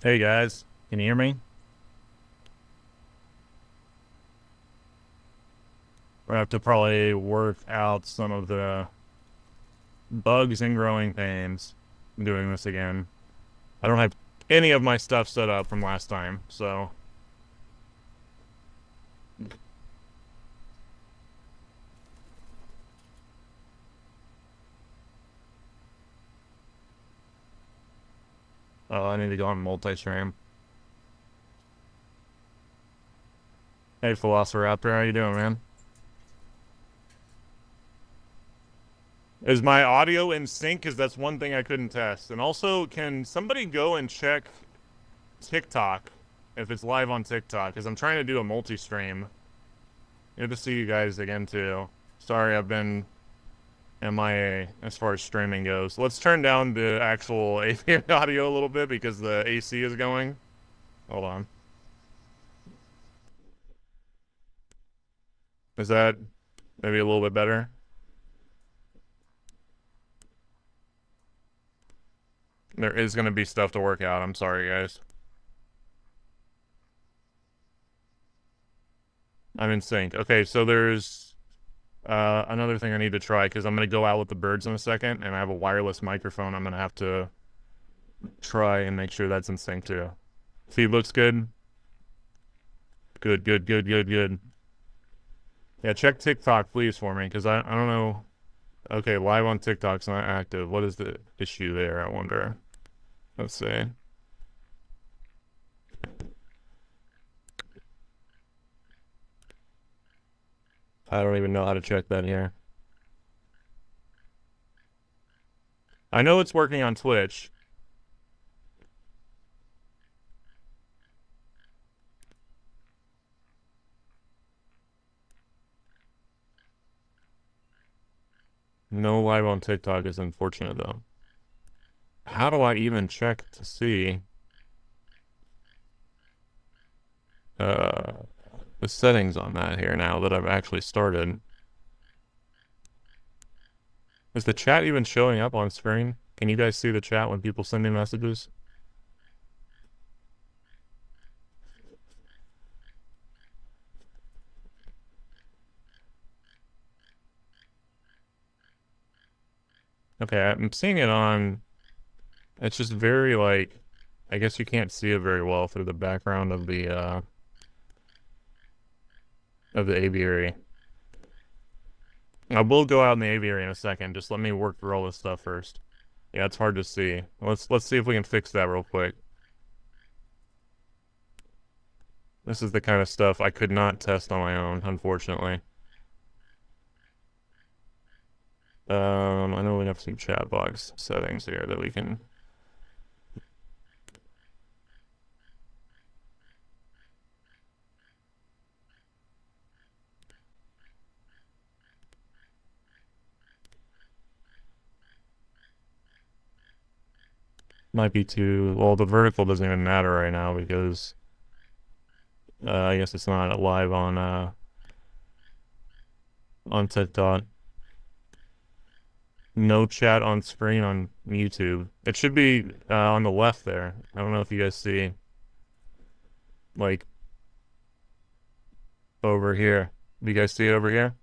Hey guys, can you hear me? We have to probably work out some of the bugs and growing pains doing this again. I don't have any of my stuff set up from last time, so I need to go on multi-stream. Hey Velociraptor, how you doing, man? Is my audio in sync? Because that's one thing I couldn't test. And also, can somebody go and check TikTok if it's live on TikTok? Because I'm trying to do a multi-stream. Good to see you guys again too. Sorry, I've been MIA as far as streaming goes. Let's turn down the actual AV audio a little bit because the AC is going. Hold on. Is that maybe a little bit better? There is going to be stuff to work out. I'm sorry, guys. I'm in sync. Okay, so there's another thing I need to try because I'm going to go out with the birds in a second and I have a wireless microphone. I'm going to have to try and make sure that's in sync too. Feed looks good. Good, good, good, good, good. Yeah, check TikTok, please, for me, because I don't know. Okay, live on TikTok's not active. What is the issue there, I wonder? Let's see. I don't even know how to check that here. I know it's working on Twitch. No live on TikTok is unfortunate, though. How do I even check to see uh the settings on that here now that I've actually started? Is the chat even showing up on screen? Can you guys see the chat when people send me messages? Okay, I'm seeing it on. It's just very like, I guess you can't see it very well through the background of the aviary. I will go out in the aviary in a second. Just let me work through all this stuff first. Yeah, it's hard to see. Let's see if we can fix that real quick. This is the kind of stuff I could not test on my own, unfortunately. I know we have some chat box settings here that we can. Might be too, well, the vertical doesn't even matter right now because I guess it's not live on TikTok. No chat on screen on YouTube. It should be on the left there. I don't know if you guys see, like, over here. Do you guys see it over here?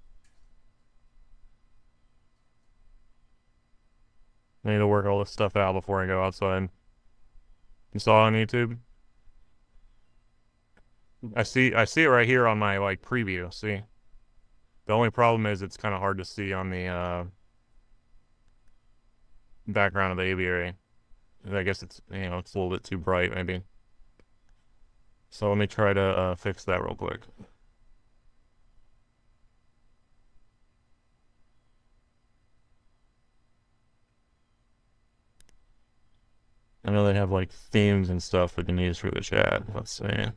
I need to work all this stuff out before I go outside. You saw it on YouTube? I see it right here on my like preview. See? The only problem is it's kind of hard to see on the background of the aviary. I guess it's a little bit too bright maybe. So let me try to fix that real quick. I know they have like themes and stuff we can use for the chat. Let's see.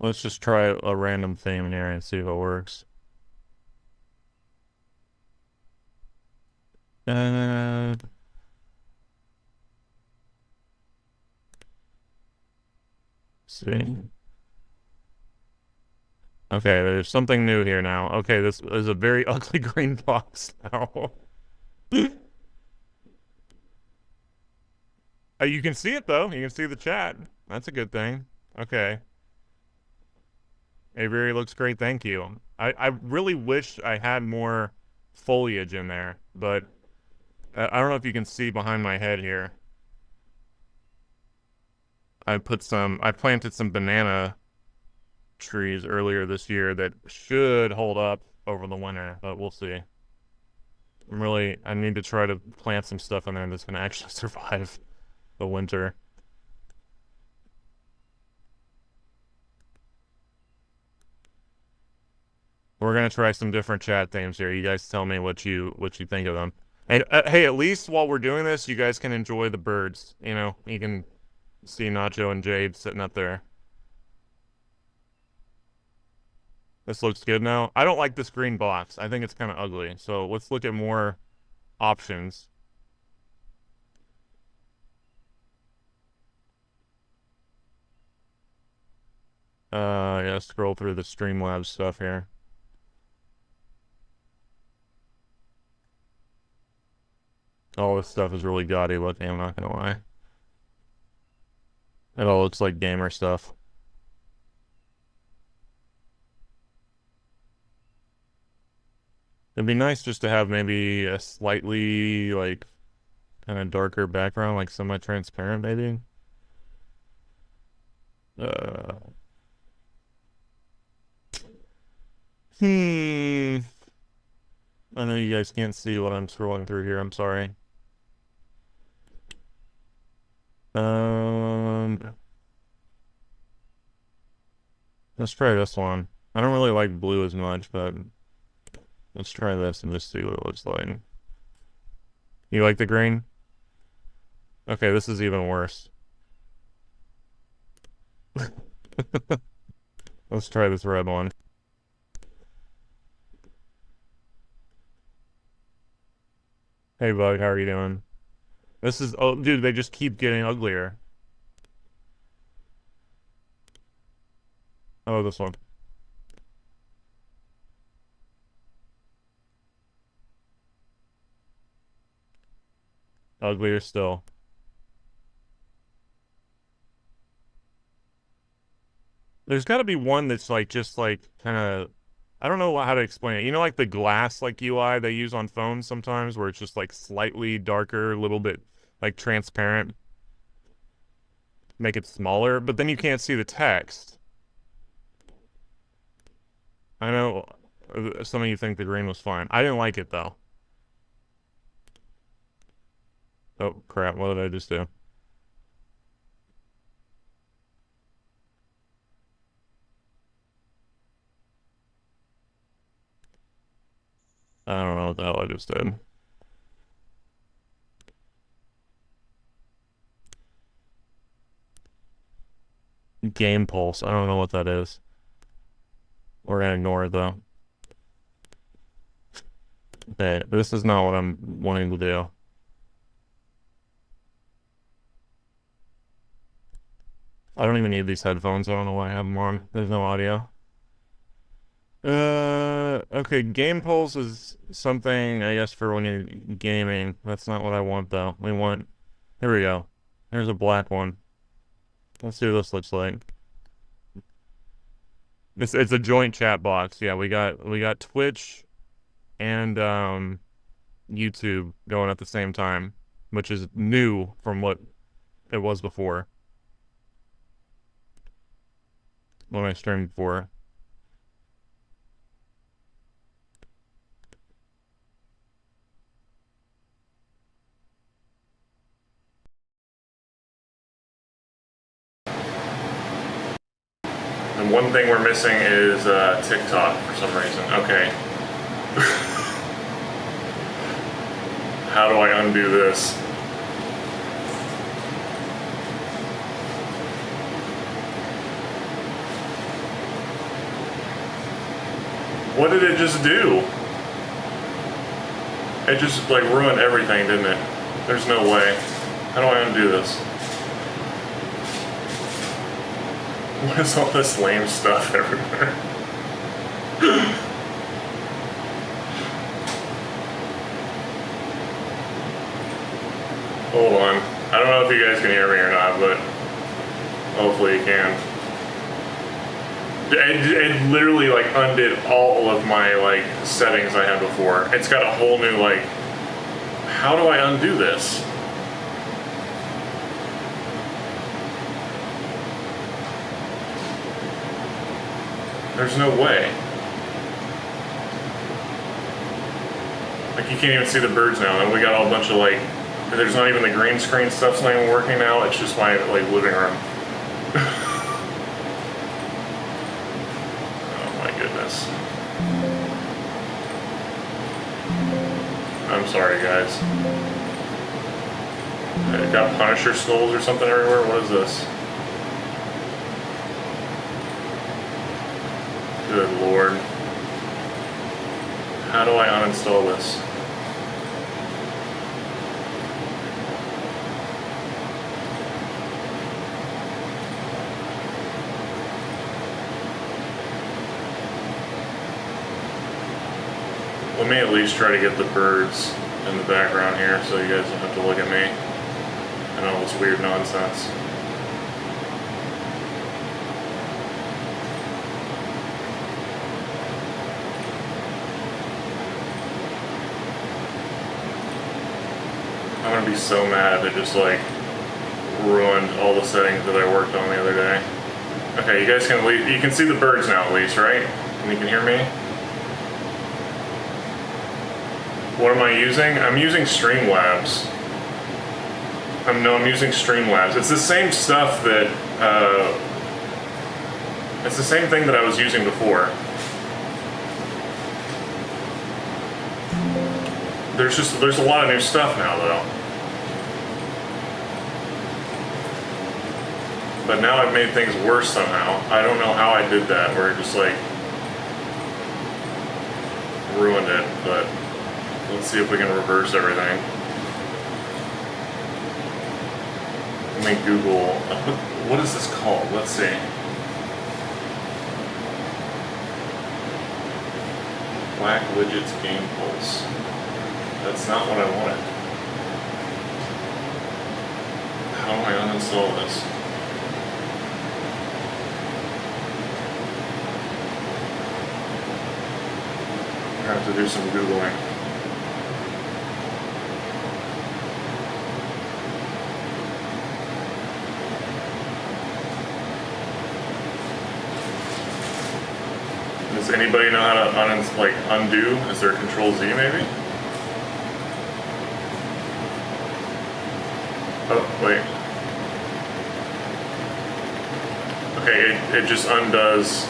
Let's just try a random theme here and see if it works. Uh, see. Okay, there's something new here now. Okay, this is a very ugly green box now. You can see it though. You can see the chat. That's a good thing. Okay. Aviary looks great. Thank you. I really wish I had more foliage in there, but I don't know if you can see behind my head here. I planted some banana trees earlier this year that should hold up over the winter, but we'll see. I need to try to plant some stuff in there that's gonna actually survive the winter. We're gonna try some different chat themes here. You guys tell me what you think of them. And hey, at least while we're doing this, you guys can enjoy the birds. You know, you can see Nacho and Jade sitting up there. This looks good now. I don't like this green box. I think it's kind of ugly. So let's look at more options. Yeah, scroll through the Streamlabs stuff here. All this stuff is really gaudy looking, I'm not gonna lie. It all looks like gamer stuff. It'd be nice just to have maybe a slightly, like, kind of darker background, like semi-transparent, maybe. Uh, I know you guys can't see what I'm scrolling through here, I'm sorry. Let's try this one. I don't really like blue as much, but let's try this and just see what it looks like. You like the green? Okay, this is even worse. Let's try this red one. Hey, Bug, how are you doing? This is, oh, dude, they just keep getting uglier. Oh, this one. Uglier still. There's got to be one that's like just like kind of, I don't know how to explain it. You know, like the glass like UI they use on phones sometimes, where it's just like slightly darker, a little bit like transparent. Make it smaller, but then you can't see the text. I know some of you think the green was fine. I didn't like it though. Oh crap! What did I just do? I don't know what the hell I just did. Game Pulse. I don't know what that is. We're gonna ignore it though. Okay, this is not what I'm wanting to do. I don't even need these headphones. I don't know why I have them on. There's no audio. Okay, Game Pulse is something, I guess, for when you're gaming. That's not what I want, though. Here we go. There's a black one. Let's see what this looks like. It's a joint chat box. Yeah, we got Twitch and YouTube going at the same time, which is new from what it was before. When I streamed before. And one thing we're missing is TikTok for some reason. Okay. How do I undo this? What did it just do? It just like ruined everything, didn't it? There's no way. How do I undo this? What is all this lame stuff everywhere? Hold on. I don't know if you guys can hear me or not, but hopefully you can. It literally like undid all of my like settings I had before. It's got a whole new like, how do I undo this? There's no way. Like you can't even see the birds now. And we got all a bunch of like, there's not even the green screen stuff's not even working now. It's just my like living room. Oh my goodness. I'm sorry guys. It got Punisher skulls or something everywhere. What is this? Good Lord. How do I uninstall this? Let me at least try to get the birds in the background here so you guys don't have to look at me and all this weird nonsense. I'm gonna be so mad that just like ruined all the settings that I worked on the other day. Okay, you guys can leave. You can see the birds now at least, right? And you can hear me? What am I using? I'm using Streamlabs. I'm using Streamlabs. It's the same stuff that, it's the same thing that I was using before. There's a lot of new stuff now though. But now I've made things worse somehow. I don't know how I did that, where it just like ruined it, but let's see if we can reverse everything. Let me Google, what is this called? Let's see. Black Widgets Game Pulse. That's not what I wanted. How do I uninstall this? I have to do some Googling. Does anybody know how to undo? Is there Control Z maybe? Oh, wait. Okay, it just undoes.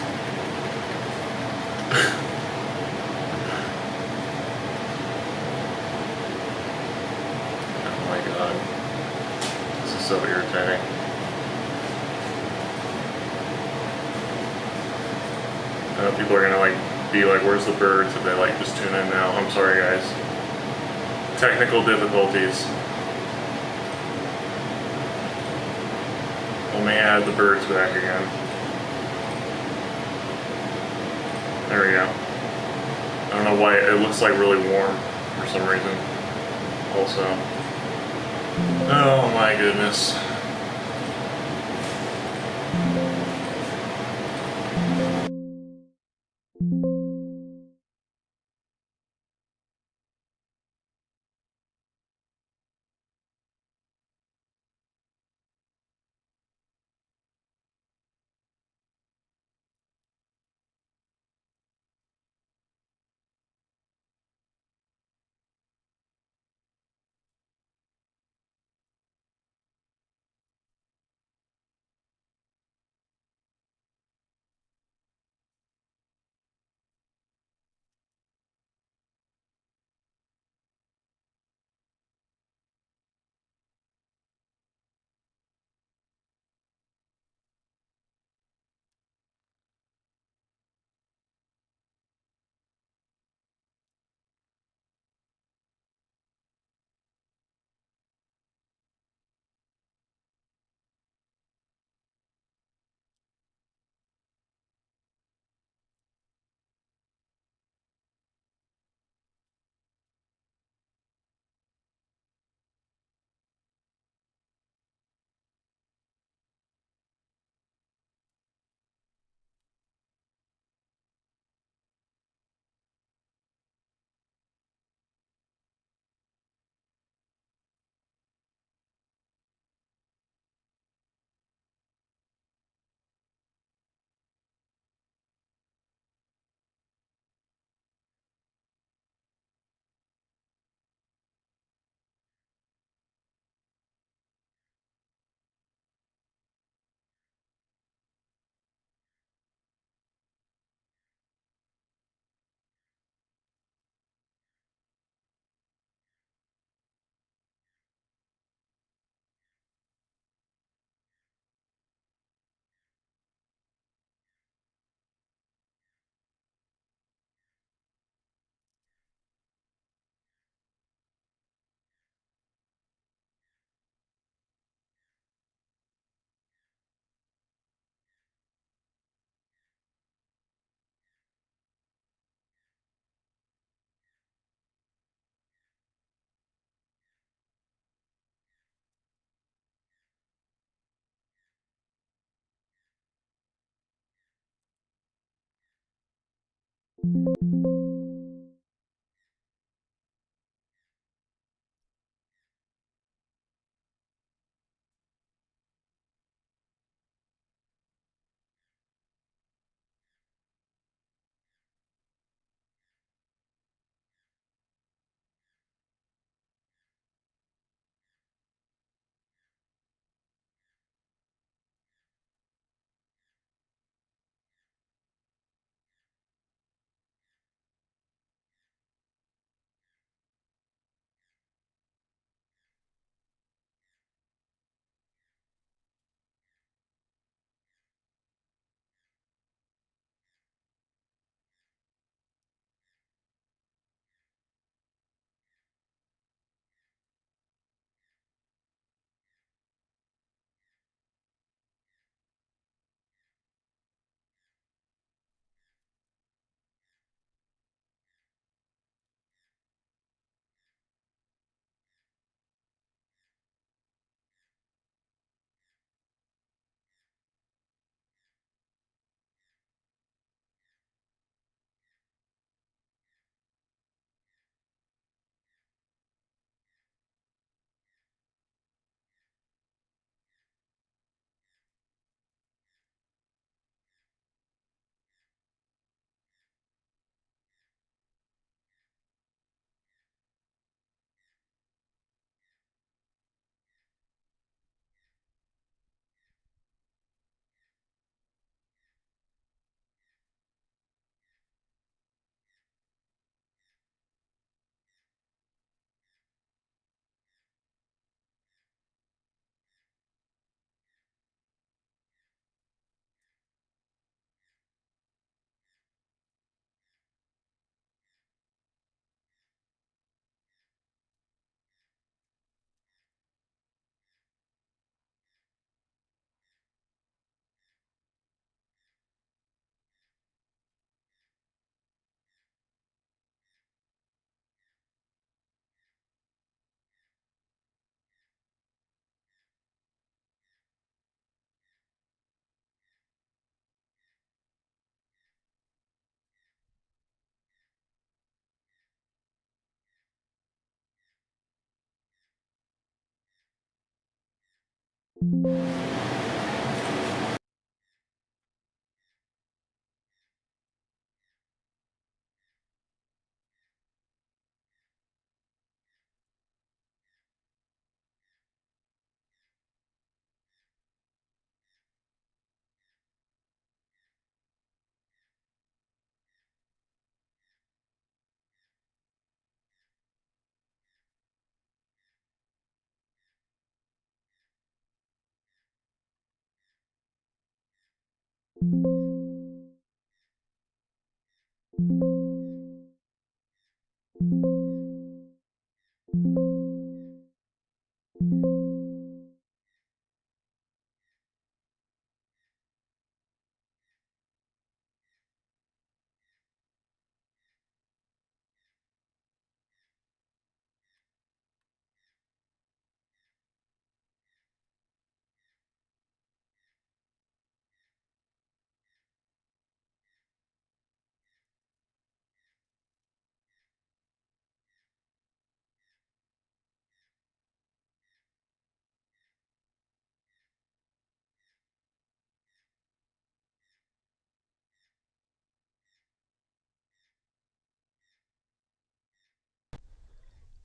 Oh my god. This is so irritating. I know people are gonna be like, where's the birds if they just tune in now. I'm sorry guys. Technical difficulties. Let me add the birds back again. There we go. I don't know why it looks like really warm for some reason. Also. Oh my goodness.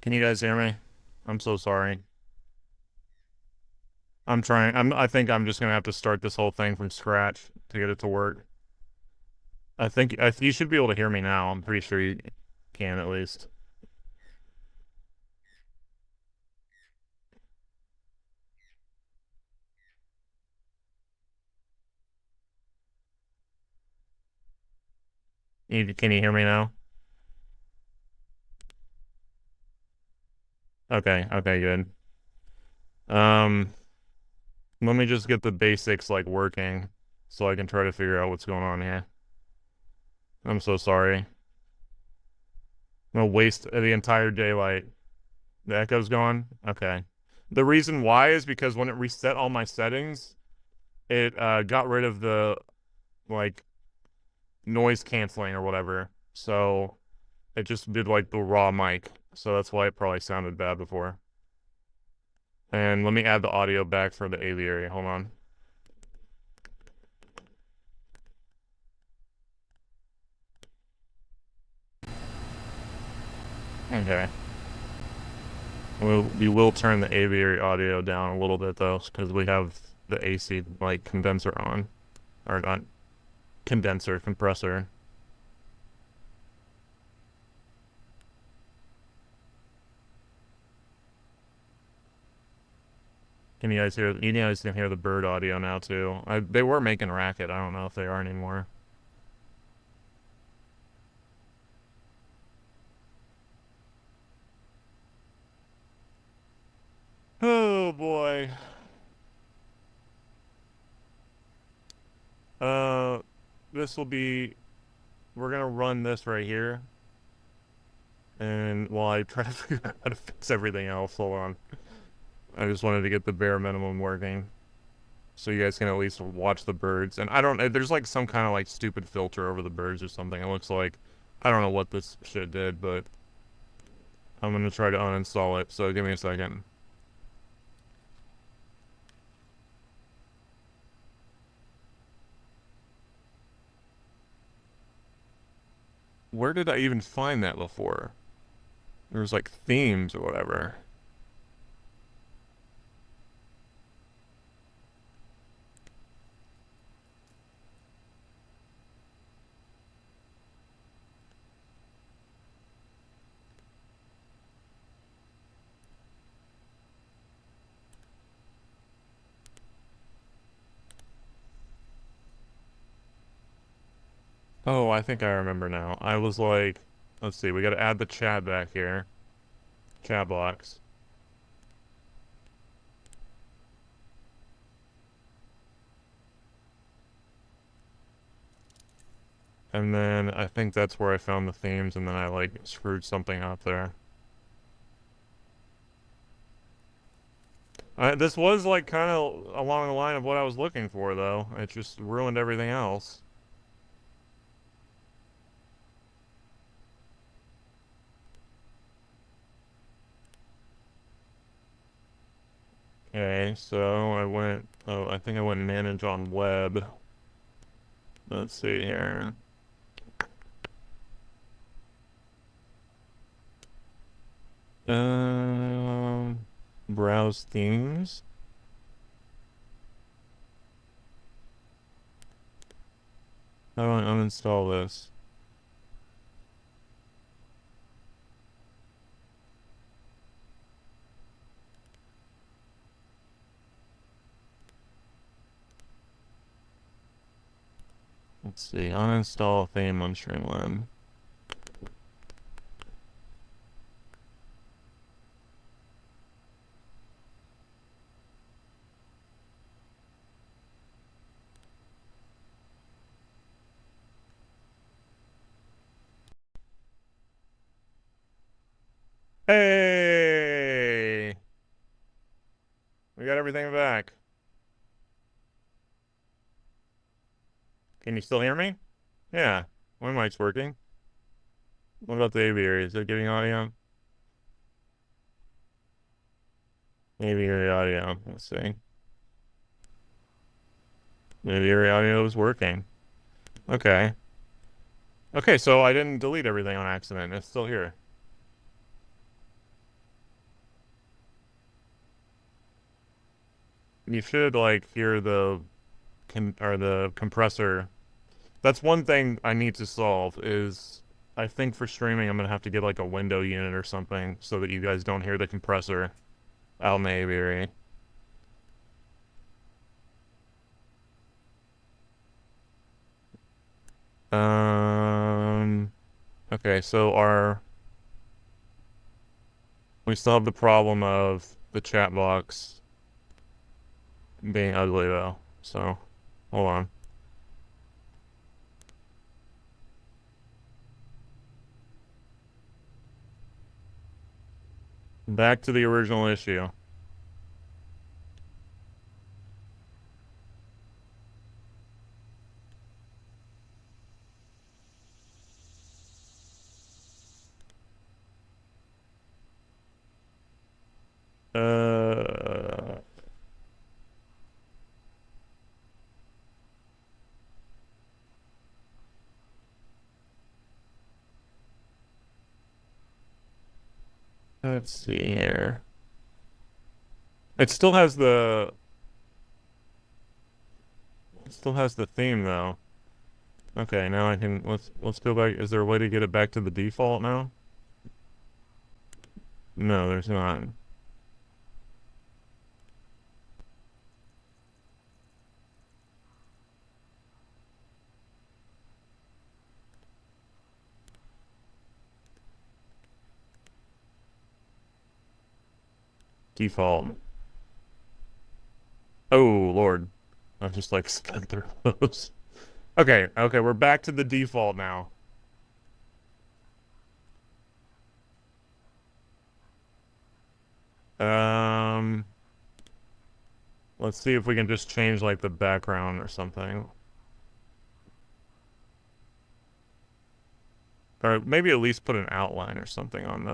Can you guys hear me? I'm so sorry. I'm trying. I think I'm just gonna have to start this whole thing from scratch to get it to work. You should be able to hear me now. I'm pretty sure you can at least. Can you hear me now? Okay, okay, good. Um, Let me just get the basics like working so I can try to figure out what's going on here. I'm so sorry. I'm gonna waste the entire daylight. The echo's gone? Okay. The reason why is because when it reset all my settings, it got rid of the like noise canceling or whatever. So it just did like the raw mic. So that's why it probably sounded bad before. And let me add the audio back for the aviary. Hold on. Okay. We will turn the aviary audio down a little bit though, because we have the AC like condenser on, or not condenser, compressor. Can you guys hear? You guys can hear the bird audio now too. They were making racket. I don't know if they are anymore. Oh boy. Uh, this will be. We're gonna run this right here, and while I try to figure out how to fix everything else, hold on. I just wanted to get the bare minimum working, so you guys can at least watch the birds. And I don't. There's like some kind of like stupid filter over the birds or something. It looks like. I don't know what this shit did, but I'm gonna try to uninstall it. So give me a second. Where did I even find that before? There was like themes or whatever. Oh, I think I remember now. I was like, let's see, we gotta add the chat back here. Chat box. And then I think that's where I found the themes, and then I like screwed something up there. This was like kind of along the line of what I was looking for, though. It just ruined everything else. Okay, so I went, oh, I think I went manage on web. Let's see here. Um, browse themes. How do I uninstall this? Let's see, uninstall theme on Streamlab. Hey! We got everything back. Can you still hear me? Yeah, my mic's working. What about the aviary? Is it giving audio? Aviary audio. Let's see. The aviary audio is working. Okay. Okay, so I didn't delete everything on accident. It's still here. You should like hear the compressor. That's one thing I need to solve is I think for streaming I'm gonna have to get like a window unit or something so that you guys don't hear the compressor out in the aviary. Um, okay, so we still have the problem of the chat box being ugly though. So, hold on. Back to the original issue. Let's see here. It still has the theme though. Okay, now I can let's go back. Is there a way to get it back to the default now? No, there's not. Default. Oh Lord. I've just like sped through those. Okay, we're back to the default now. Um, let's see if we can just change like the background or something. Or maybe at least put an outline or something on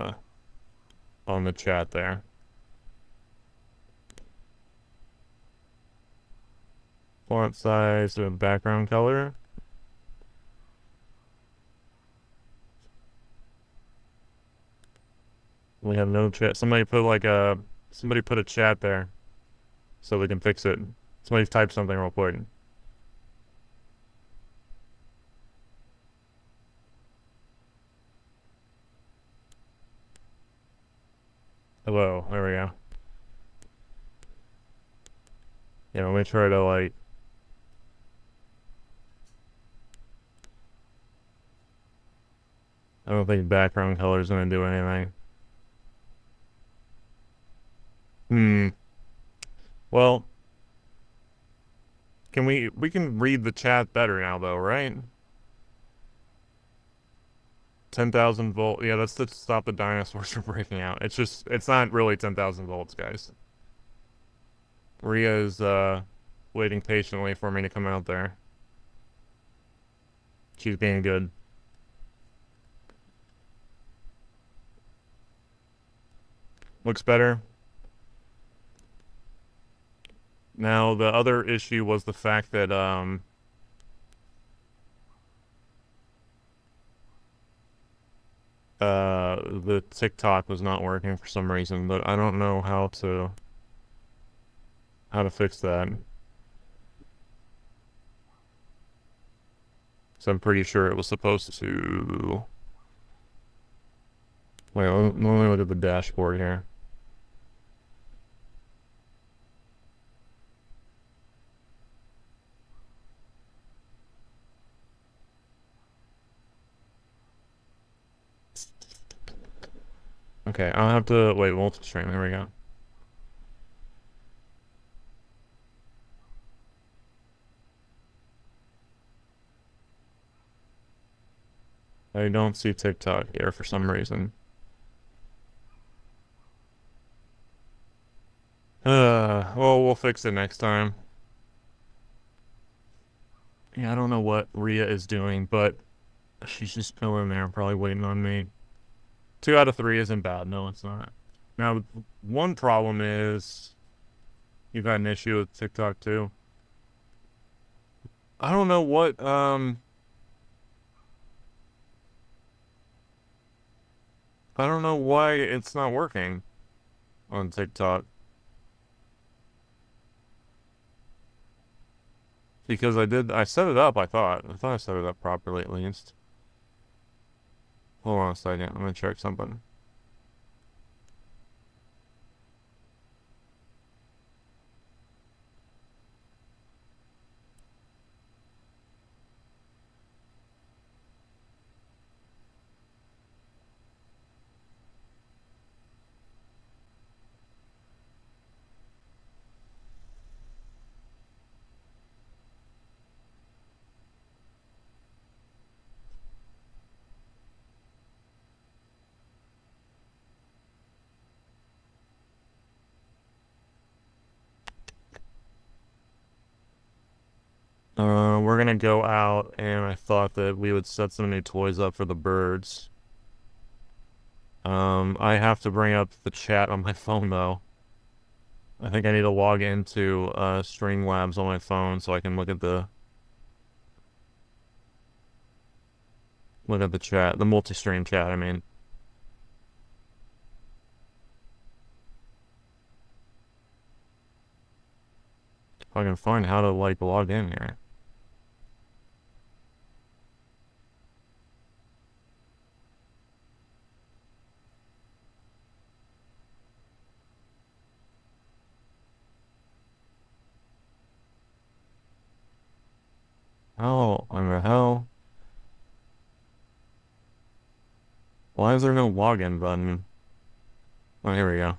the chat there. Font size and background color. We have no chat. Somebody put a chat there so we can fix it. Somebody type something real quick. Hello, there we go. Yeah, let me try to like I don't think background color is gonna do anything. Well, we can read the chat better now though, right? 10,000 volt. Yeah, that's to stop the dinosaurs from breaking out. It's not really 10,000 volts, guys. Ria is waiting patiently for me to come out there. She's being good. Looks better. Now, the other issue was the fact that the TikTok was not working for some reason, but I don't know how to fix that. So I'm pretty sure it was supposed to. Wait, let me look at the dashboard here. Okay, I'll have to wait, multi-stream, there we go. I don't see TikTok here for some reason. Well, we'll fix it next time. Yeah, I don't know what Ria is doing, but she's just chilling there, probably waiting on me. 2 out of 3 isn't bad. No, it's not. Now, one problem is you've had an issue with TikTok too. I don't know what, I don't know why it's not working on TikTok. Because I set it up, I thought. I thought I set it up properly at least. Hold on a second, I'm gonna check something. We're gonna go out, and I thought that we would set some new toys up for the birds. I have to bring up the chat on my phone though. I think I need to log into Streamlabs on my phone so I can look at the chat, the multi-stream chat, I mean. If I can find how to like log in here. How in the hell? Why is there no login button? Oh, here we go.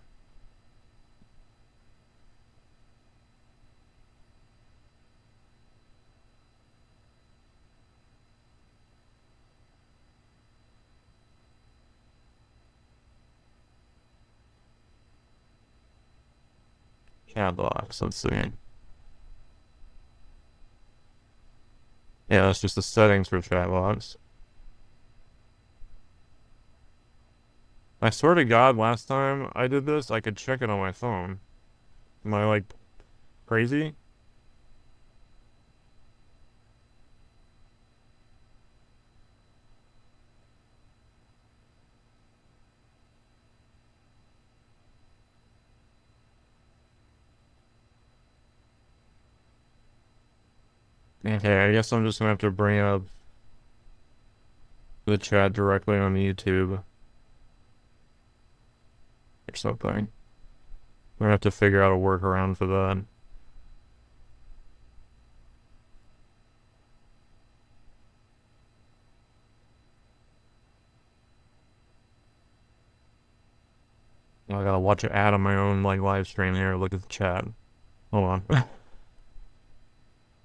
Chat box. Let's see. Yeah, that's just the settings for chat box. I swear to God, last time I did this, I could check it on my phone. Am I like crazy? Okay, I guess I'm just gonna have to bring up the chat directly on YouTube or something. We're gonna have to figure out a workaround for that. I gotta watch an ad on my own like live stream here. Look at the chat. Hold on.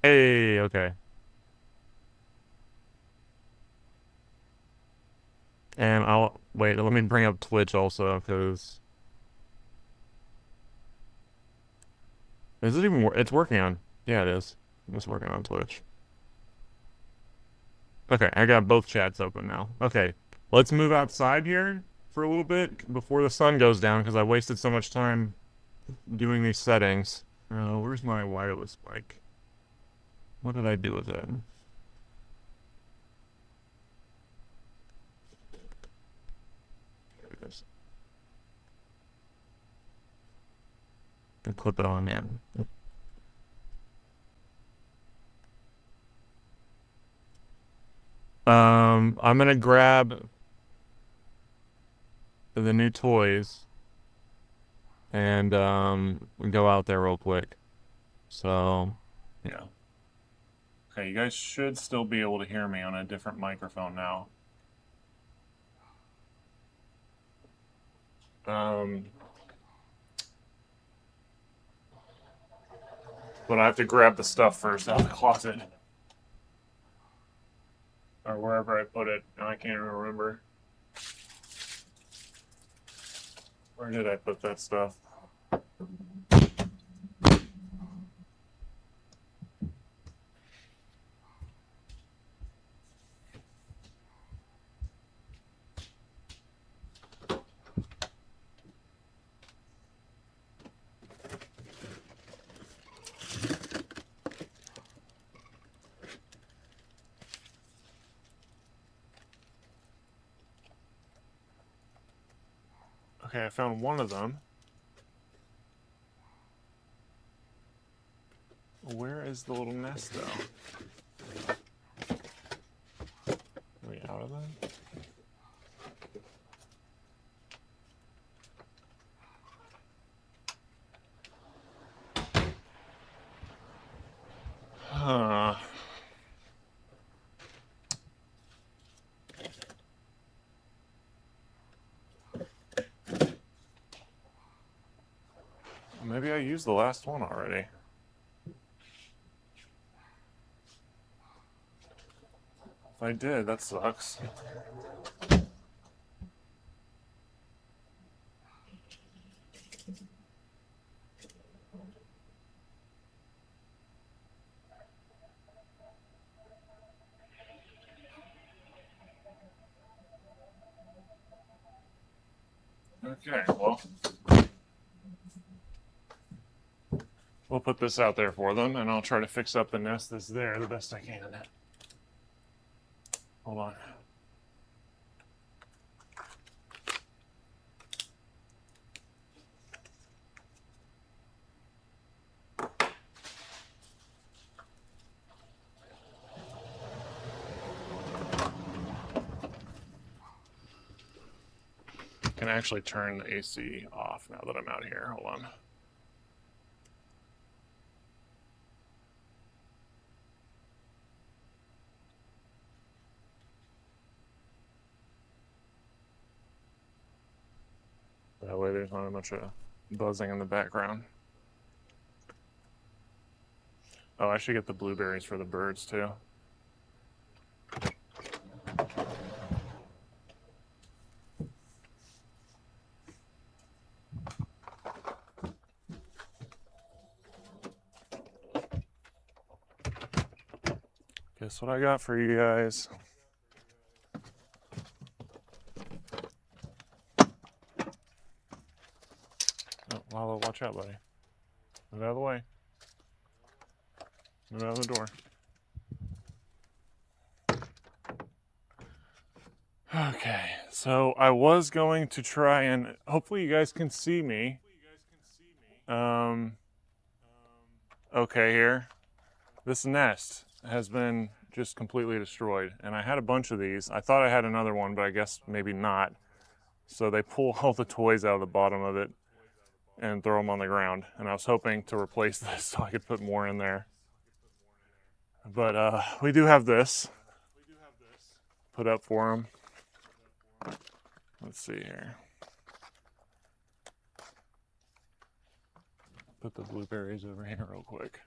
Hey, okay. And I'll wait. Let me bring up Twitch also, because is it even? It's working on. Yeah, it is. It's working on Twitch. Okay, I got both chats open now. Okay, let's move outside here for a little bit before the sun goes down, because I wasted so much time doing these settings. Where's my wireless mic? What did I do with it? There it is. And clip it on in. I'm gonna grab the new toys and go out there real quick. So, yeah. Okay, you guys should still be able to hear me on a different microphone now. But I have to grab the stuff first out of the closet. Or wherever I put it. I can't even remember. Where did I put that stuff? Okay, I found one of them. Where is the little nest, though? Are we out of that? Huh. Maybe I used the last one already. If I did, that sucks. Okay, well, we'll put this out there for them, and I'll try to fix up the nest that's there the best I can. Hold on. actually turn the AC off now that I'm out here. Hold on. That way there's not a bunch of buzzing in the background. Oh, I should get the blueberries for the birds too. Guess what I got for you guys? Oh, Lalo, watch out, buddy. Move out of the way. Move out of the door. Okay, so I was going to try and hopefully you guys can see me. Okay, here. This nest has been just completely destroyed, and I had a bunch of these. I thought I had another one, but I guess maybe not. So they pull all the toys out of the bottom of it and throw them on the ground. And I was hoping to replace this so I could put more in there. But we do have this put up for them. Let's see here. Put the blueberries over here real quick.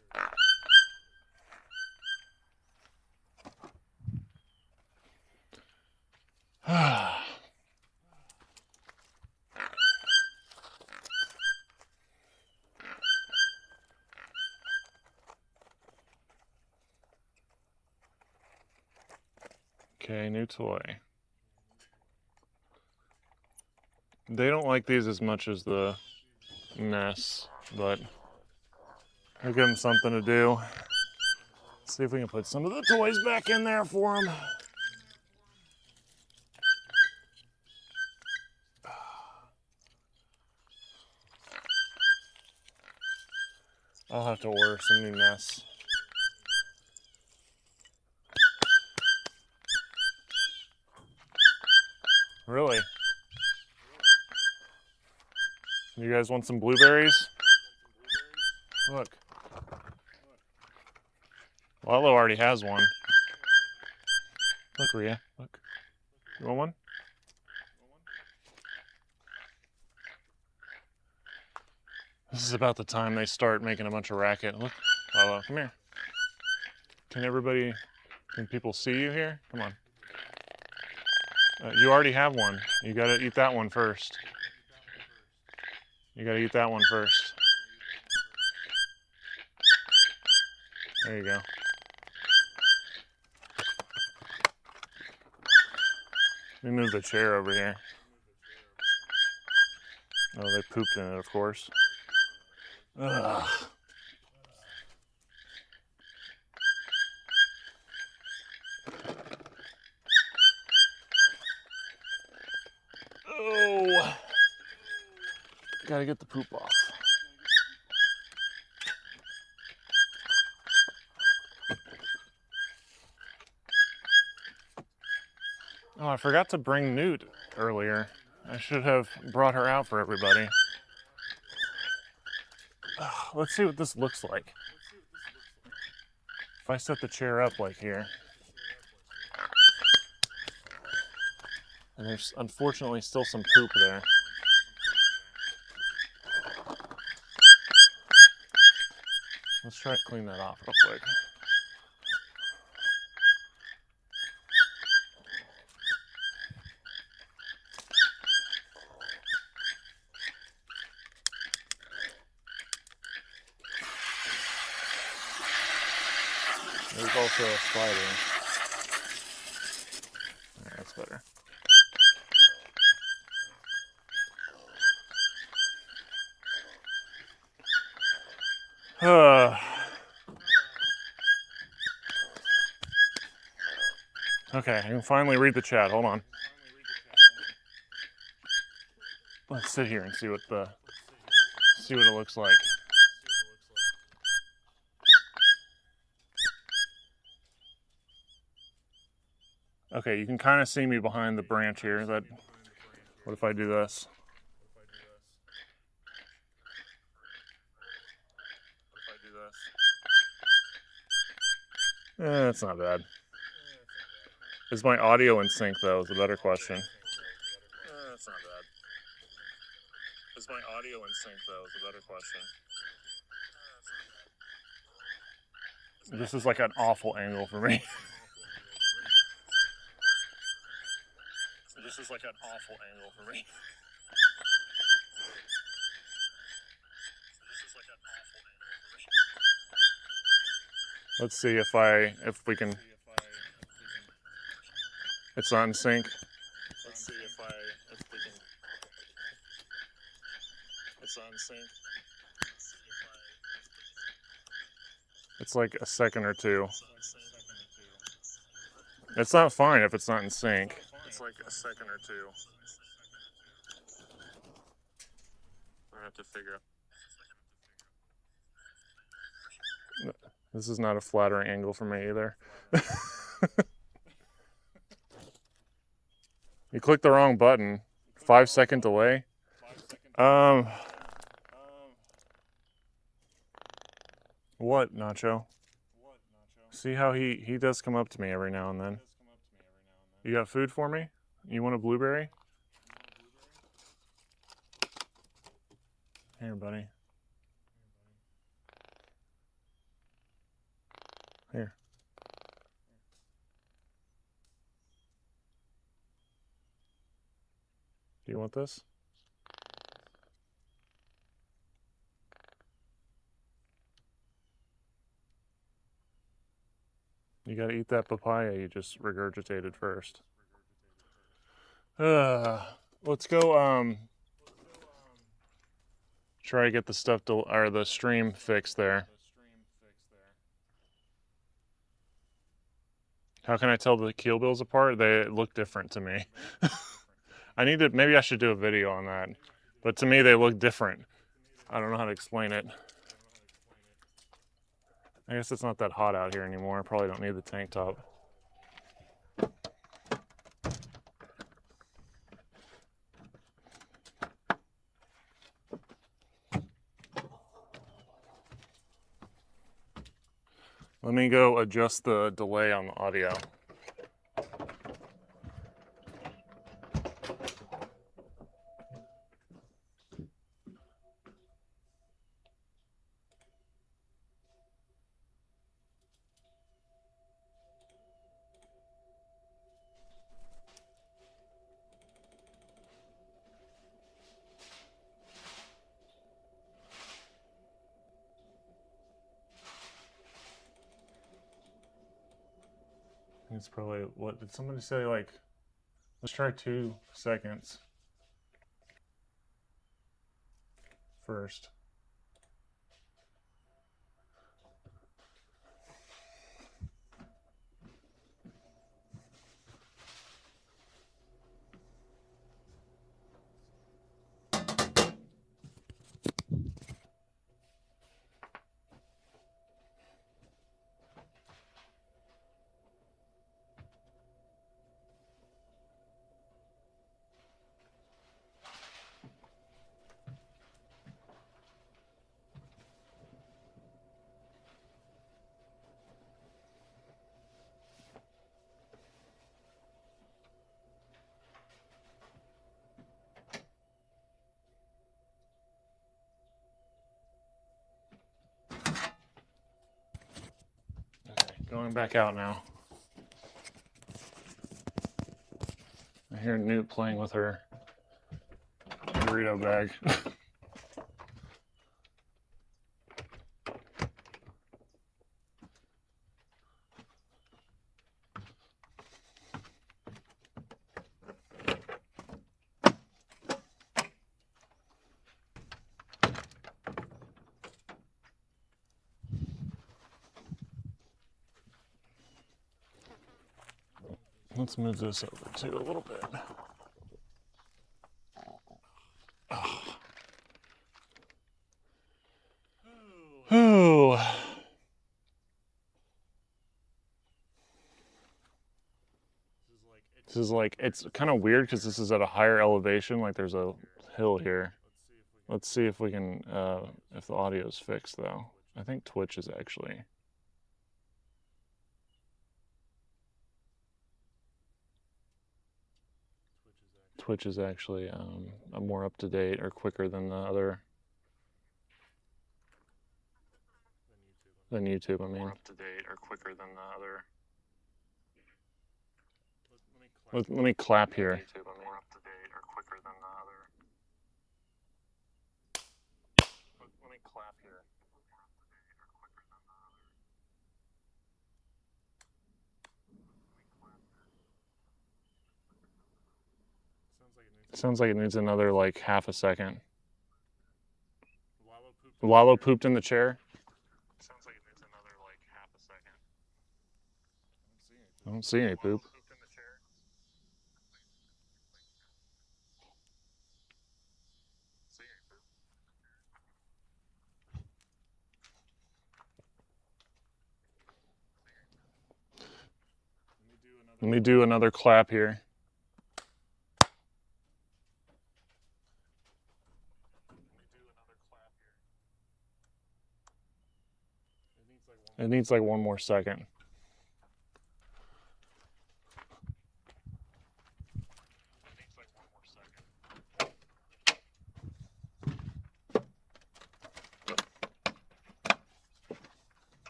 Okay, new toy. They don't like these as much as the nests, but I'll give them something to do. Let's see if we can put some of the toys back in there for them. I'll have to order some new nests. Really? You guys want some blueberries? Look. Lalo already has one. Look, Rhea. Look. You want one? This is about the time they start making a bunch of racket. Look, Lalo, come here. Can people see you here? Come on. You already have one. You gotta eat that one first. You gotta eat that one first. There you go. Let me move the chair over here. Oh, they pooped in it, of course. Ugh. Oh, gotta get the poop off. Oh, I forgot to bring Newt earlier. I should have brought her out for everybody. Let's see what this looks like. If I set the chair up like here. And there's unfortunately still some poop there. Let's try to clean that off real quick. There's also a spider. Alright, that's better. Okay, I can finally read the chat. Hold on. Let's sit here and see what it looks like. Okay, you can kind of see me behind the branch here. What if I do this? It's not bad. Is my audio in sync, though, is a better question. It's not bad. Is my audio in sync, though, is a better question. This is like an awful angle for me. This is like an awful angle for me. Let's see if we can. It's not in sync. Let's see if we can. It's not in sync. It's like a second or two. It's not fine if it's not in sync. It's like a second or two. I have to figure out. This is not a flattering angle for me either. You clicked the wrong button. 5-second delay. What, Nacho? See how he does come up to me every now and then. You got food for me? You want a blueberry? Here, buddy. Here. Do you want this? You gotta eat that papaya you just regurgitated first. Let's go, try to get the stuff or the stream fixed there. How can I tell the keel bills apart? They look different to me. Maybe I should do a video on that. But to me, they look different. I don't know how to explain it. I guess it's not that hot out here anymore. I probably don't need the tank top. Let me go adjust the delay on the audio. It's probably, what did somebody say, like, let's try 2 seconds first. Going back out now. I hear Newt playing with her burrito bag. Let's move this over too a little bit. Oh. This is like, it's kind of weird because this is at a higher elevation, like there's a hill here. Let's see if we can, if the audio is fixed though. I think Twitch is actually. Twitch is actually a more up to date or quicker than the other. Than YouTube, I mean. More up to date or quicker than the other. Let me clap here. YouTube, I mean. More up to date or quicker than the other. Let me clap here. Sounds like it needs another like half a second. Lalo pooped in the chair. Sounds like it needs another like half a second. I don't see any poop. Let me do another clap here. It needs like one more second.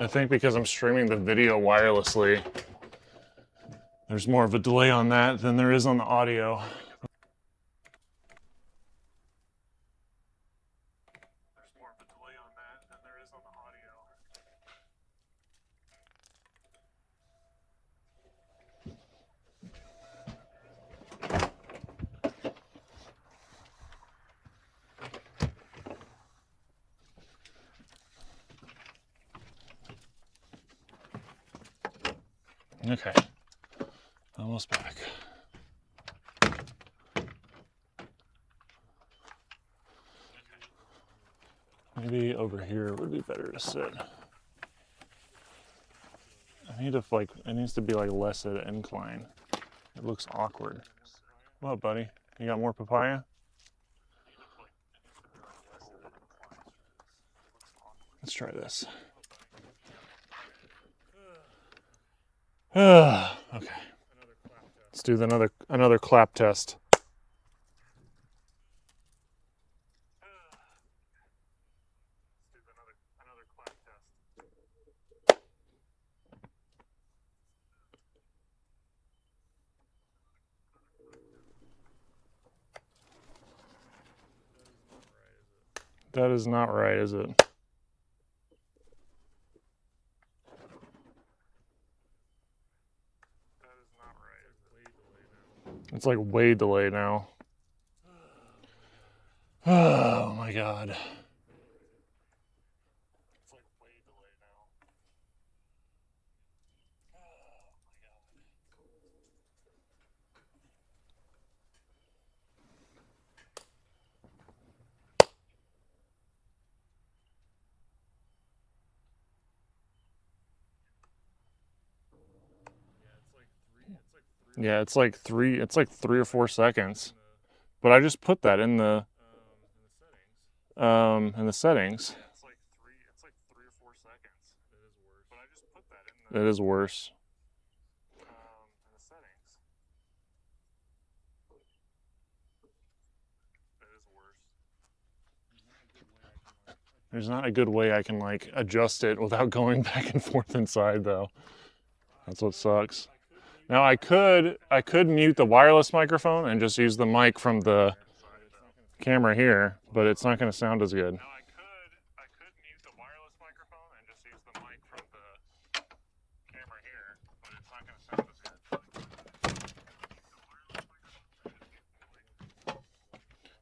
I think because I'm streaming the video wirelessly, there's more of a delay on that than there is on the audio. Okay, almost back. Maybe over here would be better to sit. I need to like, it needs to be like less at an incline. It looks awkward. What, buddy? You got more papaya? Let's try this. Okay. Let's do another clap test. That is not right, is it? It's like way delayed now. Oh my God. It's like way delayed now. Yeah, it's like 3 or 4 seconds. But I just put that in the settings. It's like 3 or 4 seconds. It is worse. In the settings. It is worse. There's not a good way I can like adjust it without going back and forth inside though. That's what sucks. Now I could mute the wireless microphone and just use the mic from the camera here, but it's not going to sound as good. Now I could mute the wireless microphone and just use the mic from the camera here, but it's not going to sound as good.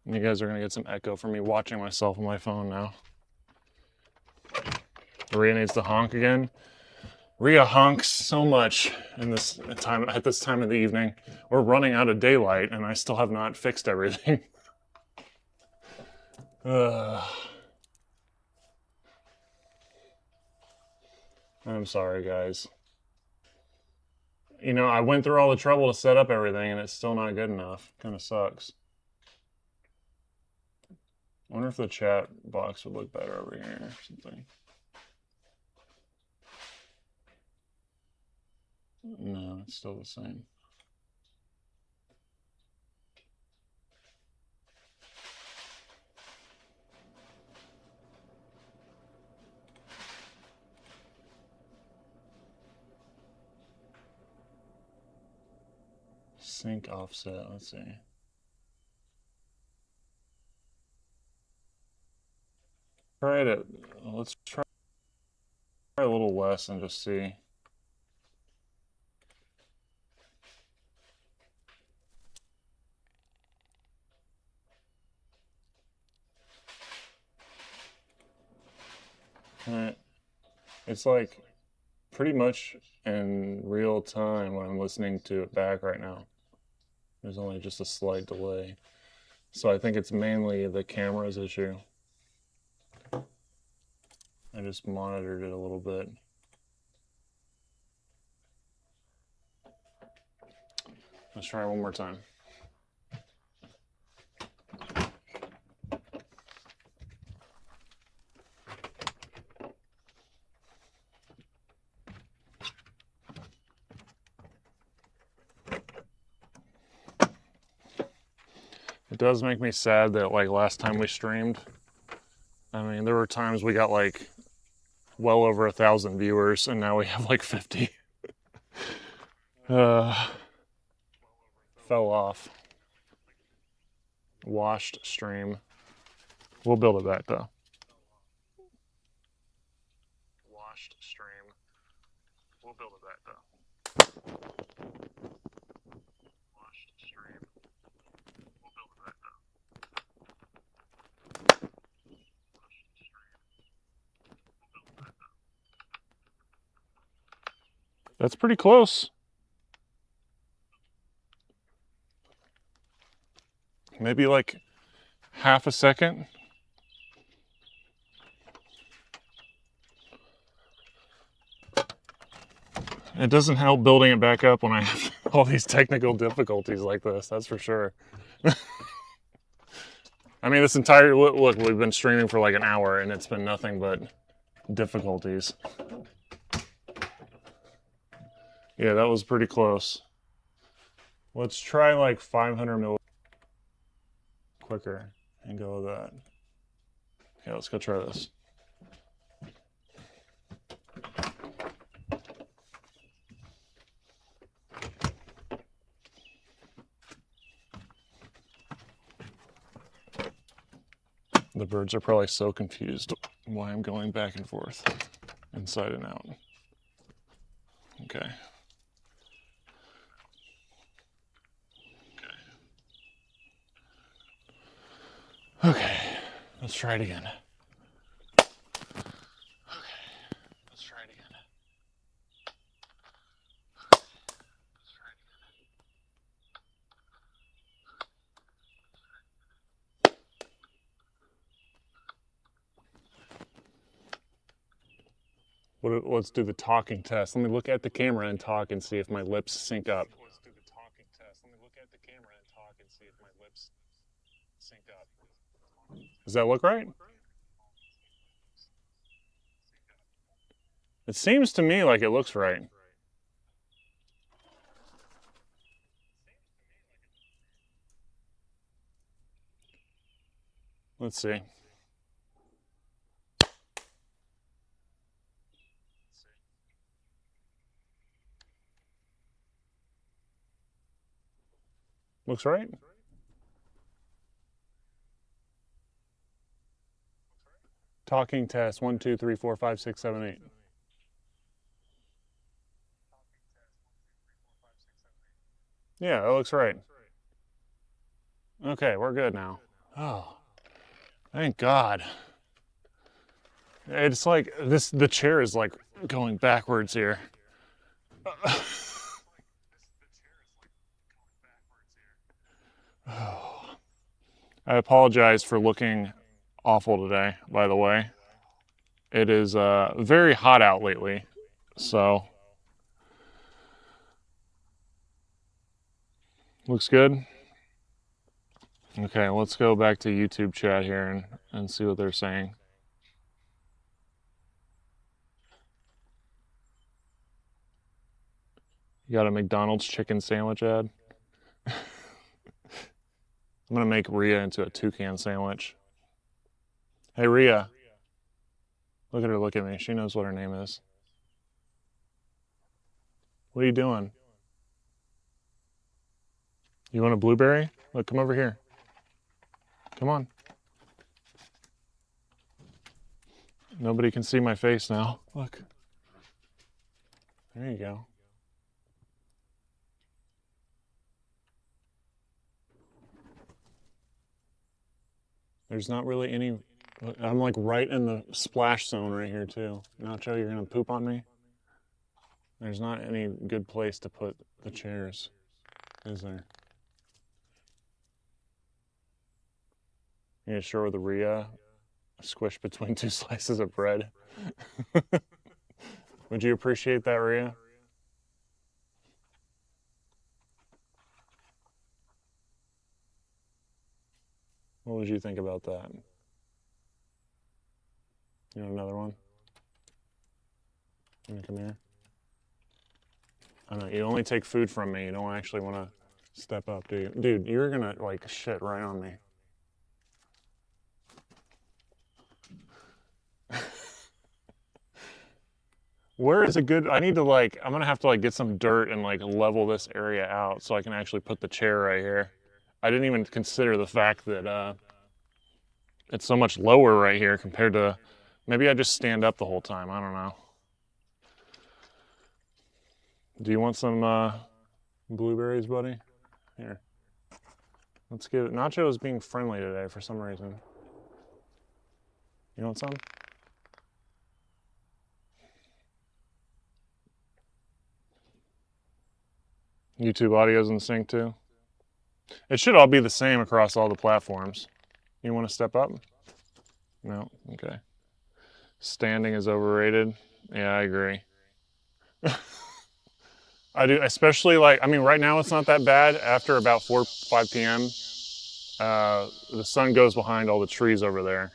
You guys are going to get some echo from me watching myself on my phone now. Rhea needs to honk again. Rhea honks so much at this time of the evening. We're running out of daylight and I still have not fixed everything. I'm sorry, guys. You know, I went through all the trouble to set up everything and it's still not good enough. Kind of sucks. I wonder if the chat box would look better over here or something. No, it's still the same. Sync offset, let's see. Try it, let's try a little less and just see. It's like pretty much in real time when I'm listening to it back right now. There's only just a slight delay. So I think it's mainly the camera's issue. I just monitored it a little bit. Let's try one more time. It does make me sad that like last time we streamed, I mean, there were times we got like well over 1,000 viewers and now we have like 50. Fell off. Washed stream. We'll build it back though. Washed stream. We'll build it back though. Washed stream. We'll build it back though. Washed stream. We'll build it back though. That's pretty close. Maybe like half a second. It doesn't help building it back up when I have all these technical difficulties like this, that's for sure. I mean, this entire, look, we've been streaming for like an hour and it's been nothing but difficulties. Yeah, that was pretty close. Let's try like 500 mil quicker and go with that. Okay, let's go try this. The birds are probably so confused why I'm going back and forth, inside and out. Okay. Okay, let's try it again. Okay, let's try it again. Let's try it again. Let's do the talking test. Let me look at the camera and talk and see if my lips sync up. Let's do the talking test. Let me look at the camera and talk and see if my lips sync up. Does that look right? It seems to me like it looks right. Let's see. Looks right? Talking test 1, 2, 3, 4, 5, 6, 7, 8. Yeah, that looks right. Okay, we're good now. Oh, thank God. It's like the chair is like going backwards here. Oh. I apologize for looking awful today, by the way. It is very hot out lately. So, looks good. Okay, let's go back to YouTube chat here and see what they're saying. You got a McDonald's chicken sandwich ad? I'm gonna make Rhea into a toucan sandwich. Hey Rhea, look at her, look at me. She knows what her name is. What are you doing? You want a blueberry? Look, come over here. Come on. Nobody can see my face now. Look. There you go. There's not really any. I'm like right in the splash zone right here too. Nacho, you're gonna poop on me? There's not any good place to put the chairs, is there? You sure with the Rhea squished between two slices of bread? Would you appreciate that, Rhea? What would you think about that? You want another one? You wanna come here? I know, you only take food from me. You don't actually want to step up, do you? Dude, you're gonna like shit right on me. Where is a good, I need to like, I'm gonna have to like get some dirt and like level this area out so I can actually put the chair right here. I didn't even consider the fact that it's so much lower right here compared to, maybe I just stand up the whole time, I don't know. Do you want some blueberries, buddy? Here. Let's give it, Nacho is being friendly today for some reason. You want some? YouTube audio's in sync too. It should all be the same across all the platforms. You want to step up? No? Okay. Standing is overrated. Yeah, I agree. I do, especially like, I mean, right now it's not that bad. After about 5 p.m., the sun goes behind all the trees over there.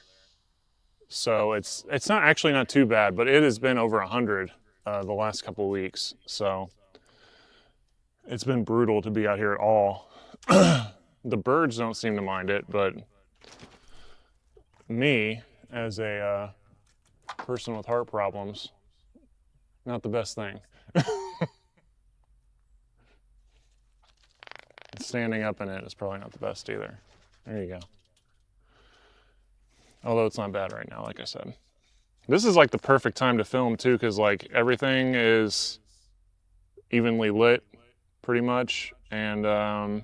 So it's not actually not too bad, but it has been over 100 the last couple of weeks. So it's been brutal to be out here at all. The birds don't seem to mind it, but me, as a person with heart problems, not the best thing. Standing up in it is probably not the best either. There you go. Although it's not bad right now, like I said. This is like the perfect time to film too, because like everything is evenly lit pretty much, and I'm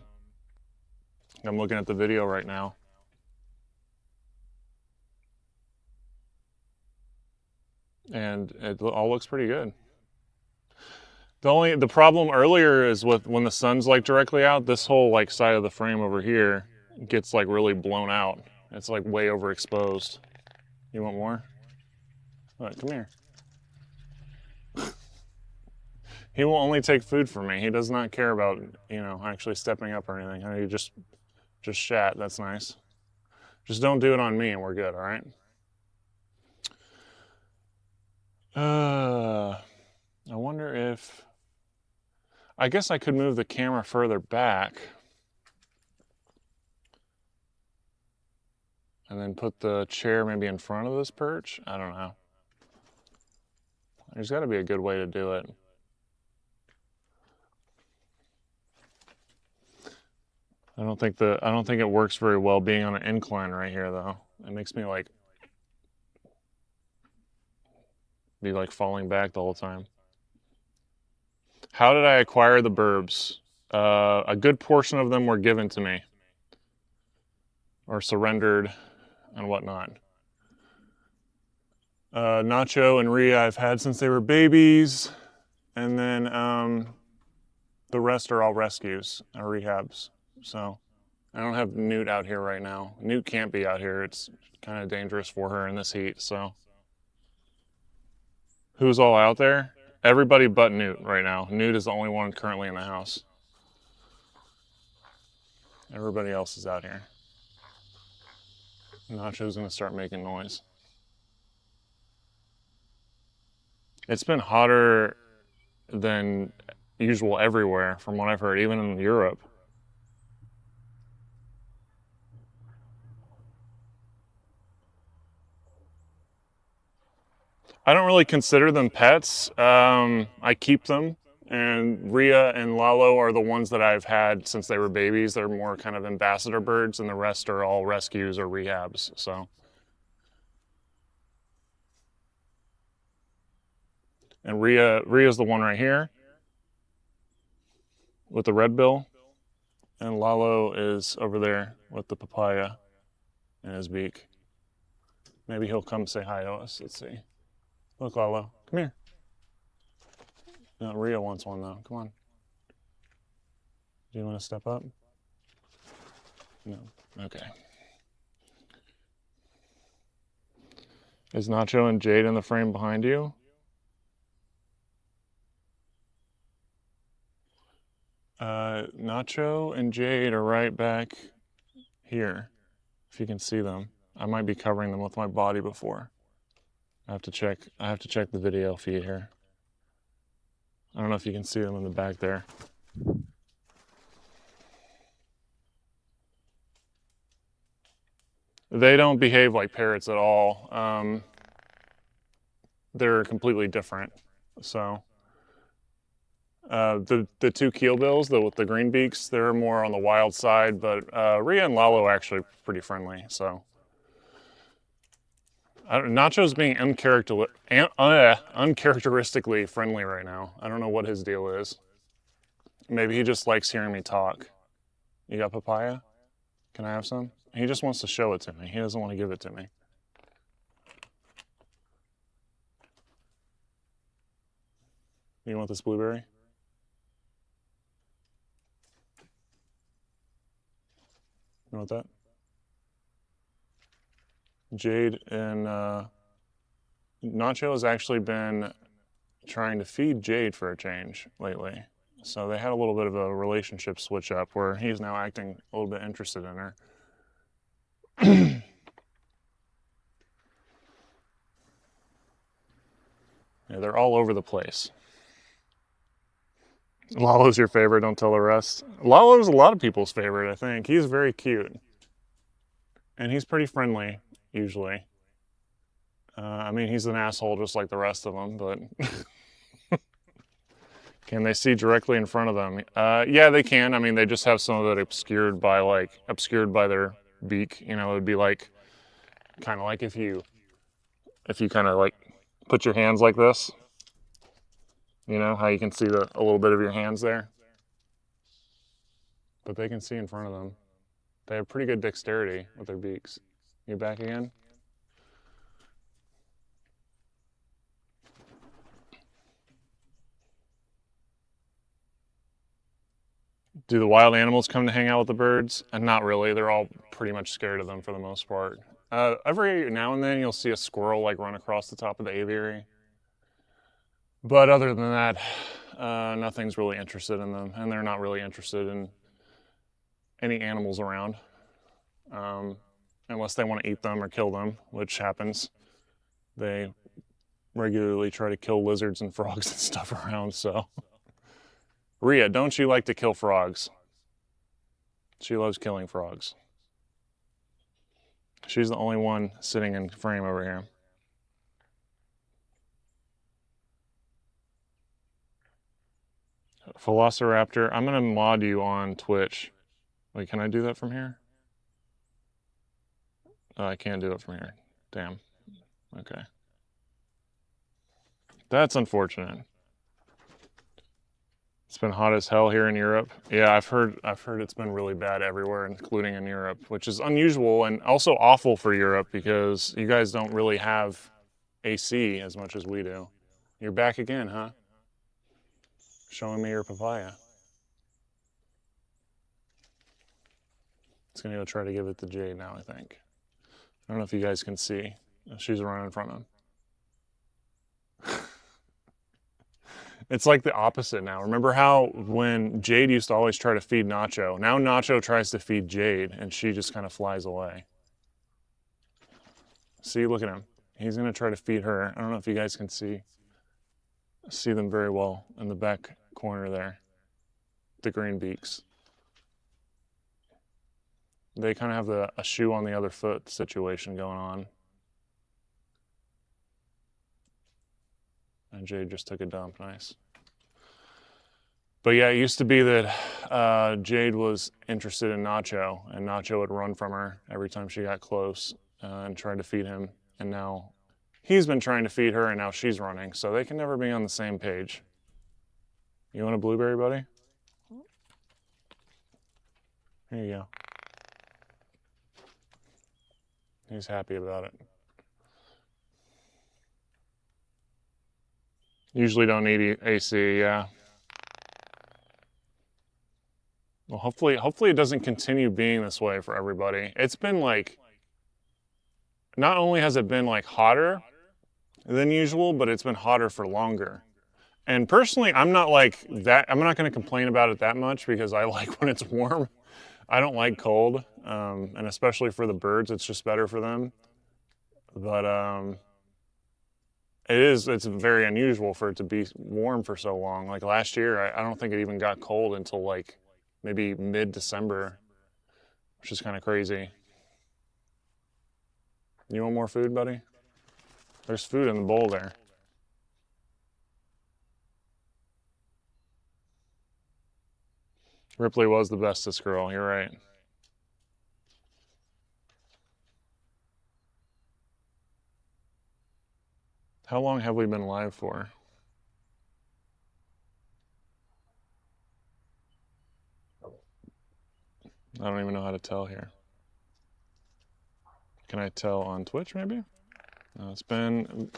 looking at the video right now. And it all looks pretty good. The problem earlier is with when the sun's like directly out, this whole like side of the frame over here gets like really blown out. It's like way overexposed. You want more? All right, come here. He will only take food from me. He does not care about, you know, actually stepping up or anything. I mean, just chat, that's nice. Just don't do it on me and we're good, all right? I wonder if, I guess I could move the camera further back and then put the chair maybe in front of this perch. I don't know. There's got to be a good way to do it. I don't think it works very well being on an incline right here though. It makes me like be like falling back the whole time. How did I acquire the burbs? A good portion of them were given to me or surrendered and whatnot. Nacho and Rhea I've had since they were babies, and then the rest are all rescues or rehabs. So I don't have Newt out here right now. Newt can't be out here. It's kind of dangerous for her in this heat. So who's all out there? Everybody but Newt right now. Newt is the only one currently in the house. Everybody else is out here. Nacho's gonna start making noise. It's been hotter than usual everywhere, from what I've heard, even in Europe. I don't really consider them pets. I keep them, and Rhea and Lalo are the ones that I've had since they were babies. They're more kind of ambassador birds, and the rest are all rescues or rehabs. So, and Rhea's the one right here with the red bill, and Lalo is over there with the papaya in his beak. Maybe he'll come say hi to us. Let's see. Look, Lalo, come here. No, Rhea wants one though. Come on. Do you want to step up? No. Okay. Is Nacho and Jade in the frame behind you? Nacho and Jade are right back here, if you can see them. I might be covering them with my body before. I have to check the video feed here. I don't know if you can see them in the back there. They don't behave like parrots at all. They're completely different. So the two keelbills, with the green beaks, they're more on the wild side, but Rhea and Lalo are actually pretty friendly. So Nacho's being uncharacteristically friendly right now. I don't know what his deal is. Maybe he just likes hearing me talk. You got papaya? Can I have some? He just wants to show it to me. He doesn't want to give it to me. You want this blueberry? You want that? Jade and Nacho has actually been trying to feed Jade for a change lately. So they had a little bit of a relationship switch up where he's now acting a little bit interested in her. Yeah, they're all over the place. Lalo's your favorite, don't tell the rest. Lalo's a lot of people's favorite, I think. He's very cute. And he's pretty friendly, usually. I mean, he's an asshole just like the rest of them, but... Can they see directly in front of them? Yeah, they can. I mean, they just have some of it obscured by their beak. You know, it would be like, kind of like if you kind of like put your hands like this. You know, how you can see a little bit of your hands there. But they can see in front of them. They have pretty good dexterity with their beaks. You back again? Do the wild animals come to hang out with the birds? Not really. They're all pretty much scared of them for the most part. Every now and then you'll see a squirrel like run across the top of the aviary. But other than that, nothing's really interested in them, and they're not really interested in any animals around, unless they want to eat them or kill them, which happens. They regularly try to kill lizards and frogs and stuff around, so... Rhea, don't you like to kill frogs? She loves killing frogs. She's the only one sitting in frame over here. Velociraptor, I'm gonna mod you on Twitch. Wait, can I do that from here? Oh, I can't do it from here. Damn. Okay. That's unfortunate. It's been hot as hell here in Europe. Yeah, I've heard it's been really bad everywhere, including in Europe, which is unusual and also awful for Europe because you guys don't really have AC as much as we do. You're back again, huh? Showing me your papaya. It's gonna go try to give it to Jade now, I think. I don't know if you guys can see. She's running in front of him. It's like the opposite now. Remember how when Jade used to always try to feed Nacho, now Nacho tries to feed Jade and she just kind of flies away. See, look at him. He's gonna try to feed her. I don't know if you guys can see them very well in the back corner there. The green beaks. They kind of have a shoe on the other foot situation going on. And Jade just took a dump. Nice. But yeah, it used to be that Jade was interested in Nacho, and Nacho would run from her every time she got close and tried to feed him. And now he's been trying to feed her, and now she's running. So they can never be on the same page. You want a blueberry, buddy? Here you go. He's happy about it. Usually don't need AC, yeah. Well, hopefully it doesn't continue being this way for everybody. It's been like, not only has it been like hotter than usual, but it's been hotter for longer. And personally, I'm not like that. I'm not going to complain about it that much because I like when it's warm. I don't like cold, and especially for the birds, it's just better for them. But it's very unusual for it to be warm for so long. Like last year, I don't think it even got cold until like maybe mid-December, which is kind of crazy. You want more food, buddy? There's food in the bowl there. Ripley was the bestest girl, you're right. How long have we been live for? I don't even know how to tell here. Can I tell on Twitch maybe? No, it's been an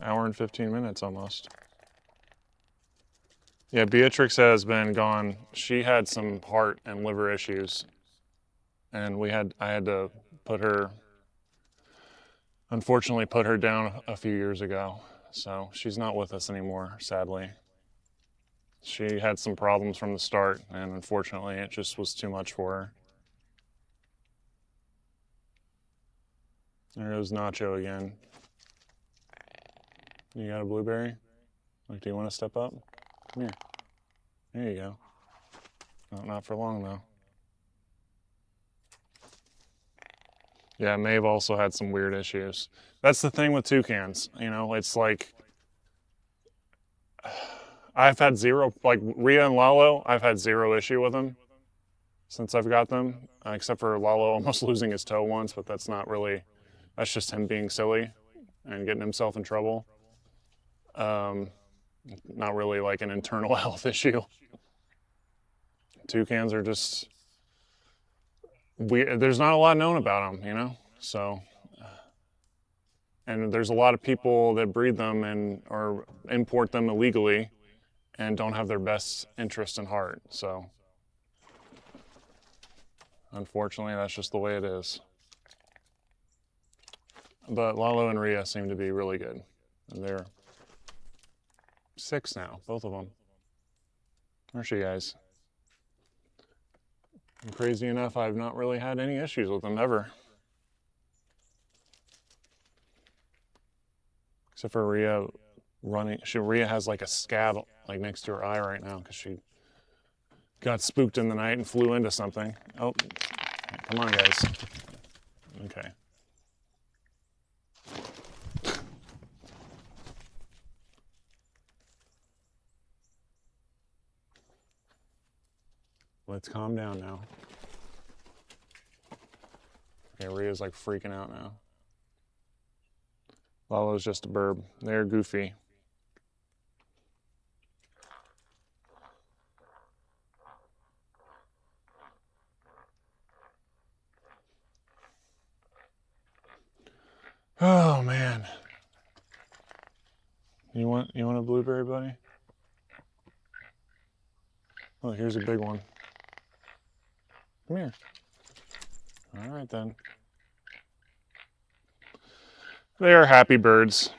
hour and 15 minutes almost. Yeah, Beatrix has been gone. She had some heart and liver issues, and I had to unfortunately put her down a few years ago. So she's not with us anymore, sadly. She had some problems from the start, and unfortunately it just was too much for her. There goes Nacho again. You got a blueberry? Like, do you want to step up? Come here. There you go. No, not for long, though. Yeah, Maeve also had some weird issues. That's the thing with toucans. You know, it's like, I've had zero, like Rhea and Lalo, I've had zero issue with them since I've got them, except for Lalo almost losing his toe once, but that's just him being silly and getting himself in trouble. Not really like an internal health issue. Toucans are just weird. There's not a lot known about them, you know? So, and there's a lot of people that breed them or import them illegally and don't have their best interest in heart. So, unfortunately, that's just the way it is. But Lalo and Rhea seem to be really good. And they're 6 now, both of them. Where's she, guys? And crazy enough, I've not really had any issues with them ever. Except for Rhea running. Rhea has like a scab like next to her eye right now because she got spooked in the night and flew into something. Oh, come on, guys. Okay. Let's calm down now. Okay, Rhea's like freaking out now. Lalo's just a burb. They're goofy. Oh man. You want a blueberry, buddy? Oh, here's a big one. Come here. All right then. They are happy birds.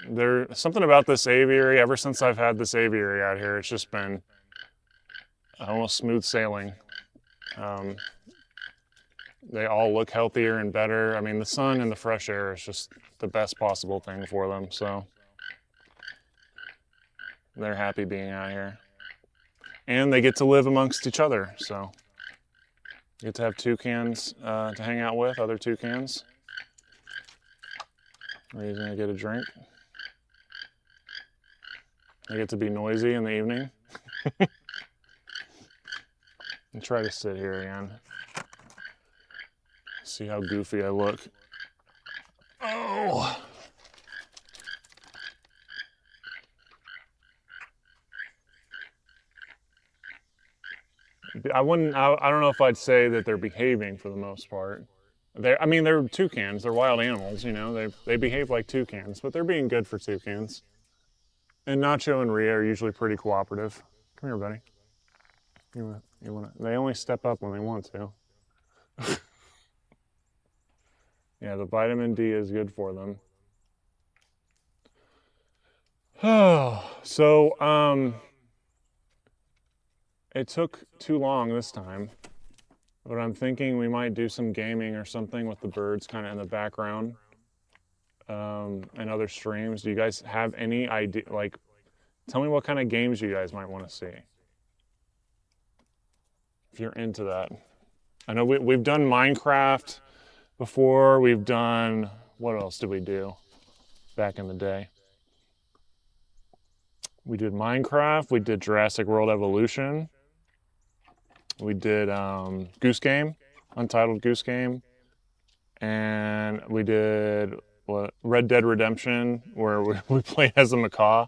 There's something about this aviary. Ever since I've had this aviary out here, it's just been almost smooth sailing. Um, they all look healthier and better. I mean, the sun and the fresh air is just the best possible thing for them. So they're happy being out here, and they get to live amongst each other. So you get to have toucans to hang out with, other toucans. He's gonna get a drink. They get to be noisy in the evening. And try to sit here again. See how goofy I look. Oh! I don't know if I'd say that they're behaving for the most part. I mean, they're toucans. They're wild animals, you know. They behave like toucans, but they're being good for toucans. And Nacho and Rhea are usually pretty cooperative. Come here, buddy. They only step up when they want to. Yeah, the vitamin D is good for them. So, it took too long this time, but I'm thinking we might do some gaming or something with the birds kind of in the background, and other streams. Do you guys have any idea? Like, tell me what kind of games you guys might want to see. If you're into that. I know we've done Minecraft before. We've done, what else did we do back in the day? We did Minecraft. We did Jurassic World Evolution. We did Goose Game, Untitled Goose Game. And we did Red Dead Redemption, where we played as the macaw,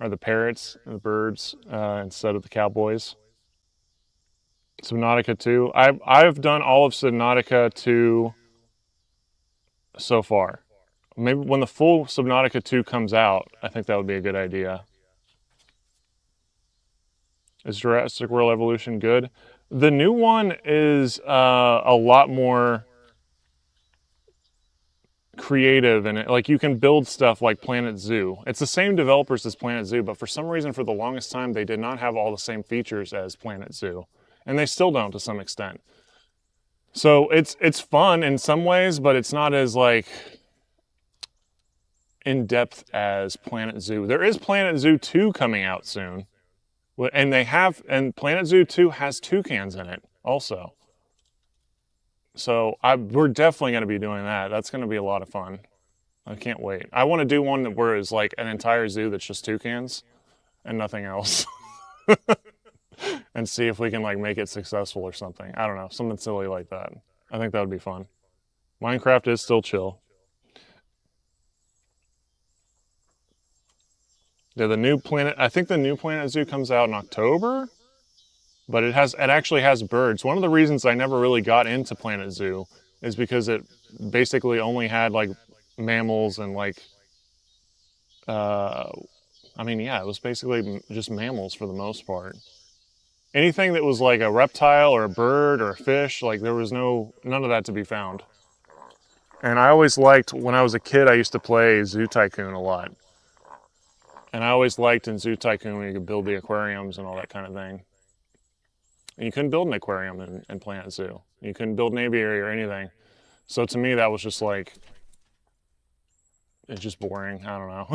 or the parrots and the birds, instead of the cowboys. Subnautica 2. I've done all of Subnautica 2 so far. Maybe when the full Subnautica 2 comes out, I think that would be a good idea. Is Jurassic World Evolution good? The new one is a lot more creative, and like you can build stuff like Planet Zoo. It's the same developers as Planet Zoo, but for some reason, for the longest time, they did not have all the same features as Planet Zoo. And they still don't to some extent. So it's fun in some ways, but it's not as like in depth as Planet Zoo. There is Planet Zoo 2 coming out soon. And Planet Zoo 2 has toucans in it also. So we're definitely going to be doing that. That's going to be a lot of fun. I can't wait. I want to do one where it's like an entire zoo that's just toucans and nothing else. And see if we can like make it successful or something. I don't know, something silly like that. I think that would be fun. Minecraft is still chill. Yeah, I think the new Planet Zoo comes out in October, but it actually has birds. One of the reasons I never really got into Planet Zoo is because it basically only had like mammals and like, I mean, yeah, it was basically just mammals for the most part. Anything that was like a reptile or a bird or a fish, like there was none of that to be found. And I always liked, when I was a kid, I used to play Zoo Tycoon a lot. And I always liked in Zoo Tycoon when you could build the aquariums and all that kind of thing. And you couldn't build an aquarium in Planet Zoo. You couldn't build an aviary or anything. So to me, that was just like, it's just boring. I don't know.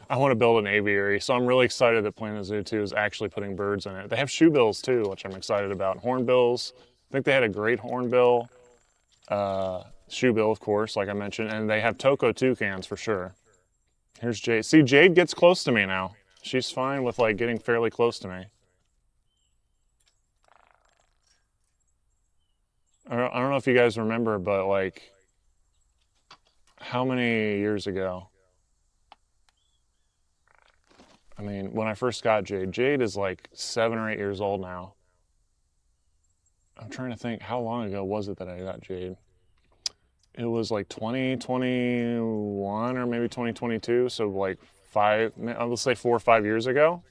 I want to build an aviary, so I'm really excited that Planet Zoo 2 is actually putting birds in it. They have shoebills too, which I'm excited about. Hornbills. I think they had a great hornbill. Shoebill, of course, like I mentioned. And they have Toco toucans for sure. Here's Jade. See, Jade gets close to me now. She's fine with like getting fairly close to me. I don't know if you guys remember, but like, how many years ago? I mean, when I first got Jade is like 7 or 8 years old now. I'm trying to think, how long ago was it that I got Jade? It was like 2021 or maybe 2022, so like let's say 4 or 5 years ago.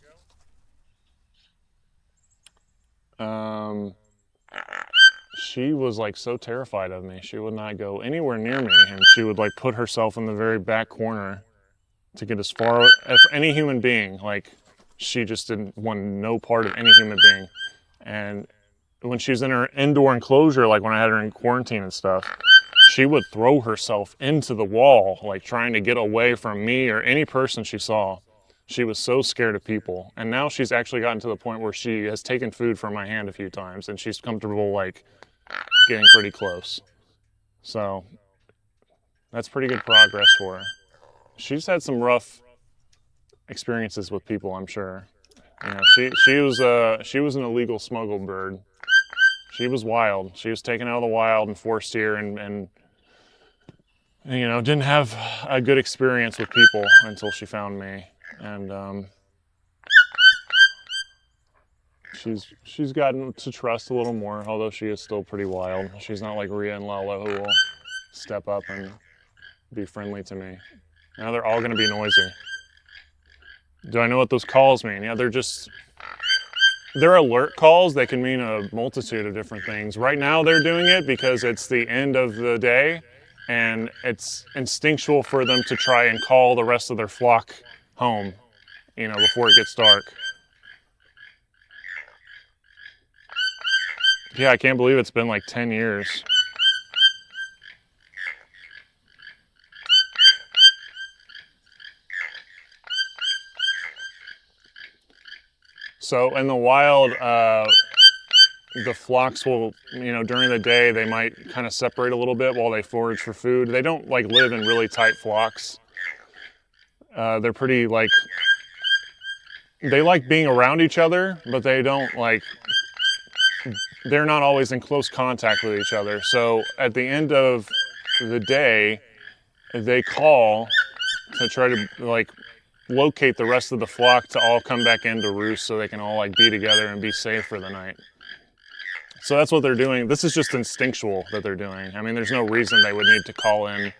She was like so terrified of me. She would not go anywhere near me, and she would like put herself in the very back corner to get as far as any human being. Like, she just didn't want no part of any human being. And when she was in her indoor enclosure, like when I had her in quarantine and stuff, she would throw herself into the wall, like trying to get away from me or any person she saw. She was so scared of people. And now she's actually gotten to the point where she has taken food from my hand a few times and she's comfortable, like, getting pretty close. So that's pretty good progress for her. She's had some rough experiences with people, I'm sure. You know, she was an illegal smuggled bird. She was wild. She was taken out of the wild and forced here, and you know, didn't have a good experience with people until she found me. And she's gotten to trust a little more, although she is still pretty wild. She's not like Rhea and Lala, who will step up and be friendly to me. Now they're all going to be noisy. Do I know what those calls mean? Yeah, they're alert calls. They can mean a multitude of different things. Right now they're doing it because it's the end of the day and it's instinctual for them to try and call the rest of their flock home, you know, before it gets dark. Yeah, I can't believe it's been like 10 years. So in the wild, the flocks will, you know, during the day they might kind of separate a little bit while they forage for food. They don't like live in really tight flocks. They're pretty like, they like being around each other, but they don't like, they're not always in close contact with each other. So at the end of the day, they call to try to like locate the rest of the flock to all come back into roost so they can all like be together and be safe for the night. So that's what they're doing. This is just instinctual that they're doing. I mean, there's no reason they would need to call in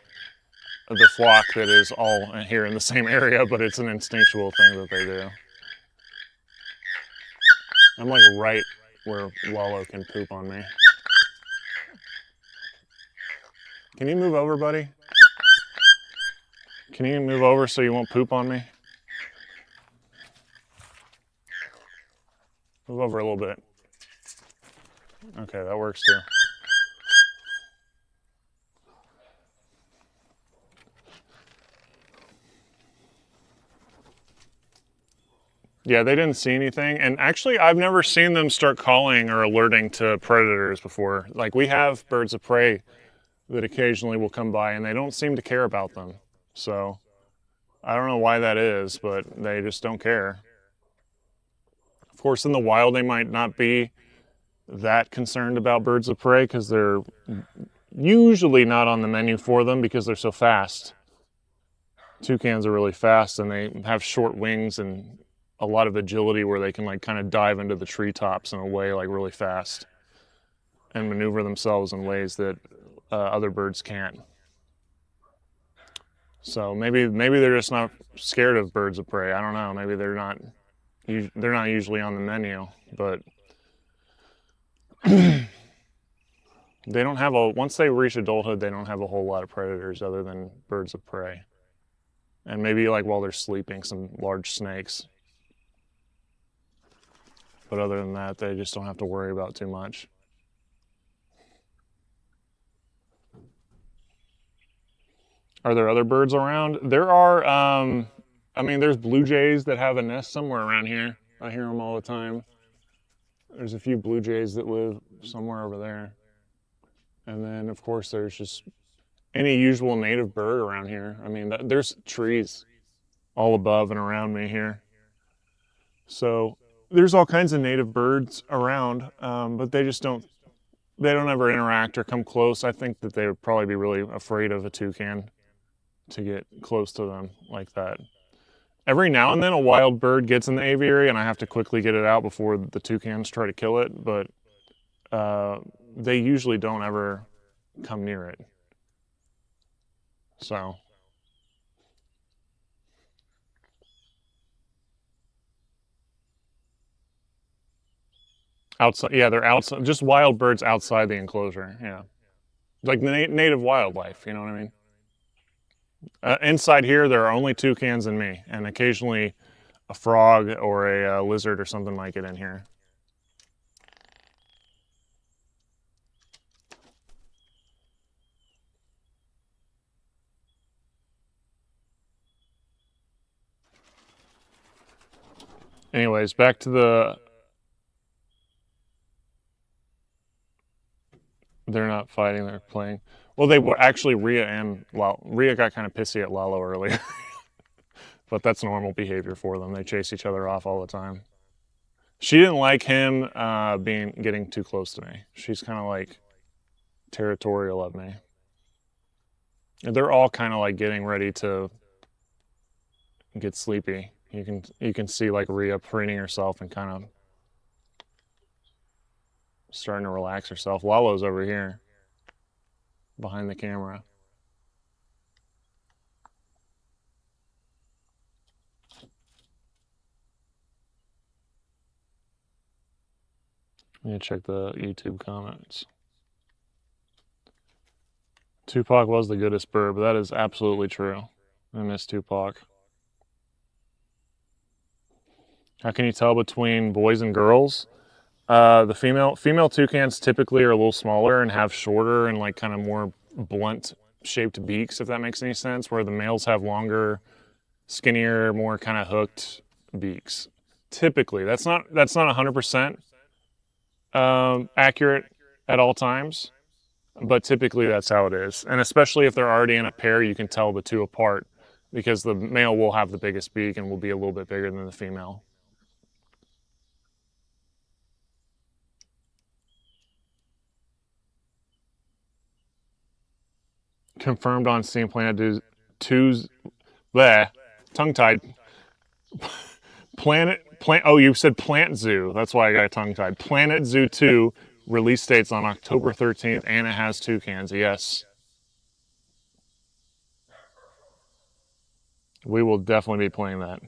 the flock that is all here in the same area, but it's an instinctual thing that they do. I'm like right where Lalo can poop on me. Can you move over, buddy? Can you move over so you won't poop on me? Move over a little bit. Okay, that works too. Yeah, they didn't see anything. And actually, I've never seen them start calling or alerting to predators before. Like, we have birds of prey that occasionally will come by and they don't seem to care about them. So I don't know why that is, but they just don't care. Of course, in the wild, they might not be that concerned about birds of prey because they're usually not on the menu for them because they're so fast. Toucans are really fast and they have short wings and a lot of agility where they can like kind of dive into the treetops in a way like really fast and maneuver themselves in ways that other birds can't. So maybe they're just not scared of birds of prey. I don't know. Maybe they're not usually on the menu, but they don't have once they reach adulthood, they don't have a whole lot of predators other than birds of prey. And maybe like while they're sleeping, some large snakes. But other than that, they just don't have to worry about too much. Are there other birds around? There are, I mean, there's blue jays that have a nest somewhere around here. I hear them all the time. There's a few blue jays that live somewhere over there. And then, of course, there's just any usual native bird around here. I mean, there's trees all above and around me here. So there's all kinds of native birds around, but they don't ever interact or come close. I think that they would probably be really afraid of a toucan to get close to them like that. Every now and then a wild bird gets in the aviary and I have to quickly get it out before the toucans try to kill it, but they usually don't ever come near it. So outside, yeah, they're outside, just wild birds outside the enclosure, yeah. Like native wildlife, you know what I mean? Inside here, there are only toucans and me, and occasionally a frog or a lizard or something might get in here. Anyways, back to the... They're not fighting, they're playing. Well, they were actually Rhea and Rhea got kind of pissy at Lalo earlier. But that's normal behavior for them. They chase each other off all the time. She didn't like him getting too close to me. She's kind of like territorial of me. And they're all kind of like getting ready to get sleepy. You can see like Rhea preening herself and kind of starting to relax herself. Lalo's over here behind the camera. Let me check the YouTube comments. Tupac was the goodest bird, but that is absolutely true. I miss Tupac. How can you tell between boys and girls? The female toucans typically are a little smaller and have shorter and like kind of more blunt shaped beaks, if that makes any sense, where the males have longer, skinnier, more kind of hooked beaks. Typically, that's not 100% accurate at all times, but typically that's how it is. And especially if they're already in a pair, you can tell the two apart because the male will have the biggest beak and will be a little bit bigger than the female. Confirmed on Steam Planet 2's tongue-tied. Oh, you said Plant Zoo. That's why I got tongue-tied. Planet Zoo 2 release dates on October 13th, and it has toucans. Yes. We will definitely be playing that.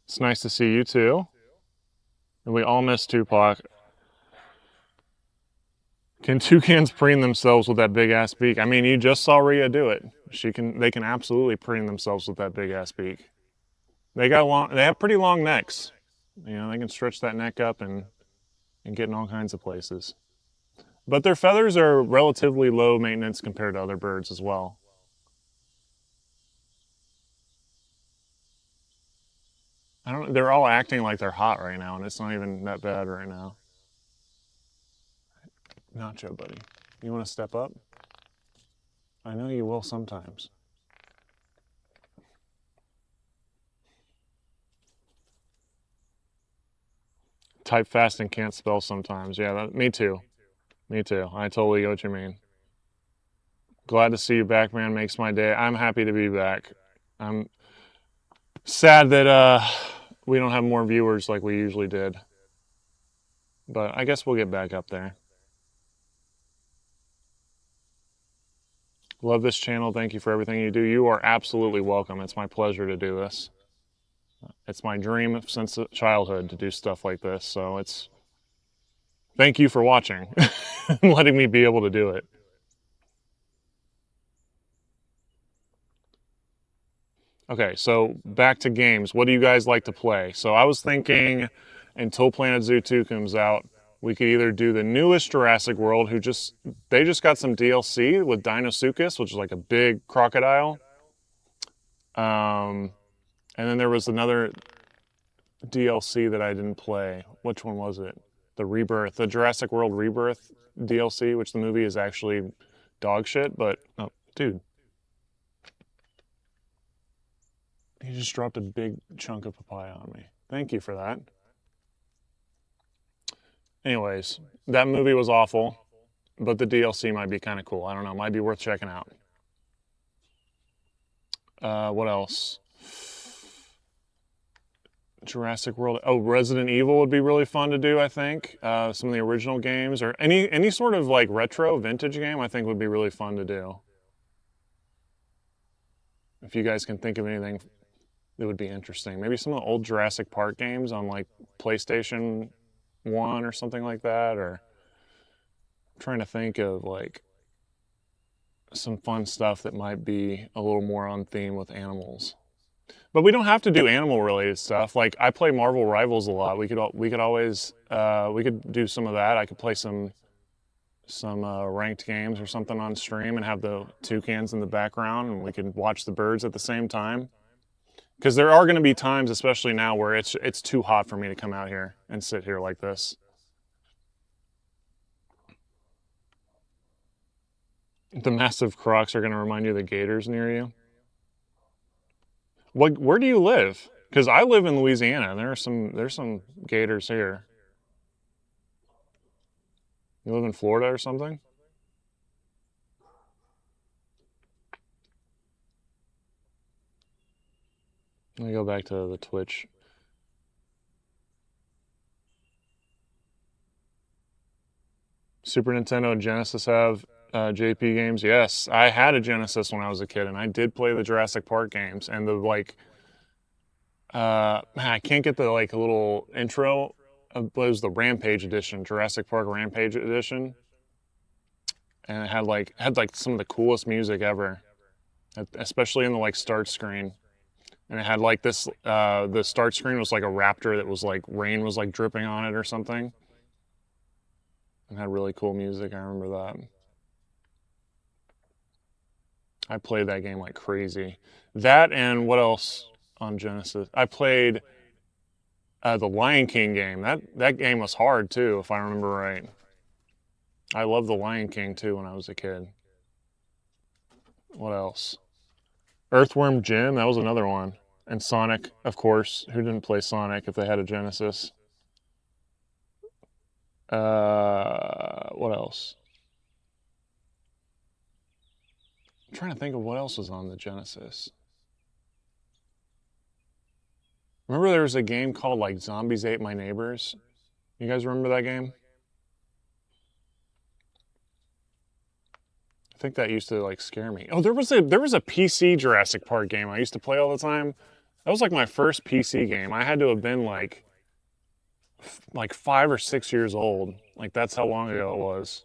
It's nice to see you too. And we all miss Tupac. Can toucans preen themselves with that big ass beak? I mean, you just saw Rhea do it. They can absolutely preen themselves with that big ass beak. They have pretty long necks. You know, they can stretch that neck up and get in all kinds of places. But their feathers are relatively low maintenance compared to other birds as well. They're all acting like they're hot right now, and it's not even that bad right now. Nacho, buddy. You want to step up? I know you will sometimes. Type fast and can't spell sometimes. Yeah, me too. Me too. I totally get what you mean. Glad to see you back, man. Makes my day. I'm happy to be back. I'm sad that we don't have more viewers like we usually did. But I guess we'll get back up there. Love this channel. Thank you for everything you do. You are absolutely welcome. It's my pleasure to do this. It's my dream since childhood to do stuff like this. So thank you for watching and letting me be able to do it. Okay, so back to games. What do you guys like to play? So I was thinking until Planet Zoo 2 comes out, we could either do the newest Jurassic World, they just got some DLC with Dinosuchus, which is like a big crocodile. And then there was another DLC that I didn't play. Which one was it? The Jurassic World Rebirth DLC, which the movie is actually dog shit, but, oh, dude. You just dropped a big chunk of papaya on me. Thank you for that. Anyways, that movie was awful, but the DLC might be kind of cool. I don't know. Might be worth checking out. What else? Jurassic World. Oh, Resident Evil would be really fun to do, I think. Some of the original games or any sort of like retro vintage game I think would be really fun to do. If you guys can think of anything that would be interesting. Maybe some of the old Jurassic Park games on like PlayStation 1 or something like that, or trying to think of like some fun stuff that might be a little more on theme with animals. But we don't have to do animal related stuff. Like I play Marvel Rivals a lot. We could always we could do some of that. I could play some ranked games or something on stream and have the toucans in the background, and we could watch the birds at the same time. Because there are going to be times, especially now, where it's too hot for me to come out here and sit here like this. The massive crocs are going to remind you of the gators near you. Where do you live? Because I live in Louisiana. And there's some gators here. You live in Florida or something? Let me go back to the Twitch. Super Nintendo and Genesis have JP games. Yes, I had a Genesis when I was a kid, and I did play the Jurassic Park games and the like. I can't get the like little intro. It was the Rampage edition, Jurassic Park Rampage edition, and it had like some of the coolest music ever, especially in the like start screen. And it had like this. The start screen was like a raptor that was like rain was like dripping on it or something. And had really cool music. I remember that. I played that game like crazy. That and what else on Genesis? I played the Lion King game. That game was hard too, if I remember right. I loved the Lion King too when I was a kid. What else? Earthworm Jim, that was another one. And Sonic, of course. Who didn't play Sonic if they had a Genesis? What else? I'm trying to think of what else was on the Genesis. Remember there was a game called like Zombies Ate My Neighbors? You guys remember that game? I think that used to like scare me. Oh, there was a PC Jurassic Park game I used to play all the time. That was like my first PC game. I had to have been like 5 or 6 years old. Like that's how long ago it was.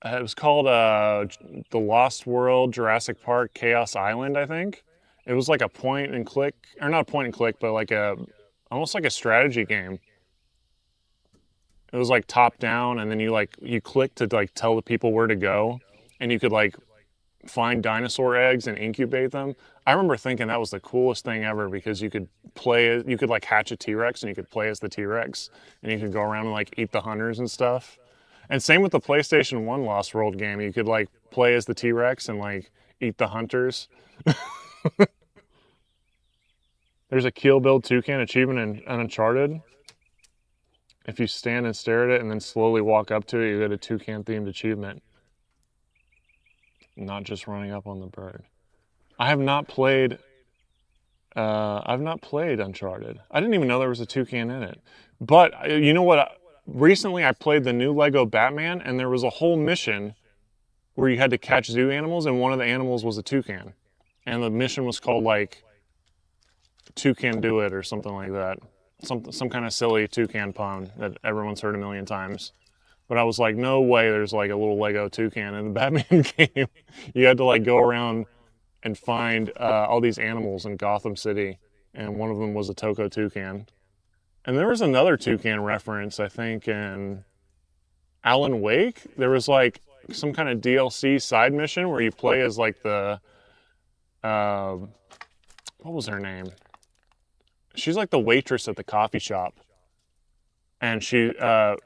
It was called The Lost World Jurassic Park Chaos Island, I think. It was like a point and click, or not a point and click, but like almost like a strategy game. It was like top down, and then you click to like tell the people where to go, and you could like find dinosaur eggs and incubate them. I remember thinking that was the coolest thing ever because you could like hatch a T-Rex and you could play as the T-Rex and you could go around and like eat the hunters and stuff. And same with the PlayStation 1 Lost World game. You could like play as the T-Rex and like eat the hunters. There's a Kill Bill Toucan achievement in Uncharted. If you stand and stare at it and then slowly walk up to it, you get a toucan themed achievement. Not just running up on the bird. I've not played Uncharted. I didn't even know there was a toucan in it. But you know what? Recently I played the new Lego Batman, and there was a whole mission where you had to catch zoo animals, and one of the animals was a toucan. And the mission was called like Toucan Do It or something like that. Some kind of silly toucan pun that everyone's heard a million times. But I was like, no way there's like a little Lego toucan in the Batman game. You had to like go around and find all these animals in Gotham City, and one of them was a Toko toucan. And there was another toucan reference, I think, in Alan Wake. There was like some kind of DLC side mission where you play as like the, what was her name? She's like the waitress at the coffee shop. And she,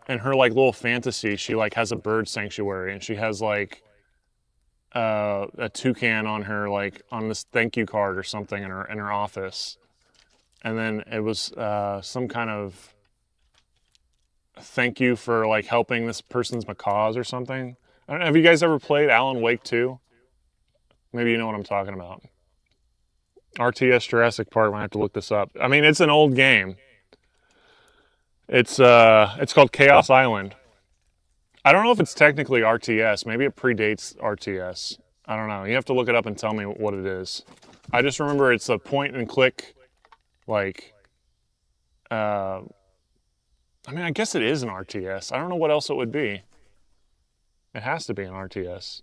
in her like little fantasy, she like has a bird sanctuary, and she has like a toucan on her, like on this thank you card or something in her office. And then it was some kind of thank you for like helping this person's macaws or something. I don't know, have you guys ever played Alan Wake 2? Maybe you know what I'm talking about. RTS Jurassic Park, I have to look this up. I mean, it's an old game. It's called Chaos Island. I don't know if it's technically RTS. Maybe it predates RTS. I don't know. You have to look it up and tell me what it is. I just remember it's a point and click, like, I mean, I guess it is an RTS. I don't know what else it would be. It has to be an RTS.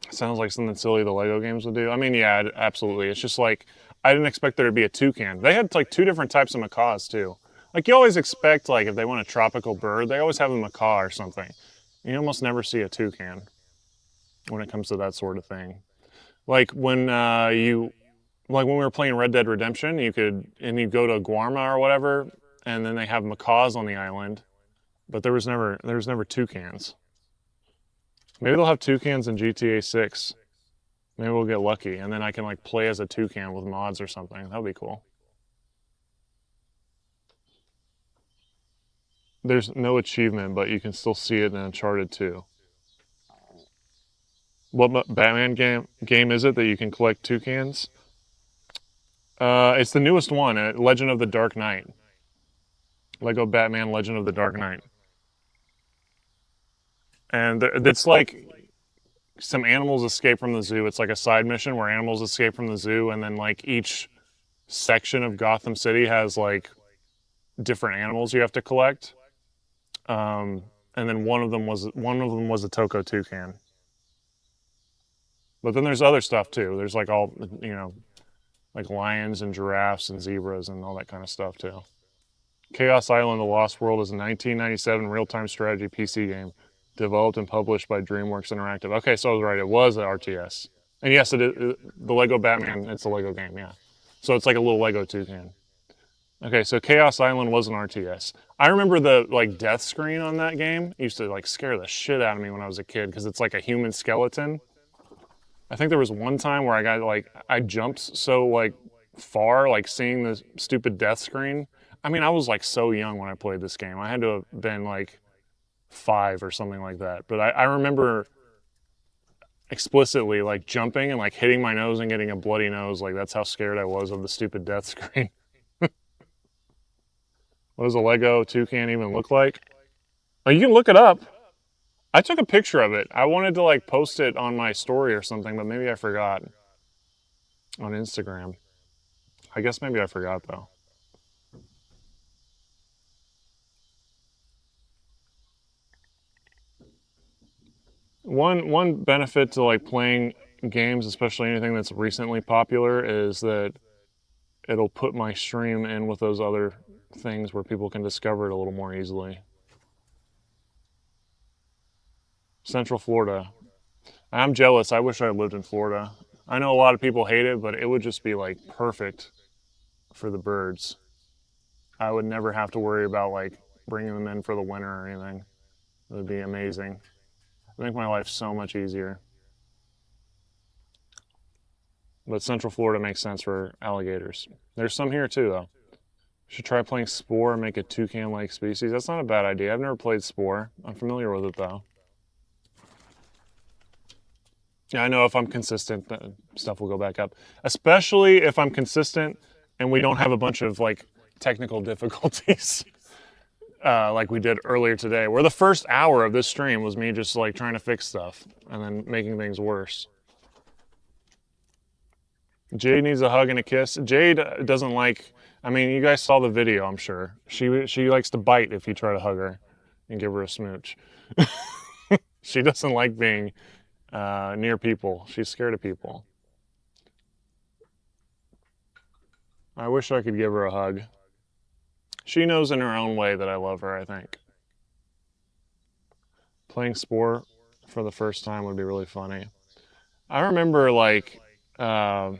Sounds like something silly the Lego games would do. I mean, yeah, absolutely. It's just like I didn't expect there to be a toucan. They had like two different types of macaws too. Like you always expect, like if they want a tropical bird, they always have a macaw or something. You almost never see a toucan when it comes to that sort of thing. Like when we were playing Red Dead Redemption, you go to Guarma or whatever, and then they have macaws on the island, but there was never toucans. Maybe they'll have toucans in GTA 6. Maybe we'll get lucky, and then I can like play as a toucan with mods or something. That would be cool. There's no achievement, but you can still see it in Uncharted 2. What Batman game is it that you can collect toucans? It's the newest one, Legend of the Dark Knight. Lego Batman Legend of the Dark Knight. And it's like some animals escape from the zoo. It's like a side mission where animals escape from the zoo, and then like each section of Gotham City has like different animals you have to collect. And then one of them was a Toko toucan. But then there's other stuff too. There's like all like lions and giraffes and zebras and all that kind of stuff too. Chaos Island: The Lost World is a 1997 real-time strategy PC game developed and published by DreamWorks Interactive. Okay, so I was right. It was an RTS. And yes, it is the Lego Batman. It's a Lego game, yeah. So it's like a little Lego toucan. Okay, so Chaos Island was an RTS. I remember the like death screen on that game. It used to like scare the shit out of me when I was a kid because it's like a human skeleton. I think there was one time where I jumped so like far, like seeing the stupid death screen. I mean, I was like so young when I played this game. I had to have been like 5 or something like that. But I remember explicitly like jumping and like hitting my nose and getting a bloody nose. Like that's how scared I was of the stupid death screen. What does a Lego toucan even look like? Oh, you can look it up. I took a picture of it. I wanted to like post it on my story or something, but maybe I forgot on Instagram. I guess maybe I forgot though. One benefit to like playing games, especially anything that's recently popular, is that it'll put my stream in with those other things where people can discover it a little more easily. Central Florida. I'm jealous. I wish I lived in Florida. I know a lot of people hate it, but it would just be like perfect for the birds. I would never have to worry about like bringing them in for the winter or anything. It would be amazing. It would make my life so much easier. But Central Florida makes sense for alligators. There's some here too, though. Should try playing Spore and make a toucan-like species. That's not a bad idea. I've never played Spore. I'm familiar with it though. Yeah, I know if I'm consistent, stuff will go back up. Especially if I'm consistent and we don't have a bunch of like technical difficulties like we did earlier today, where the first hour of this stream was me just like trying to fix stuff and then making things worse. Jade needs a hug and a kiss. Jade doesn't like, I mean, you guys saw the video, I'm sure. She likes to bite if you try to hug her and give her a smooch. She doesn't like being near people. She's scared of people. I wish I could give her a hug. She knows in her own way that I love her, I think. Playing Spore for the first time would be really funny. I remember like that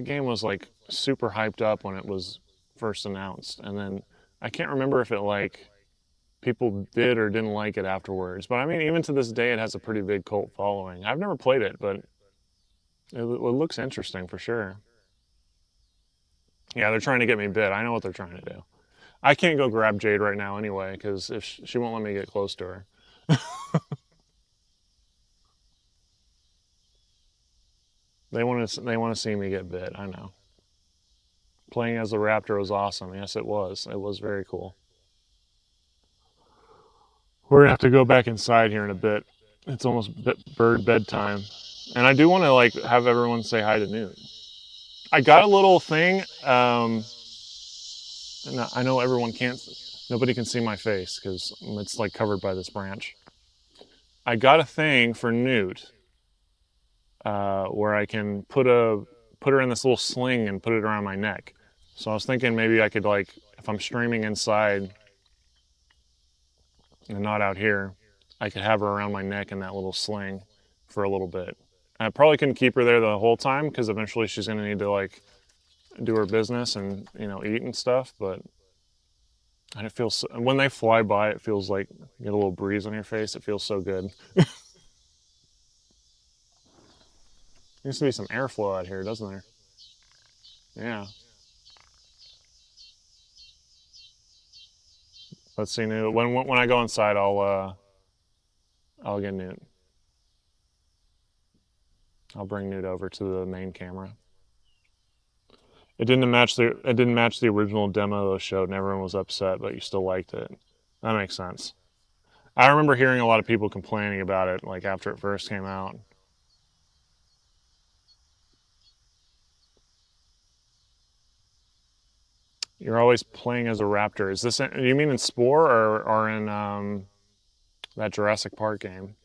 game was like super hyped up when it was first announced, and then I can't remember if it like people did or didn't like it afterwards. But I mean, even to this day, it has a pretty big cult following. I've never played it, but it looks interesting for sure. Yeah, they're trying to get me bit. I know what they're trying to do. I can't go grab Jade right now anyway, because if she won't let me get close to her. They want to see me get bit. I know. Playing as a raptor was awesome. Yes, it was. It was very cool. We're gonna have to go back inside here in a bit. It's almost bird bedtime, and I do want to like have everyone say hi to Newt. I got a little thing. And I know everyone can't. Nobody can see my face because it's like covered by this branch. I got a thing for Newt where I can put her in this little sling and put it around my neck. So I was thinking maybe I could like if I'm streaming inside and not out here, I could have her around my neck in that little sling for a little bit. I probably couldn't keep her there the whole time because eventually she's gonna need to like do her business and eat and stuff. But and it feels when they fly by, it feels like you get a little breeze on your face. It feels so good. There used to be some airflow out here, doesn't there? Yeah. Let's see, Newt. When I go inside, I'll get Newt. I'll bring Newt over to the main camera. It didn't match the original demo that showed, and everyone was upset, but you still liked it. That makes sense. I remember hearing a lot of people complaining about it, like after it first came out. You're always playing as a raptor. Is this? You mean in Spore or in that Jurassic Park game?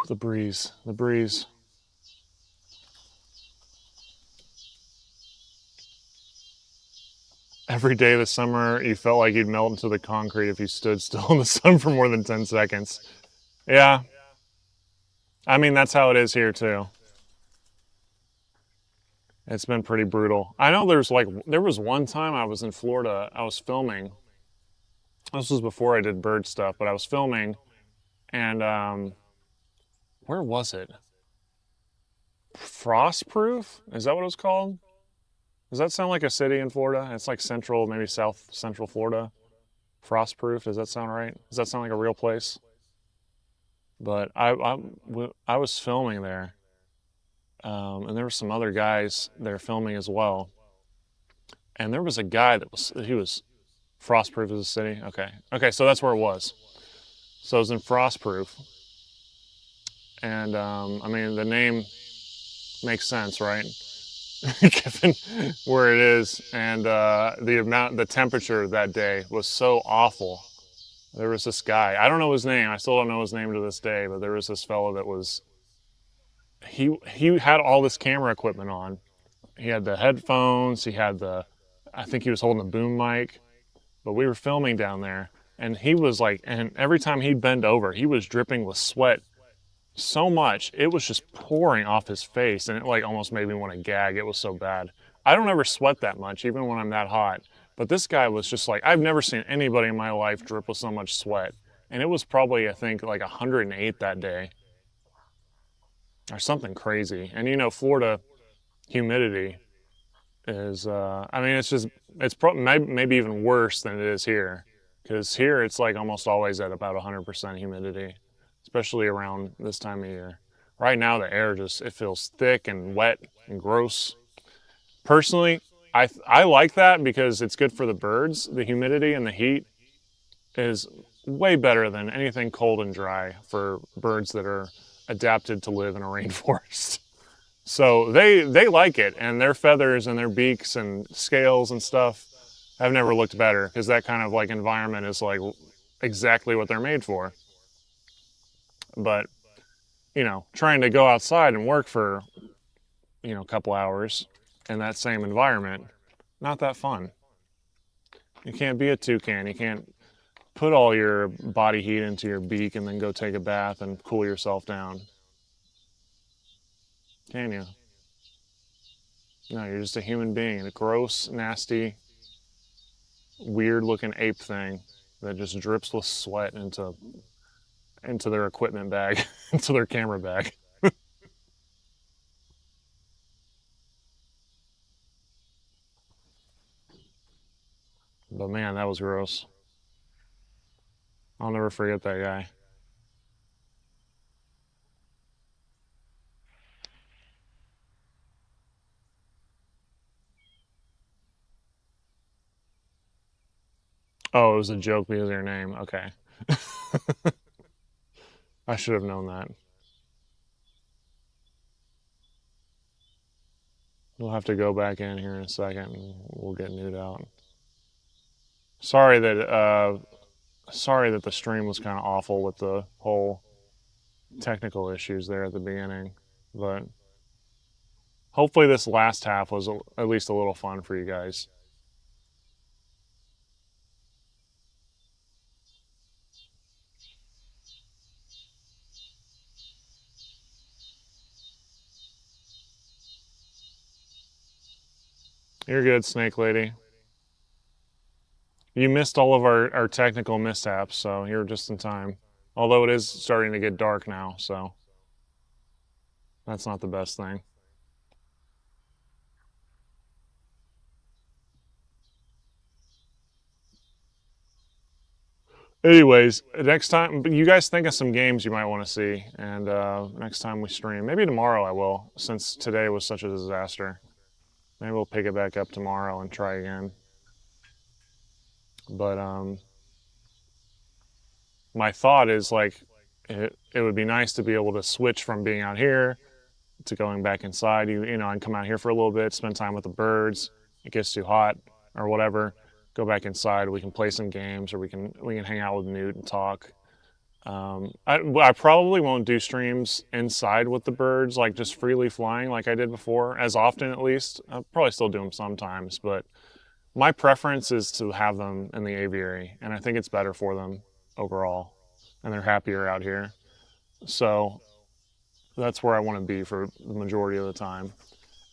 The breeze, the breeze. Every day this summer, you felt like you'd melt into the concrete if you stood still in the sun for more than 10 seconds. Yeah, I mean, that's how it is here too. It's been pretty brutal. I know there was one time I was in Florida, I was filming. This was before I did bird stuff, but I was filming and where was it? Frostproof? Is that what it was called? Does that sound like a city in Florida? It's like central, maybe south central Florida. Frostproof, does that sound right? Does that sound like a real place? But I was filming there, and there were some other guys there filming as well. And there was a guy he was Frostproof is a city. Okay, so that's where it was. So it was in Frostproof, and I mean the name makes sense, right? Given where it is, and the temperature that day was so awful. There was this guy. I don't know his name. I still don't know his name to this day. But there was this fellow that was he had all this camera equipment on. He had the headphones. He had I think he was holding a boom mic. But we were filming down there, and he was like, and every time he'd bend over, he was dripping with sweat so much it was just pouring off his face, and it like almost made me want to gag. It was so bad. I don't ever sweat that much, even when I'm that hot. But this guy was just like, I've never seen anybody in my life drip with so much sweat. And it was probably, I think, like 108 that day or something crazy. And Florida humidity is, I mean, it's probably maybe even worse than it is here. Because here it's like almost always at about 100% humidity, especially around this time of year. Right now, the air it feels thick and wet and gross. Personally, I like that because it's good for the birds. The humidity and the heat is way better than anything cold and dry for birds that are adapted to live in a rainforest. So they like it, and their feathers and their beaks and scales and stuff have never looked better because that kind of like environment is like exactly what they're made for. But trying to go outside and work for a couple hours in that same environment, not that fun. You can't be a toucan. You can't put all your body heat into your beak and then go take a bath and cool yourself down. Can you? No, you're just a human being, a gross, nasty, weird looking ape thing that just drips with sweat into their equipment bag, into their camera bag. But man, that was gross. I'll never forget that guy. Oh, it was a joke because of your name. Okay. I should have known that. We'll have to go back in here in a second and we'll get nude out. Sorry that the stream was kind of awful with the whole technical issues there at the beginning, but hopefully this last half was at least a little fun for you guys. You're good, Snake Lady. You missed all of our technical mishaps, so you're just in time. Although it is starting to get dark now, so that's not the best thing. Anyways, next time, you guys think of some games you might want to see, and next time we stream, maybe tomorrow I will, since today was such a disaster. Maybe we'll pick it back up tomorrow and try again. But my thought is like, it would be nice to be able to switch from being out here to going back inside. You know, I can come out here for a little bit, spend time with the birds. It gets too hot or whatever. Go back inside. We can play some games, or we can hang out with Newt and talk. I probably won't do streams inside with the birds, like just freely flying like I did before, as often at least. I'll probably still do them sometimes, but my preference is to have them in the aviary, and I think it's better for them overall, and they're happier out here. So that's where I want to be for the majority of the time.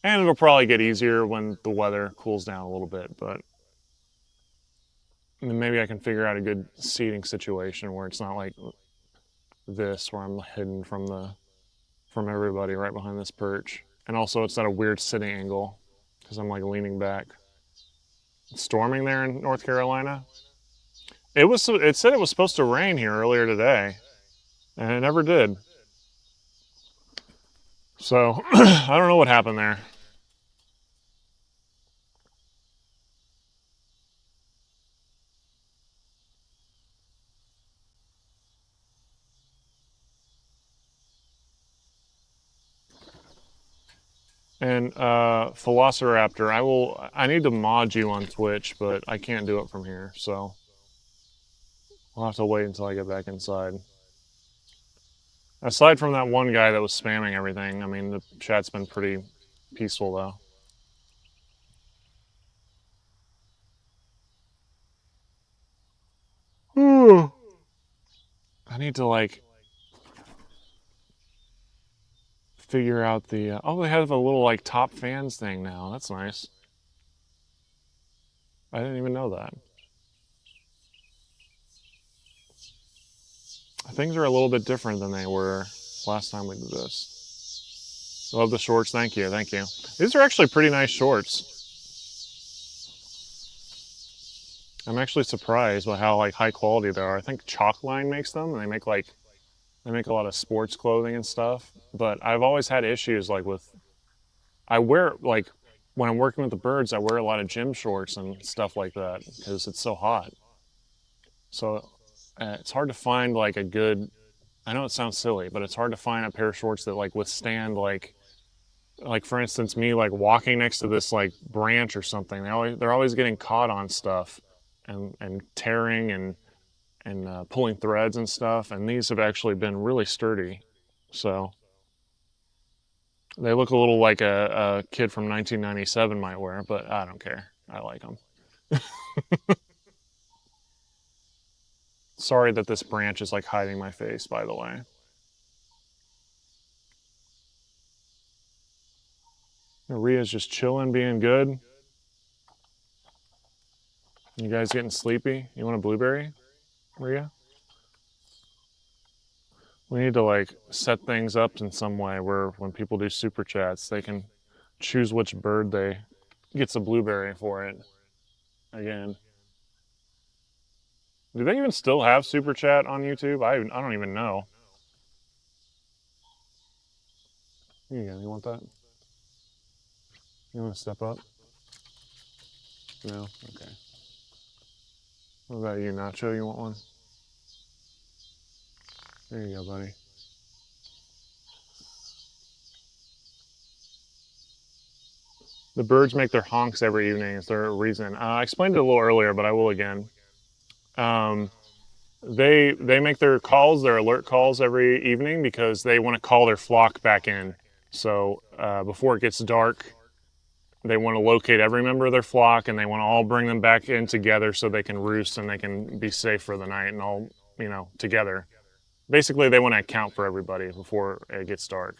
And it'll probably get easier when the weather cools down a little bit, but maybe I can figure out a good seating situation where it's not like this, where I'm hidden from everybody right behind this perch. And also it's at a weird sitting angle because I'm like leaning back. It's storming there in North Carolina. It said it was supposed to rain here earlier today, and it never did. So I don't know what happened there. And Velociraptor, I need to mod you on Twitch, but I can't do it from here, so I'll have to wait until I get back inside. Aside from that one guy that was spamming everything, I mean, the chat's been pretty peaceful though. I need to like figure out the. Oh, they have a little like top fans thing now. That's nice. I didn't even know that. Things are a little bit different than they were last time we did this. Love the shorts. Thank you. Thank you. These are actually pretty nice shorts. I'm actually surprised by how like high quality they are. I think Chalkline makes them, and they make a lot of sports clothing and stuff. But I've always had issues like with. I wear like when I'm working with the birds, I wear a lot of gym shorts and stuff like that because it's so hot. So it's hard to find like a good. I know it sounds silly, but it's hard to find a pair of shorts that like withstand like for instance me like walking next to this like branch or something. They're always getting caught on stuff and tearing and pulling threads and stuff. And these have actually been really sturdy. So they look a little like a kid from 1997 might wear, but I don't care. I like them. Sorry that this branch is like hiding my face, by the way. Maria's just chilling, being good. You guys getting sleepy? You want a blueberry, Maria? We need to like set things up in some way where when people do super chats, they can choose which bird they gets a blueberry for it. Again. Do they even still have super chat on YouTube? I don't even know. Here you go. You want that? You want to step up? No? Okay. What about you, Nacho? You want one? There you go, buddy. The birds make their honks every evening. Is there a reason? I explained it a little earlier, but I will again. Um, they make their calls, their alert calls every evening because they want to call their flock back in. So before it gets dark, they want to locate every member of their flock and they want to all bring them back in together so they can roost and they can be safe for the night and all, together. Basically, they want to account for everybody before it gets dark.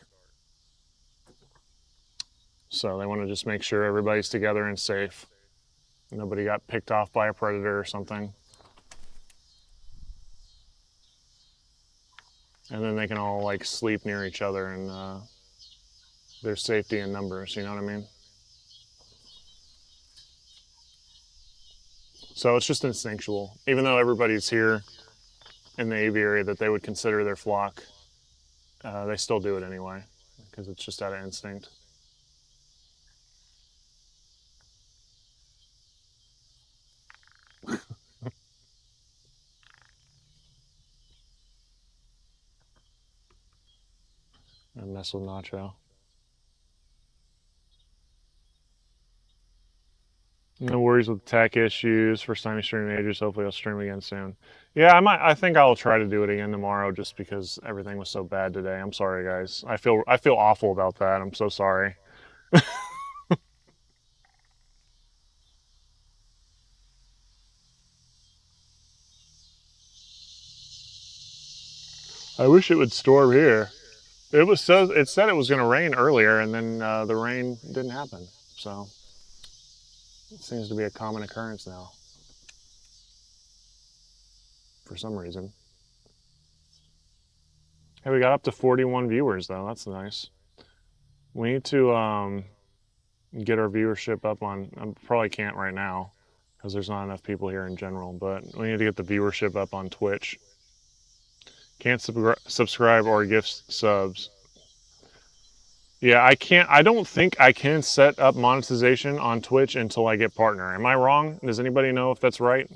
So they want to just make sure everybody's together and safe. Nobody got picked off by a predator or something. And then they can all like sleep near each other and there's safety in numbers, you know what I mean? So it's just instinctual. Even though everybody's here in the aviary that they would consider their flock, they still do it anyway because it's just out of instinct. And mess with Nacho. No worries with tech issues. First time streaming ages. Hopefully, I'll stream again soon. Yeah, I might. I think I'll try to do it again tomorrow, just because everything was so bad today. I'm sorry, guys. I feel awful about that. I'm so sorry. I wish it would storm here. It said it was going to rain earlier, and then the rain didn't happen. So it seems to be a common occurrence now, for some reason. Hey, we got up to 41 viewers though. That's nice. We need to get our viewership up on. I probably can't right now because there's not enough people here in general. But we need to get the viewership up on Twitch. Can't subscribe or gift subs. Yeah, I can't. I don't think I can set up monetization on Twitch until I get partner. Am I wrong? Does anybody know if that's right?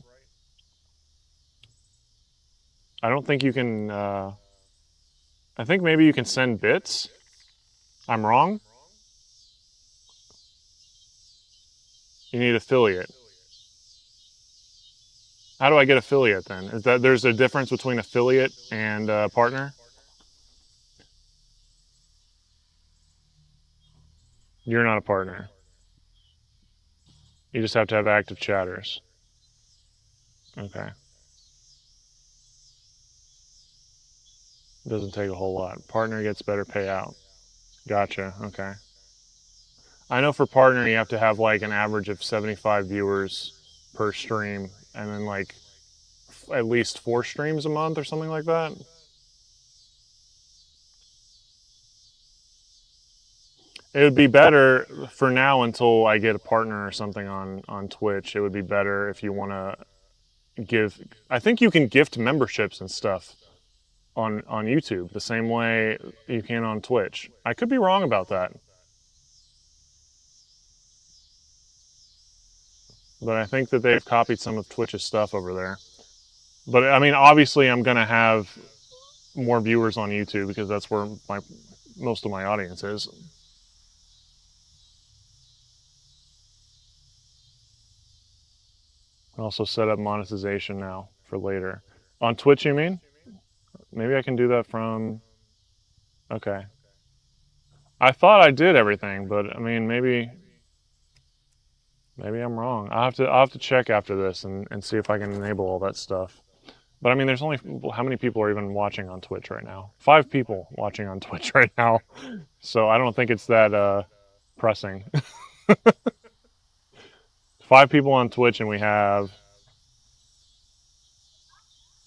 I don't think you can. I think maybe you can send bits. I'm wrong. You need affiliate. How do I get affiliate then? Is that there's a difference between affiliate and partner? You're not a partner. You just have to have active chatters. Okay. Doesn't take a whole lot. Partner gets better payout. Gotcha. Okay. I know for partner you have to have like an average of 75 viewers per stream and then like at least 4 streams a month or something like that. It would be better for now until I get a partner or something on Twitch. It would be better if you want to give. I think you can gift memberships and stuff on YouTube the same way you can on Twitch. I could be wrong about that, but I think that they've copied some of Twitch's stuff over there. But I mean, obviously, I'm gonna have more viewers on YouTube because that's where most of my audience is. I also set up monetization now for later. On Twitch, you mean? Maybe I can do that from. Okay. I thought I did everything, but I mean, maybe I'm wrong. I'll have to check after this and see if I can enable all that stuff. But I mean, there's only how many people are even watching on Twitch right now? 5 people watching on Twitch right now. So I don't think it's that pressing. 5 people on Twitch, and we have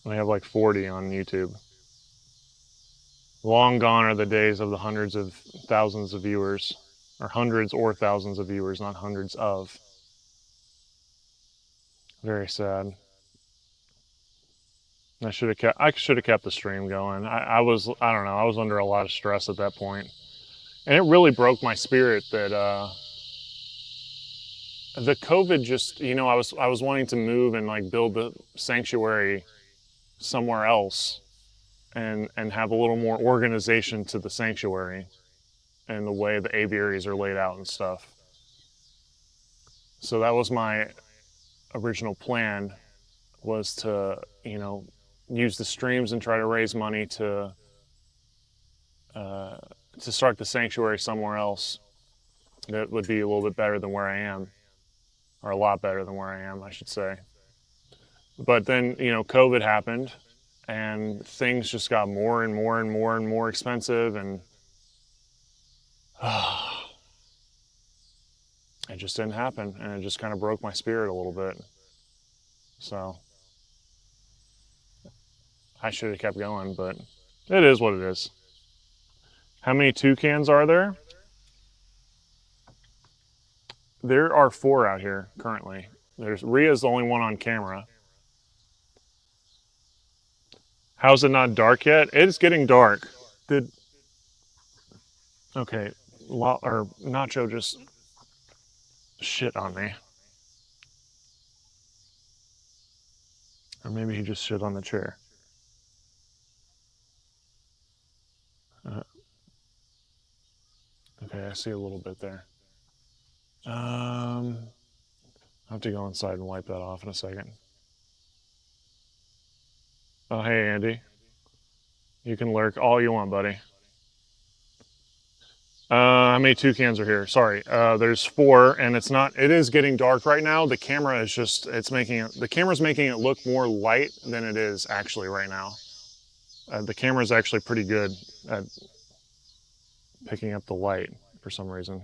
like 40 on YouTube. Long gone are the days of the hundreds of thousands of viewers, or hundreds or thousands of viewers, not hundreds of. Very sad. I should have kept the stream going. I don't know. I was under a lot of stress at that point, and it really broke my spirit that the COVID just, I was wanting to move and like build the sanctuary somewhere else and have a little more organization to the sanctuary and the way the aviaries are laid out and stuff. So that was my original plan, was to, use the streams and try to raise money uh, to start the sanctuary somewhere else that would be a little bit better than where I am, or a lot better than where I am, I should say. But then, COVID happened and things just got more and more and more and more expensive, and it just didn't happen, and it just kind of broke my spirit a little bit. So I should have kept going, but it is what it is. How many toucans are there? There are 4 out here currently. Ria's the only one on camera. How's it not dark yet? It's getting dark. Okay, or Nacho just shit on me. Or maybe he just shit on the chair. Okay, I see a little bit there. I'll have to go inside and wipe that off in a second. Oh, hey, Andy. You can lurk all you want, buddy. How many toucans are here? Sorry, there's 4, and it is getting dark right now. The camera is the camera's making it look more light than it is actually right now. The camera's actually pretty good at picking up the light for some reason.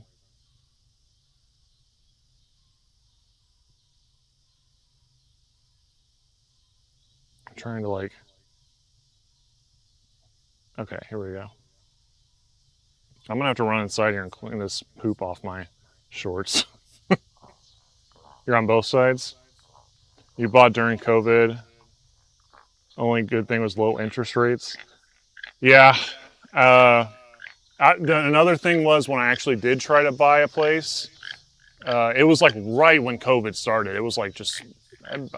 I'm trying to okay, here we go. I'm gonna have to run inside here and clean this poop off my shorts. You're on both sides? You bought during COVID. Only good thing was low interest rates. Yeah. Another thing was, when I actually did try to buy a place, it was like right when COVID started. It was like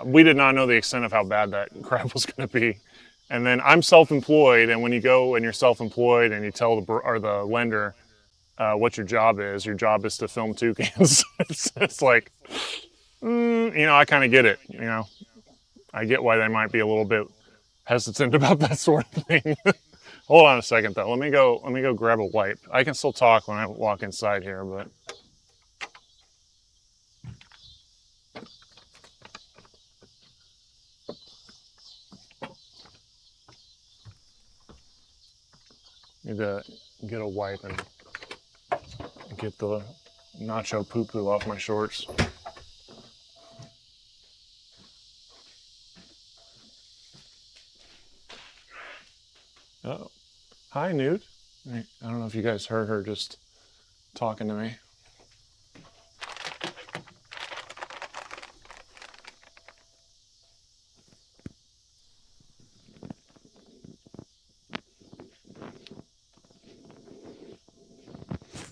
we did not know the extent of how bad that crap was going to be. And then I'm self-employed, and when you go and you're self-employed and you tell the lender what your job is to film toucans. it's like, I kind of get it. I get why they might be a little bit hesitant about that sort of thing. Hold on a second, though. Let me go grab a wipe. I can still talk when I walk inside here, but. Need to get a wipe and get the nacho poo-poo off my shorts. Oh, hi, Newt. I don't know if you guys heard her just talking to me.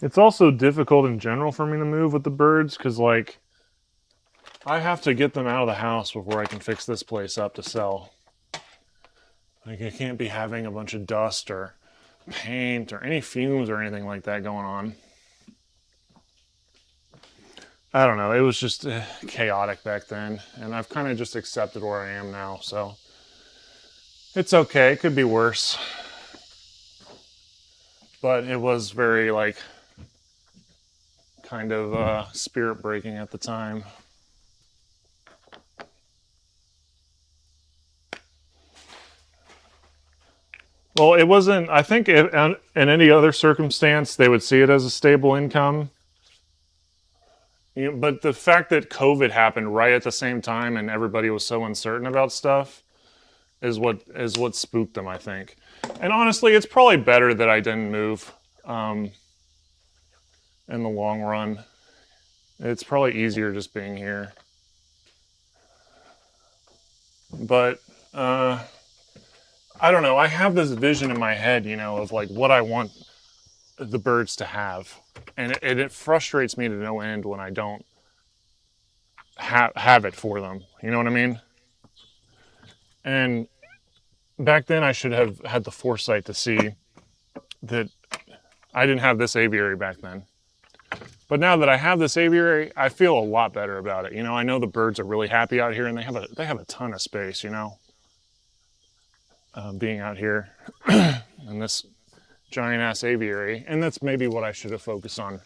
It's also difficult in general for me to move with the birds, because I have to get them out of the house before I can fix this place up to sell. I can't be having a bunch of dust or paint or any fumes or anything like that going on. I don't know. It was just chaotic back then, and I've kind of just accepted where I am now, so it's okay. It could be worse. But it was very kind of spirit breaking at the time. Well, it wasn't. I think in any other circumstance, they would see it as a stable income. But the fact that COVID happened right at the same time and everybody was so uncertain about stuff is what spooked them, I think. And honestly, it's probably better that I didn't move. In the long run, it's probably easier just being here. But I don't know. I have this vision in my head, of what I want the birds to have, and it frustrates me to no end when I don't have it for them. You know what I mean? And back then, I should have had the foresight to see that I didn't have this aviary back then. But now that I have this aviary, I feel a lot better about it. You know, I know the birds are really happy out here, and they have a ton of space. You know, being out here in this giant ass aviary, and that's maybe what I should have focused on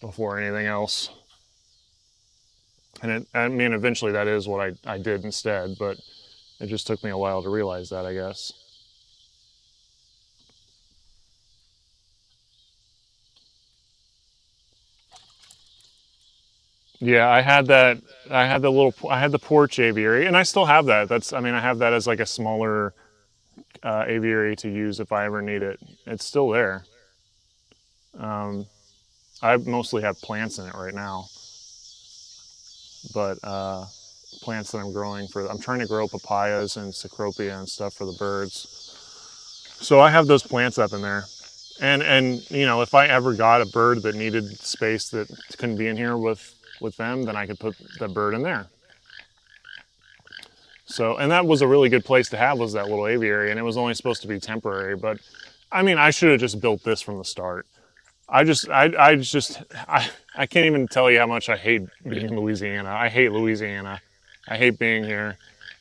before anything else. And I mean, eventually that is what I did instead, but it just took me a while to realize that, I guess. Yeah, I had that. I had the porch aviary, and I still have that. I mean, I have that as like a smaller aviary to use if I ever need it. It's still there. Um, I mostly have plants in it right now, but plants that I'm growing I'm trying to grow papayas and cecropia and stuff for the birds. So I have those plants up in there. And you know, if I ever got a bird that needed space that couldn't be in here with them, then I could put the bird in there. So, and that was a really good place to have, was that little aviary, and it was only supposed to be temporary, but I mean, I should have just built this from the start. I can't even tell you how much I hate being in Louisiana. I hate Louisiana. I hate being here.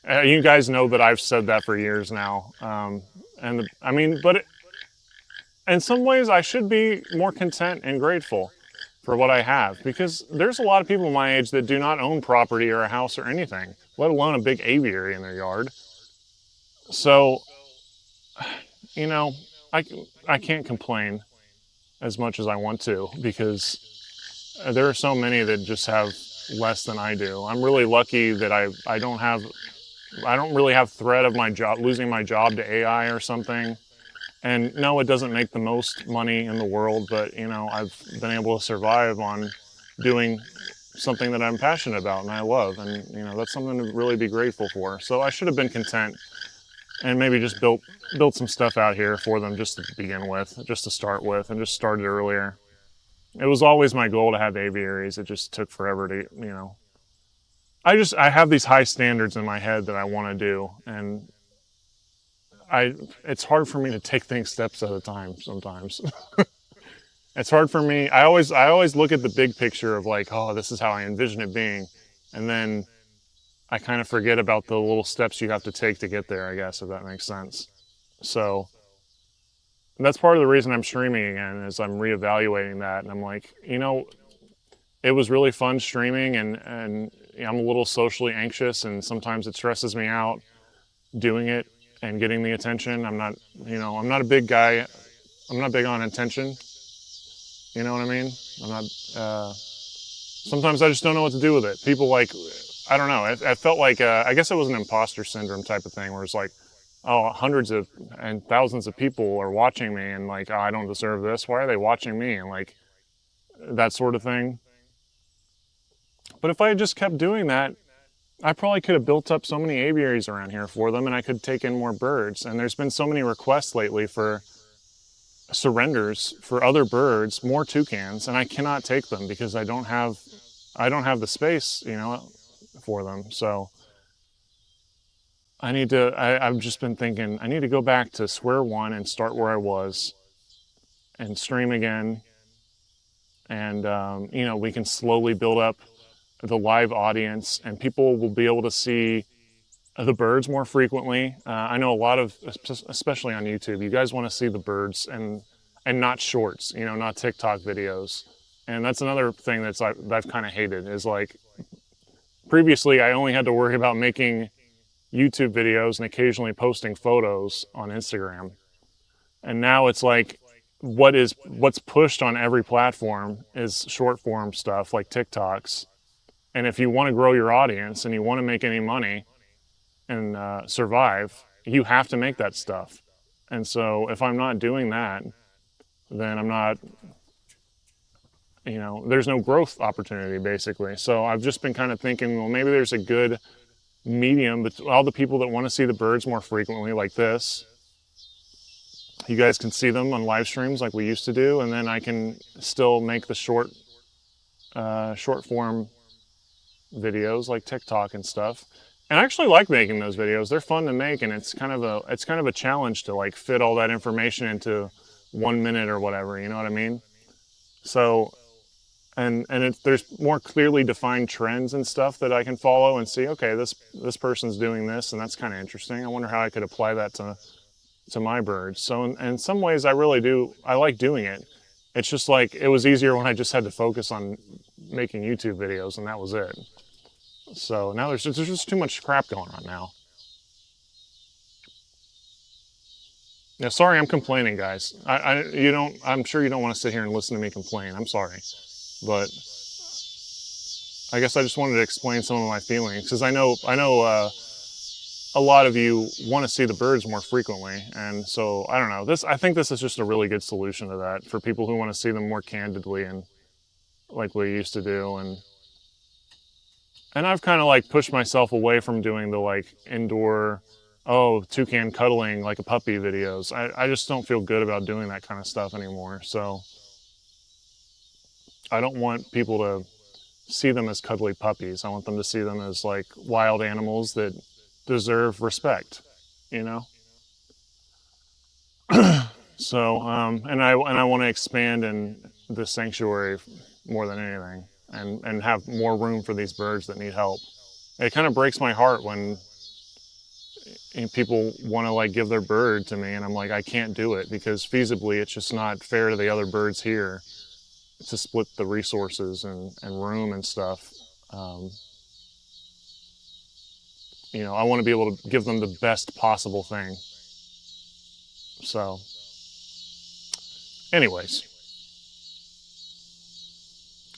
You guys know that I've said that for years now. I mean, but in some ways I should be more content and grateful for what I have, because there's a lot of people my age that do not own property or a house or anything, let alone a big aviary in their yard. So, you know, I can't complain as much as I want to, because there are so many that just have less than I do. I'm really lucky that I don't really have threat of losing my job to AI or something. And no, it doesn't make the most money in the world, but you know, I've been able to survive on doing something that I'm passionate about and I love, and you know, that's something to really be grateful for. So I should have been content and maybe just built some stuff out here for them just to begin with, just to start with, and just started earlier. It was always my goal to have aviaries. It just took forever to, you know. I have these high standards in my head that I want to do, and it's hard for me to take things steps at a time sometimes. It's hard for me. I always look at the big picture of like, oh, this is how I envision it being, and then I kind of forget about the little steps you have to take to get there, I guess, if that makes sense. So that's part of the reason I'm streaming again, is I'm reevaluating that, and I'm like, you know, it was really fun streaming, and I'm a little socially anxious, and sometimes it stresses me out doing it and getting the attention. I'm not, you know, I'm not a big guy. I'm not big on attention. You know what I mean? I'm not, sometimes I just don't know what to do with it. People like, I don't know. I felt like, I guess it was an imposter syndrome type of thing, where it's like, oh, hundreds of and thousands of people are watching me, and like, oh, I don't deserve this. Why are they watching me? And like, that sort of thing. But if I had just kept doing that, I probably could have built up so many aviaries around here for them, and I could take in more birds. And there's been so many requests lately for surrenders for other birds, more toucans, and I cannot take them because I don't have the space, you know, for them. So I've just been thinking, I need to go back to square one and start where I was and stream again. And, you know, we can slowly build up the live audience, and people will be able to see the birds more frequently. I know a lot of, especially on YouTube, you guys want to see the birds and not shorts, you know, not TikTok videos. And that's another thing that I've kind of hated, is like, previously I only had to worry about making YouTube videos and occasionally posting photos on Instagram. And now it's like, what's pushed on every platform is short form stuff like TikToks. And if you want to grow your audience and you want to make any money and survive, you have to make that stuff. And so if I'm not doing that, then I'm not, you know, there's no growth opportunity basically. So I've just been kind of thinking, well, maybe there's a good medium, but all the people that want to see the birds more frequently, like this, you guys can see them on live streams like we used to do, and then I can still make the short form videos like TikTok and stuff. And I actually like making those videos. They're fun to make, and it's kind of a challenge to like fit all that information into 1 minute or whatever, you know what I mean? So and there's more clearly defined trends and stuff that I can follow and see. Okay, this person's doing this, and that's kind of interesting. I wonder how I could apply that to my birds. So in some ways, I really do. I like doing it. It's just like it was easier when I just had to focus on making YouTube videos, and that was it. So now there's just too much crap going on now. Yeah, sorry, I'm complaining, guys. You don't. I'm sure you don't want to sit here and listen to me complain. I'm sorry, but I guess I just wanted to explain some of my feelings because I know a lot of you want to see the birds more frequently, and so I don't know. I think this is just a really good solution to that for people who want to see them more candidly and like we used to do. And I've kind of like pushed myself away from doing the like indoor, oh, toucan cuddling like a puppy videos. I just don't feel good about doing that kind of stuff anymore. So I don't want people to see them as cuddly puppies. I want them to see them as like wild animals that deserve respect, you know? So, and I want to expand in the sanctuary more than anything and have more room for these birds that need help. It kind of breaks my heart when people want to like give their bird to me and I'm like, I can't do it because feasibly it's just not fair to the other birds here to split the resources and room and stuff. You know, I want to be able to give them the best possible thing. So, anyways,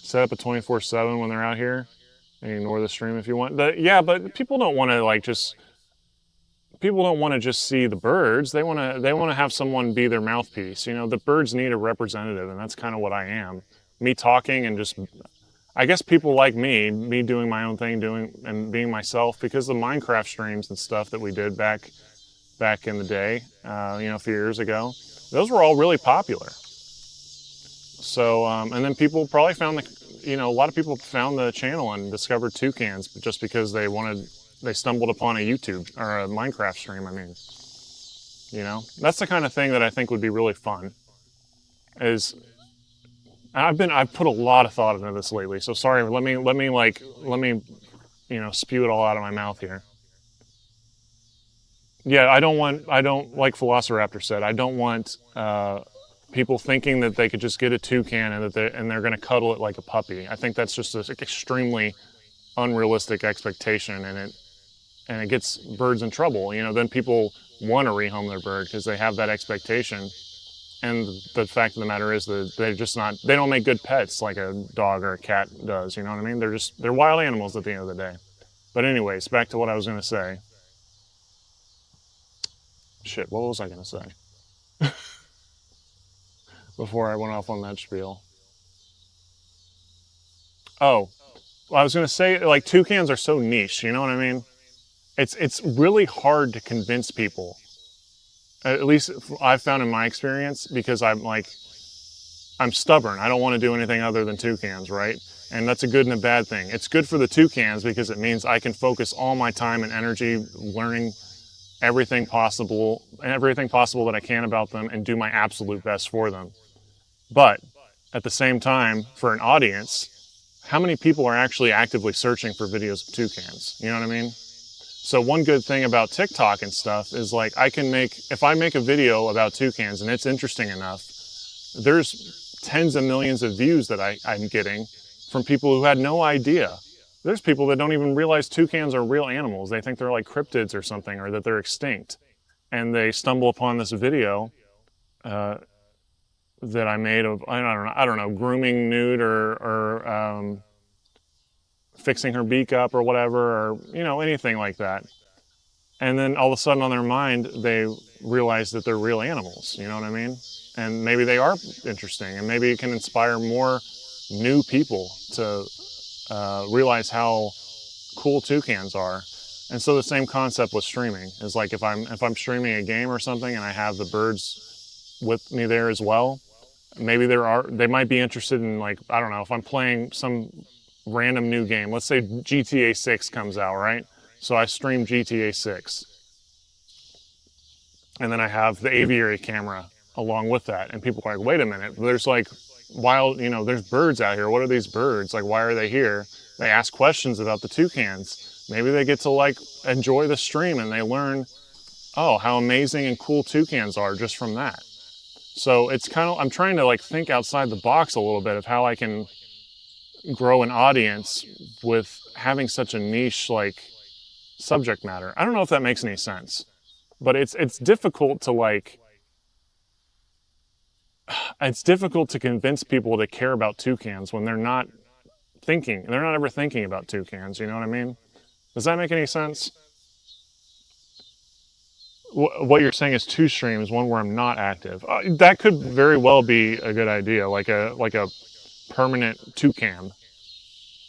set up a 24/7 when they're out here and ignore the stream if you want. Yeah, but people don't want to like just. People don't want to just see the birds. They want to have someone be their mouthpiece. You know, the birds need a representative, and that's kind of what I am. Me talking and just, I guess people like me doing my own thing, doing and being myself because the Minecraft streams and stuff that we did back in the day, you know, a few years ago, those were all really popular. So, and then people probably found a lot of people found the channel and discovered toucans just because they stumbled upon a YouTube or a Minecraft stream. I mean, you know, that's the kind of thing that I think would be really fun. I've put a lot of thought into this lately. So sorry, let me spew it all out of my mouth here. Yeah, I don't like Velociraptor said, I don't want people thinking that they could just get a toucan and they're going to cuddle it like a puppy. I think that's just an extremely unrealistic expectation, and it gets birds in trouble. You know, then people want to rehome their bird because they have that expectation. And the fact of the matter is that they don't make good pets like a dog or a cat does. You know what I mean? They're wild animals at the end of the day. But anyways, back to what I was going to say. Shit, what was I going to say? Before I went off on that spiel. Oh, well, I was going to say, like, toucans are so niche, you know what I mean? It's really hard to convince people. At least I've found in my experience, because I'm stubborn. I don't want to do anything other than toucans, right? And that's a good and a bad thing. It's good for the toucans because it means I can focus all my time and energy learning everything possible that I can about them and do my absolute best for them. But at the same time, for an audience, how many people are actually actively searching for videos of toucans? You know what I mean? So one good thing about TikTok and stuff is like if I make a video about toucans and it's interesting enough, there's tens of millions of views that I'm getting from people who had no idea. There's people that don't even realize toucans are real animals. They think they're like cryptids or something, or that they're extinct. And they stumble upon this video that I made of, I don't know, grooming Nude or fixing her beak up or whatever, or, you know, anything like that. And then all of a sudden on their mind, they realize that they're real animals, you know what I mean? And maybe they are interesting, and maybe it can inspire more new people to realize how cool toucans are. And so the same concept with streaming is like if I'm streaming a game or something and I have the birds with me there as well, maybe they might be interested in, like, I don't know, if I'm playing some random new game, let's say GTA 6 comes out, right? So I stream GTA 6. And then I have the aviary camera along with that. And people are like, wait a minute, there's like wild, there's birds out here. What are these birds? Like, why are they here? They ask questions about the toucans. Maybe they get to like enjoy the stream and they learn, oh, how amazing and cool toucans are just from that. So it's kind of, I'm trying to like think outside the box a little bit of how I can grow an audience with having such a niche like subject matter. I don't know if that makes any sense, but it's difficult to like, it's difficult to convince people to care about toucans when they're not ever thinking about toucans. You know what I mean? Does that make any sense? What you're saying is 2 streams, one where I'm not active. That could very well be a good idea, like a permanent toucan.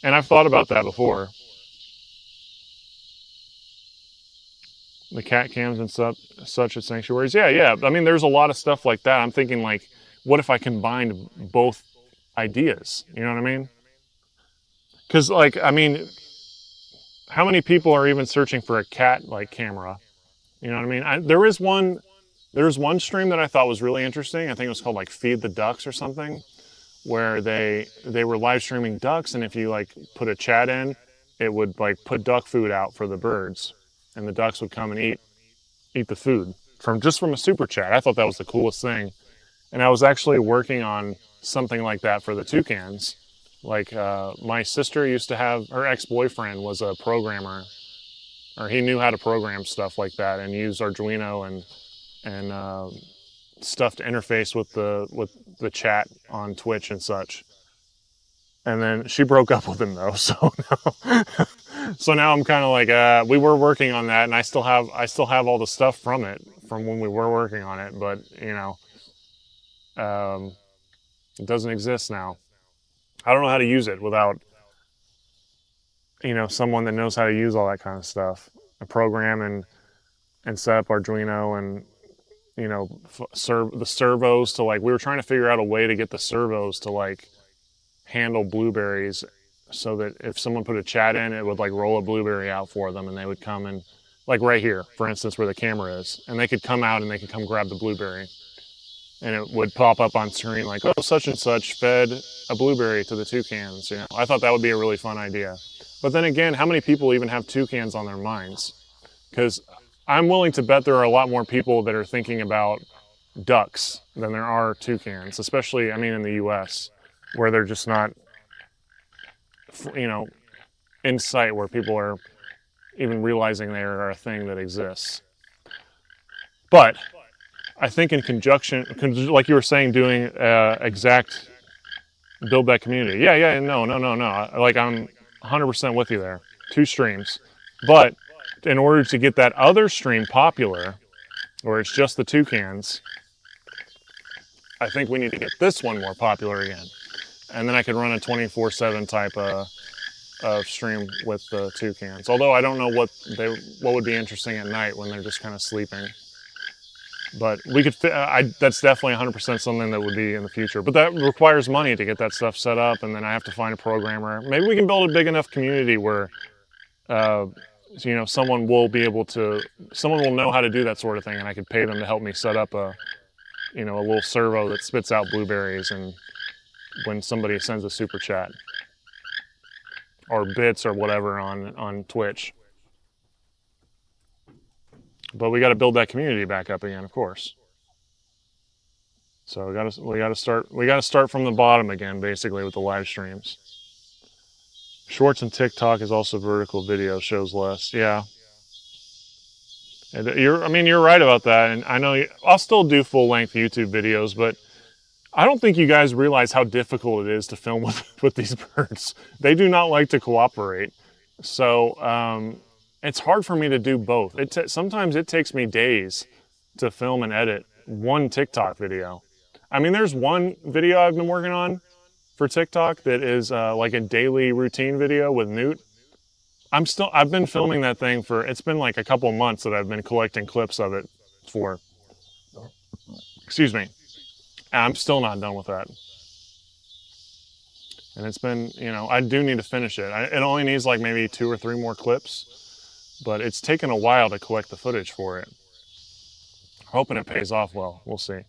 And I've thought about that before. The cat cams and such at sanctuaries. Yeah. I mean, there's a lot of stuff like that. I'm thinking like, what if I combined both ideas? You know what I mean? Because like, I mean, how many people are even searching for a cat like camera? You know what I mean? There was one stream that I thought was really interesting. I think it was called like Feed the Ducks or something, where they were live streaming ducks, and if you like put a chat in, it would like put duck food out for the birds, and the ducks would come and eat the food from a super chat. I thought that was the coolest thing, and I was actually working on something like that for the toucans. Like my sister used to have, her ex-boyfriend was a programmer, or he knew how to program stuff like that and use Arduino and stuff to interface with the chat on Twitch and such. And then she broke up with him though, so now I'm kind of like, we were working on that, and I still have all the stuff from when we were working on it, but it doesn't exist now. I don't know how to use it without someone that knows how to use all that kind of stuff, a program and set up Arduino and serve the servos to like, we were trying to figure out a way to get the servos to like handle blueberries, so that if someone put a chat in, it would like roll a blueberry out for them, and they would come and like right here, for instance, where the camera is, and they could come out and they could come grab the blueberry, and it would pop up on screen like, oh, such and such fed a blueberry to the toucans. I thought that would be a really fun idea. But then again, how many people even have toucans on their minds? Because I'm willing to bet there are a lot more people that are thinking about ducks than there are toucans, especially, I mean, in the US, where they're just not, in sight, where people are even realizing they are a thing that exists. But I think in conjunction, like you were saying, doing exact build that community. Yeah, no. Like, I'm 100% with you there. 2 streams. But in order to get that other stream popular, where it's just the toucans, I think we need to get this one more popular again. And then I could run a 24/7 type of stream with the toucans. Although I don't know what would be interesting at night when they're just kind of sleeping. But we could, that's definitely 100% something that would be in the future. But that requires money to get that stuff set up, and then I have to find a programmer. Maybe we can build a big enough community where, someone will know how to do that sort of thing, and I could pay them to help me set up a little servo that spits out blueberries, and when somebody sends a super chat or bits or whatever on Twitch. But we got to build that community back up again, of course. So we got to start from the bottom again, basically, with the live streams. Shorts and TikTok is also vertical video, shows less. Yeah. And you're right about that. And I know I'll still do full-length YouTube videos, but I don't think you guys realize how difficult it is to film with these birds. They do not like to cooperate. So it's hard for me to do both. Sometimes it takes me days to film and edit one TikTok video. I mean, there's one video I've been working on for TikTok that is like a daily routine video with Newt. I've been filming that thing it's been like a couple months that I've been collecting clips of it for. Excuse me. And I'm still not done with that. And it's been, I do need to finish it. It only needs like maybe 2 or 3 more clips, but it's taken a while to collect the footage for it. Hoping it pays off well. We'll see.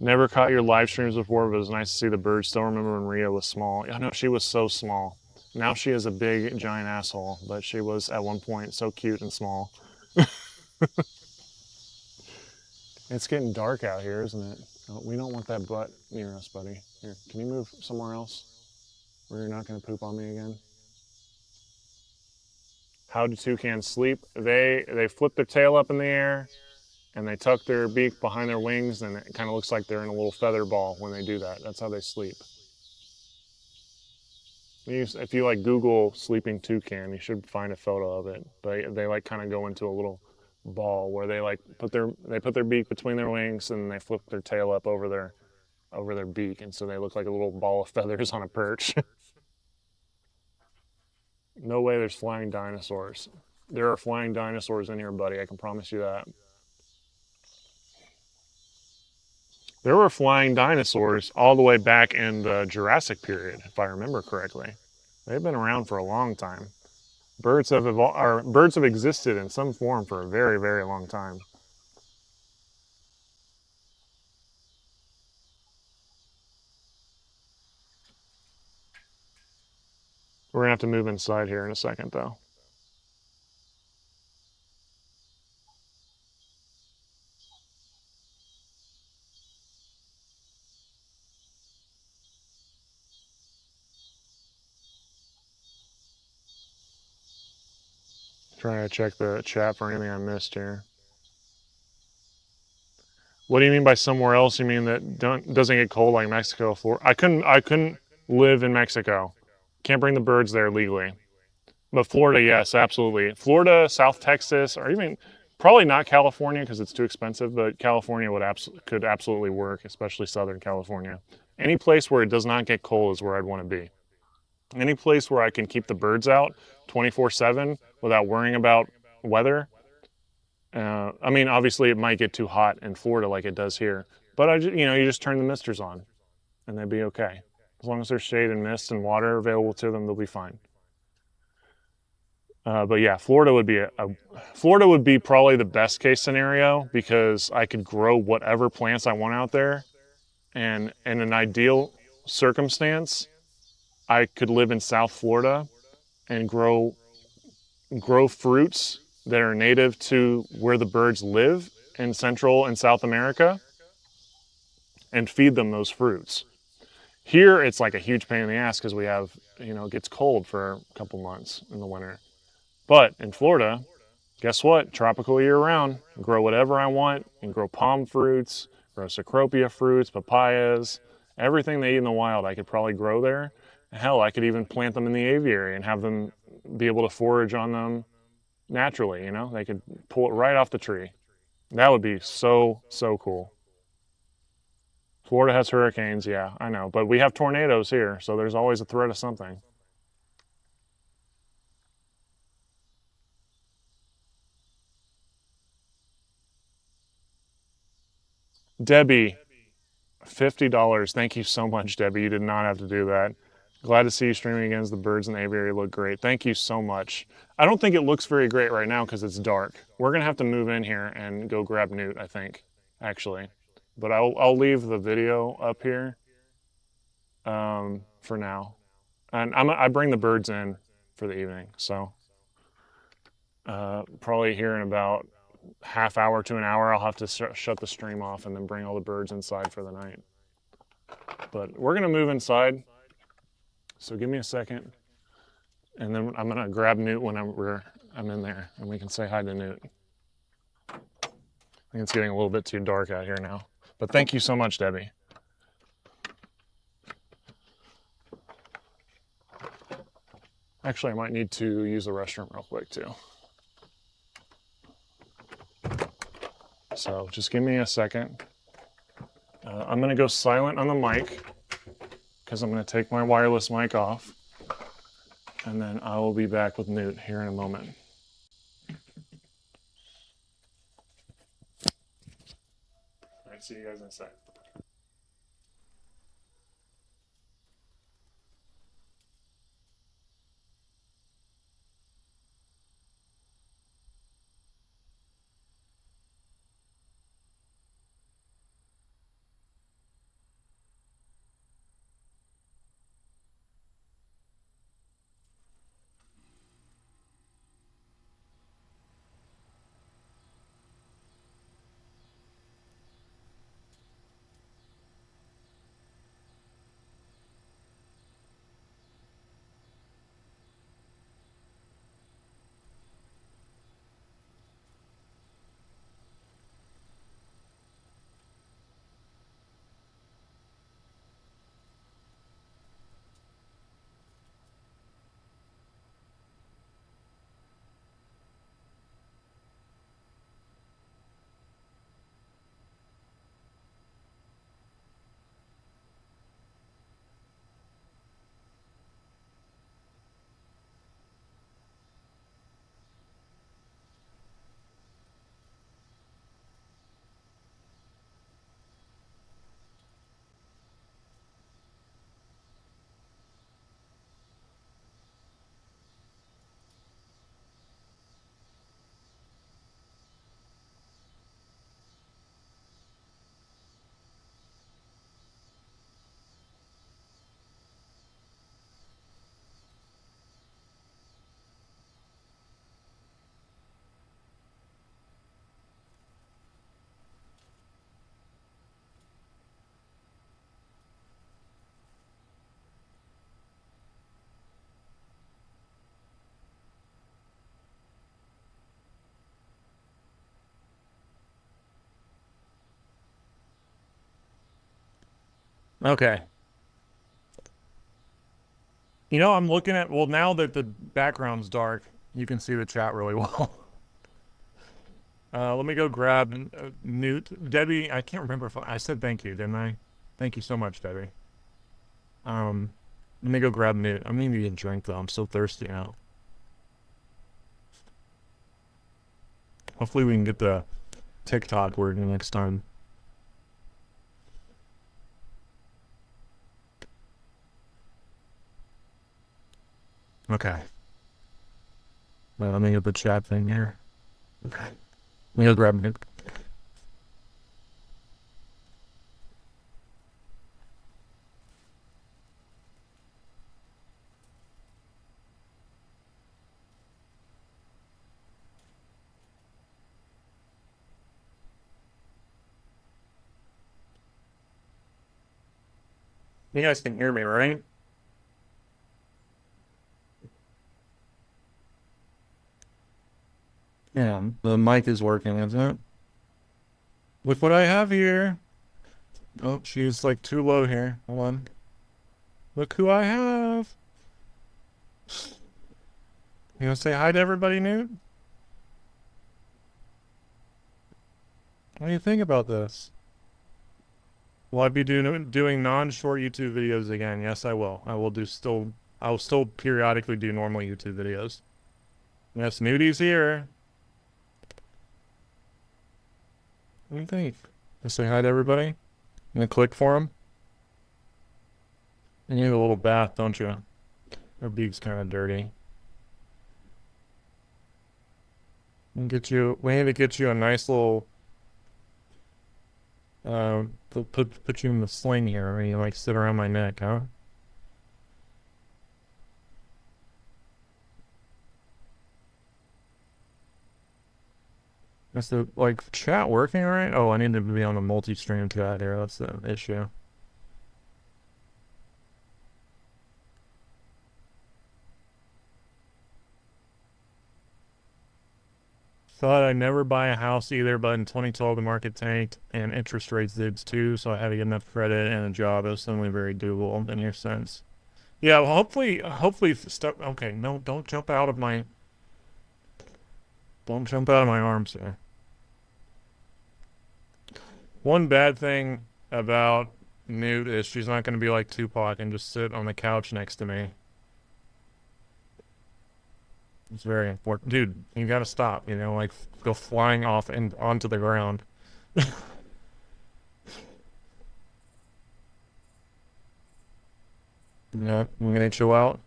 Never caught your live streams before, but it was nice to see the birds. Still remember when Rhea was small. I know she was so small. Now she is a big, giant asshole, but she was at one point so cute and small. It's getting dark out here, isn't it? Oh, we don't want that butt near us, buddy. Here, can you move somewhere else where you're not going to poop on me again? How do toucans sleep? They flip their tail up in the air and they tuck their beak behind their wings, and it kind of looks like they're in a little feather ball when they do that. That's how they sleep. If you like Google sleeping toucan, you should find a photo of it. They like kind of go into a little ball where they like put their beak between their wings and they flip their tail up over their beak, and so they look like a little ball of feathers on a perch. No way there's flying dinosaurs. There are flying dinosaurs in here, buddy. I can promise you that. There were flying dinosaurs all the way back in the Jurassic period, if I remember correctly. They've been around for a long time. Birds have existed in some form for a very, very long time. We're gonna have to move inside here in a second, though. Trying to check the chat for anything I missed here. What do you mean by somewhere else? You mean that doesn't get cold like Mexico? I couldn't live in Mexico. Can't bring the birds there legally. But Florida, yes, absolutely. Florida, South Texas, or even probably not California because it's too expensive. But California could absolutely work, especially Southern California. Any place where it does not get cold is where I'd want to be. Any place where I can keep the birds out 24/7 without worrying about weather. I mean, obviously, it might get too hot in Florida like it does here, but you just turn the misters on, and they'd be okay. As long as there's shade and mist and water available to them, they'll be fine. But yeah, Florida would be probably the best case scenario because I could grow whatever plants I want out there, and in an ideal circumstance, I could live in South Florida and grow fruits that are native to where the birds live in Central and South America and feed them those fruits. Here, it's like a huge pain in the ass because we have, it gets cold for a couple months in the winter. But in Florida, guess what? Tropical year round. Grow whatever I want and grow palm fruits, grow cecropia fruits, papayas, everything they eat in the wild I could probably grow there. Hell, I could even plant them in the aviary and have them be able to forage on them naturally, They could pull it right off the tree. That would be so, so cool. Florida has hurricanes, yeah, I know. But we have tornadoes here, so there's always a threat of something. Debbie, $50. Thank you so much, Debbie. You did not have to do that. Glad to see you streaming again. The birds in the aviary look great. Thank you so much. I don't think it looks very great right now because it's dark. We're going to have to move in here and go grab Newt, I think, actually. But I'll leave the video up here for now. And I bring the birds in for the evening. So probably here in about half hour to an hour, I'll have to shut the stream off and then bring all the birds inside for the night. But we're going to move inside. So give me a second, and then I'm gonna grab Newt when I'm in there, and we can say hi to Newt. I think it's getting a little bit too dark out here now, but thank you so much, Debbie. Actually, I might need to use the restroom real quick too. So just give me a second. I'm gonna go silent on the mic because I'm going to take my wireless mic off, and then I will be back with Newt here in a moment. All right, see you guys in a sec. Okay. You know, I'm looking at, well, now that the background's dark, you can see the chat really well. Let me go grab Newt. Debbie, I can't remember if I said thank you, didn't I? Thank you so much, Debbie. Um, Let me go grab Newt. I'm gonna need a drink though. I'm so thirsty now. Hopefully we can get the TikTok working next time. Okay. Well, let me get the chat thing here. Okay. Let me go grab Newt. You guys can hear me, right? Yeah, the mic is working, isn't it? With what I have here. Oh, she's like too low here. Hold on. Look who I have. You gonna say hi to everybody, Newt? What do you think about this? Will I be doing non-short YouTube videos again? Yes, I will. I'll still periodically do normal YouTube videos. Yes, Nudie's here. What do you think? Just say hi to everybody. I'm gonna click for him. And you need a little bath, don't you? Her beak's kind of dirty. We need to get you a nice little, put you in the sling here, where you like sit around my neck, huh? Is the like chat working all right? Oh, I need to be on a multi-stream chat here. That's the issue. Thought I'd never buy a house either, but in 2012 the market tanked and interest rates did too, so I had to get enough credit and a job. It was suddenly very doable in your sense. Yeah, well, hopefully stuff. Okay, no, don't jump out of my arms here. One bad thing about Newt is she's not going to be like Tupac and just sit on the couch next to me. It's very important. Dude, you gotta stop, like go flying off and onto the ground. Yeah, I'm gonna chill out.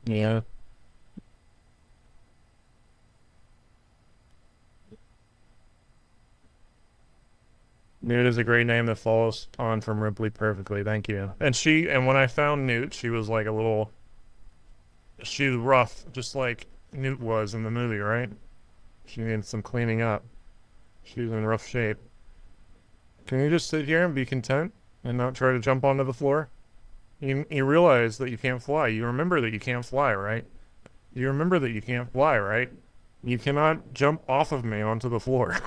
Yeah. Newt is a great name that follows on from Ripley perfectly. Thank you. And when I found Newt, she was like she was rough, just like Newt was in the movie, right? She needed some cleaning up. She was in rough shape. Can you just sit here and be content and not try to jump onto the floor? You realize that you can't fly. You remember that you can't fly, right? You remember that you can't fly, right? You cannot jump off of me onto the floor.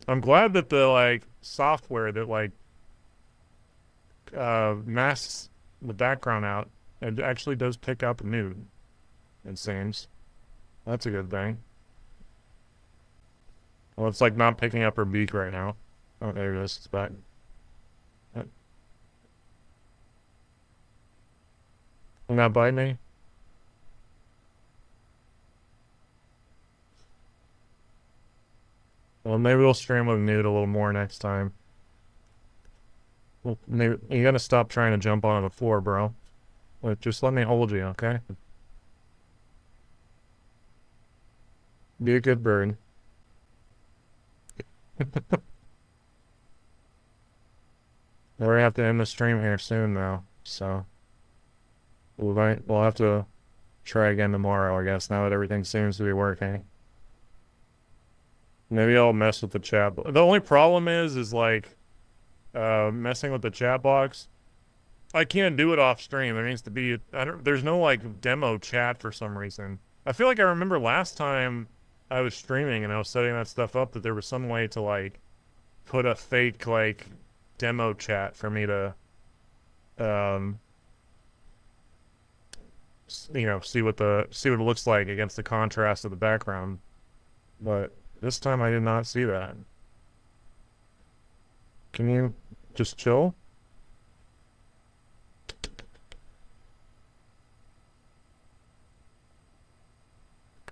I'm glad that the like software that like masks the background out, it actually does pick up nude, it seems. That's a good thing. Well, it's like not picking up her beak right now. Oh, there it is. It's back. Uh, Not biting me? Well, maybe we'll stream with nude a little more next time. Well, maybe you gotta stop trying to jump onto the floor, bro. Just let me hold you, okay? Be a good bird. We're gonna have to end the stream here soon, though. So we'll have to try again tomorrow, I guess. Now that everything seems to be working. Maybe I'll mess with the chat. The only problem is like messing with the chat box. I can't do it off stream. There needs to be there's no like demo chat for some reason. I feel like I remember last time I was streaming and I was setting that stuff up that there was some way to like put a fake like demo chat for me to um see what it looks like against the contrast of the background. But this time I did not see that. Can you just chill?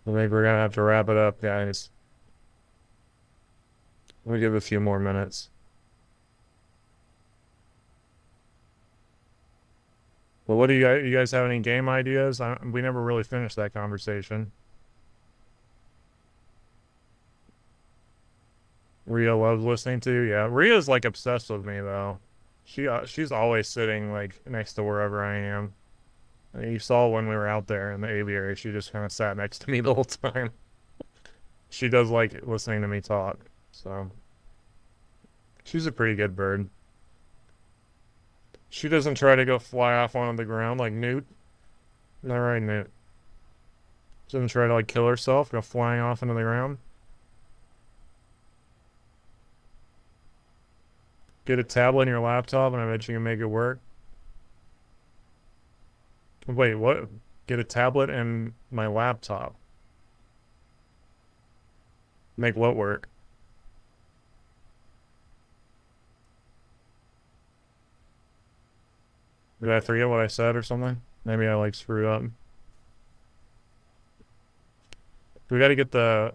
I think we're gonna have to wrap it up, guys. Let me give it a few more minutes. Well, what do you guys have any game ideas? We never really finished that conversation. Rhea loves listening to. Yeah, Rhea's like obsessed with me though. She's always sitting like next to wherever I am. You saw when we were out there in the aviary, she just kind of sat next to me the whole time. She does like listening to me talk, so she's a pretty good bird. She doesn't try to go fly off onto the ground like Newt. Not right, Newt. She doesn't try to like kill herself, go flying off into the ground. Get a tablet in your laptop, and I bet you can make it work. Wait, what? Get a tablet and my laptop. Make what work? Did I forget what I said or something? Maybe I like screwed up. We got to get the.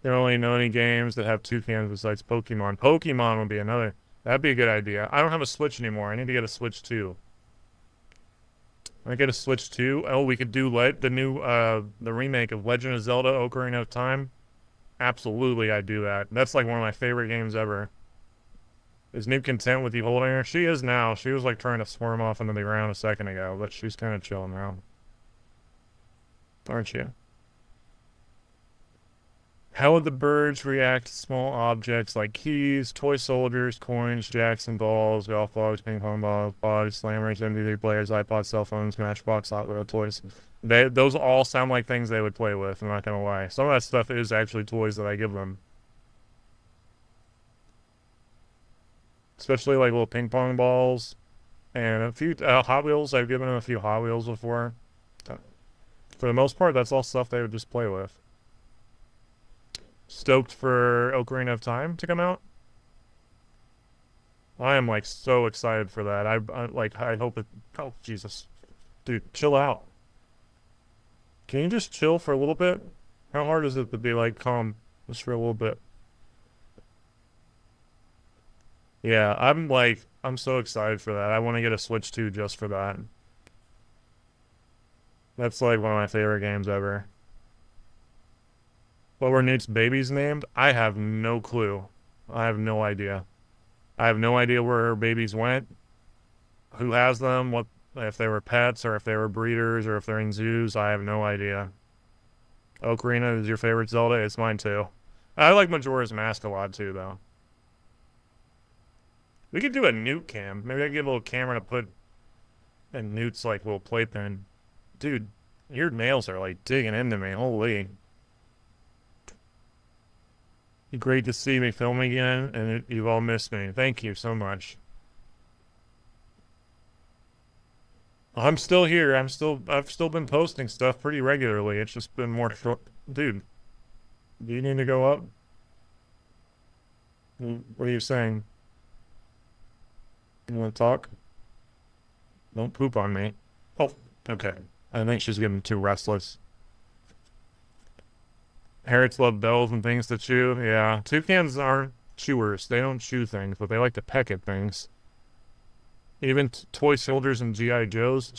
They don't really know any games that have toucans besides Pokemon. Pokemon would be another. That'd be a good idea. I don't have a Switch anymore. I need to get a Switch 2. I get a Switch 2. Oh, we could do the remake of Legend of Zelda: Ocarina of Time. Absolutely, I'd do that. That's like one of my favorite games ever. Is Newt content with you holding her? She is now. She was like trying to swarm off into the ground a second ago, but she's kind of chill now. Aren't you? How would the birds react to small objects like keys, toy soldiers, coins, jacks and balls, golf balls, ping pong balls, pods, slammers, MP3 players, iPods, cell phones, Matchbox, Hot Wheel toys? Those all sound like things they would play with, I'm not gonna lie. Some of that stuff is actually toys that I give them. Especially like little ping pong balls and a few Hot Wheels. I've given them a few Hot Wheels before. For the most part, that's all stuff they would just play with. Stoked for Ocarina of Time to come out. I am like so excited for that. I hope it. Oh Jesus, dude, chill out. Can you just chill for a little bit? How hard is it to be like calm just for a little bit? Yeah, I'm so excited for that. I want to get a Switch 2 just for that. That's like one of my favorite games ever. What were Newt's babies named? I have no clue. I have no idea. I have no idea where her babies went, who has them, what if they were pets or if they were breeders or if they're in zoos. I have no idea. Ocarina is your favorite Zelda? It's mine too. I like Majora's Mask a lot too, though. We could do a Newt cam. Maybe I could get a little camera to put in Newt's like little playpen. Dude, your nails are like digging into me. Holy. Great to see me filming again, and you've all missed me. Thank you so much. I'm still here. I've still been posting stuff pretty regularly. It's just been more short. Dude, do you need to go up? What are you saying? You want to talk? Don't poop on me. Oh, okay. I think she's getting too restless. Parrots love bells and things to chew. Yeah, toucans aren't chewers. They don't chew things, but they like to peck at things. Even toy soldiers and GI Joes.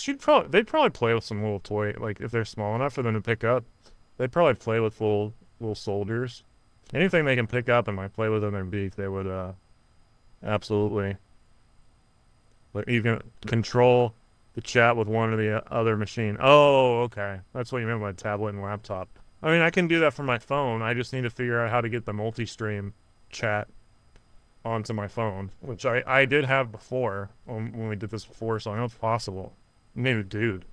They'd probably play with some little toy, like if they're small enough for them to pick up. They'd probably play with little soldiers. Anything they can pick up and might play with in their beak, they would absolutely. Like you can control the chat with one or the other machine. Oh, okay. That's what you meant by tablet and laptop. I mean, I can do that from my phone. I just need to figure out how to get the multi-stream chat onto my phone, which I did have before when we did this before, so I know it's possible. Maybe, dude.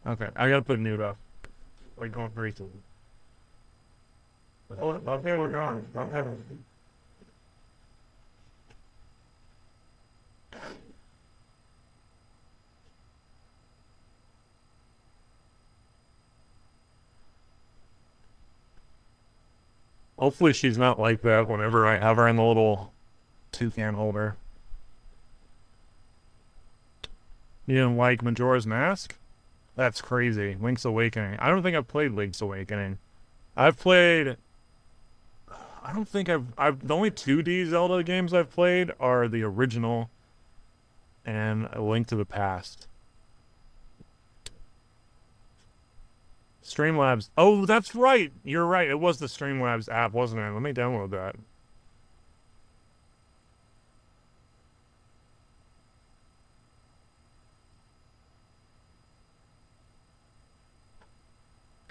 Okay, I gotta put mute up. Like going for each. Oh, okay, we're gone. Okay. Hopefully she's not like that whenever I have her in the little toucan holder. You didn't like Majora's Mask? That's crazy. Link's Awakening. I don't think I've played Link's Awakening. I've played. I don't think I've. The only 2D Zelda games I've played are the original and A Link to the Past. Streamlabs. Oh, that's right. You're right. It was the Streamlabs app, wasn't it? Let me download that.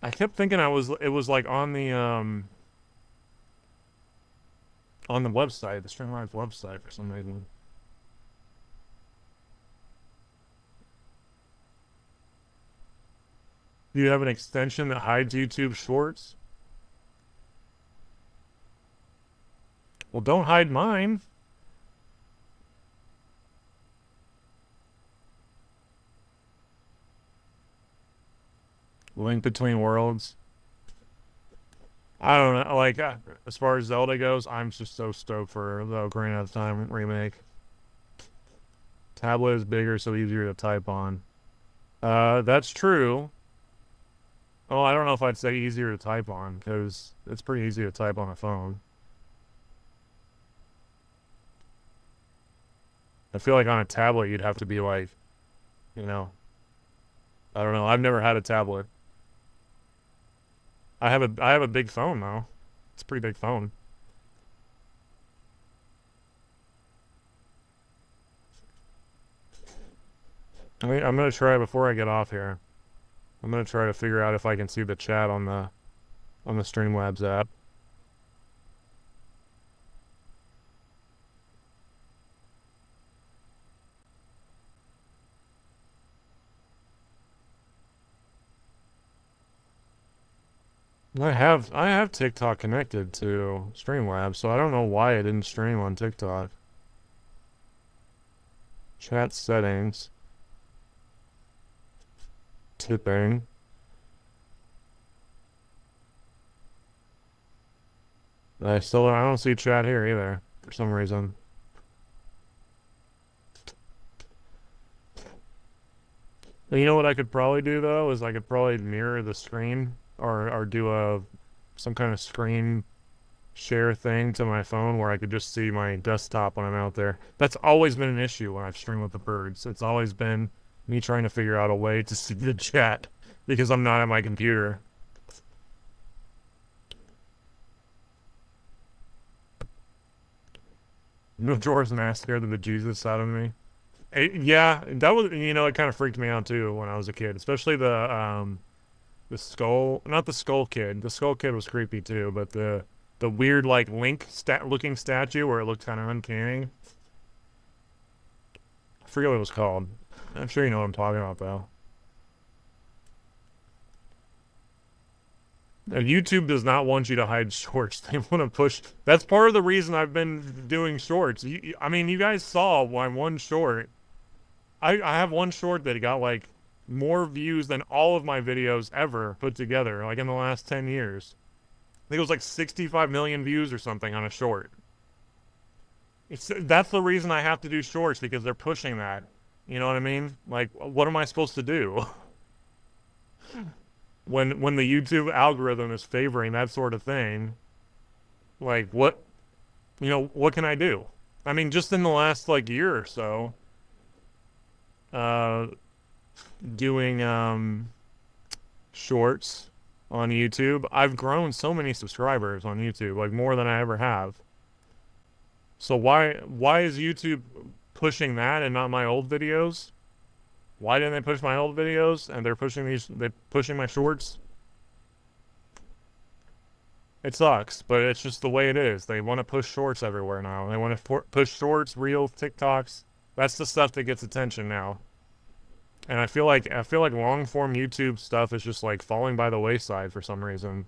I kept thinking it was like on the website, the Streamlabs website for some reason. Do you have an extension that hides YouTube Shorts? Well, don't hide mine. Link Between Worlds. I don't know. Like, as far as Zelda goes, I'm just so stoked for the Ocarina of Time remake. Tablet is bigger, so easier to type on. That's true. Oh, I don't know if I'd say easier to type on, because it's pretty easy to type on a phone. I feel like on a tablet, you'd have to be like, you know, I don't know. I've never had a tablet. I have a big phone though. It's a pretty big phone. I'm gonna try before I get off here. I'm gonna try to figure out if I can see the chat on the Streamlabs app. I have TikTok connected to Streamlabs, so I don't know why it didn't stream on TikTok. Chat settings. Tipping. I don't see chat here either for some reason. You know what I could probably do though is I could probably mirror the screen or do a some kind of screen share thing to my phone where I could just see my desktop when I'm out there. That's always been an issue when I've streamed with the birds. It's always been me trying to figure out a way to see the chat because I'm not at my computer. Majora's Mask scared the bejesus out of me. Yeah, that was, you know, it kind of freaked me out too when I was a kid, especially the skull, not the skull kid. The skull kid was creepy too, but the weird like Link looking statue where it looked kind of uncanny. I forget what it was called. I'm sure you know what I'm talking about though. YouTube does not want you to hide shorts. They want to push. That's part of the reason I've been doing shorts. I mean, you guys saw my one short. I have one short that got like more views than all of my videos ever put together, like in the last 10 years. I think it was like 65 million views or something on a short. That's the reason I have to do shorts, because they're pushing that. You know what I mean? Like, what am I supposed to do? When the YouTube algorithm is favoring that sort of thing, like what, you know, what can I do? I mean, just in the last like year or so, doing shorts on YouTube, I've grown so many subscribers on YouTube, like more than I ever have. So why is YouTube pushing that and not my old videos? Why didn't they push my old videos and they're pushing my shorts? It sucks, but it's just the way it is. They want to push shorts everywhere now. They want to push shorts, reels, TikToks. That's the stuff that gets attention now. And I feel like long form YouTube stuff is just like falling by the wayside for some reason.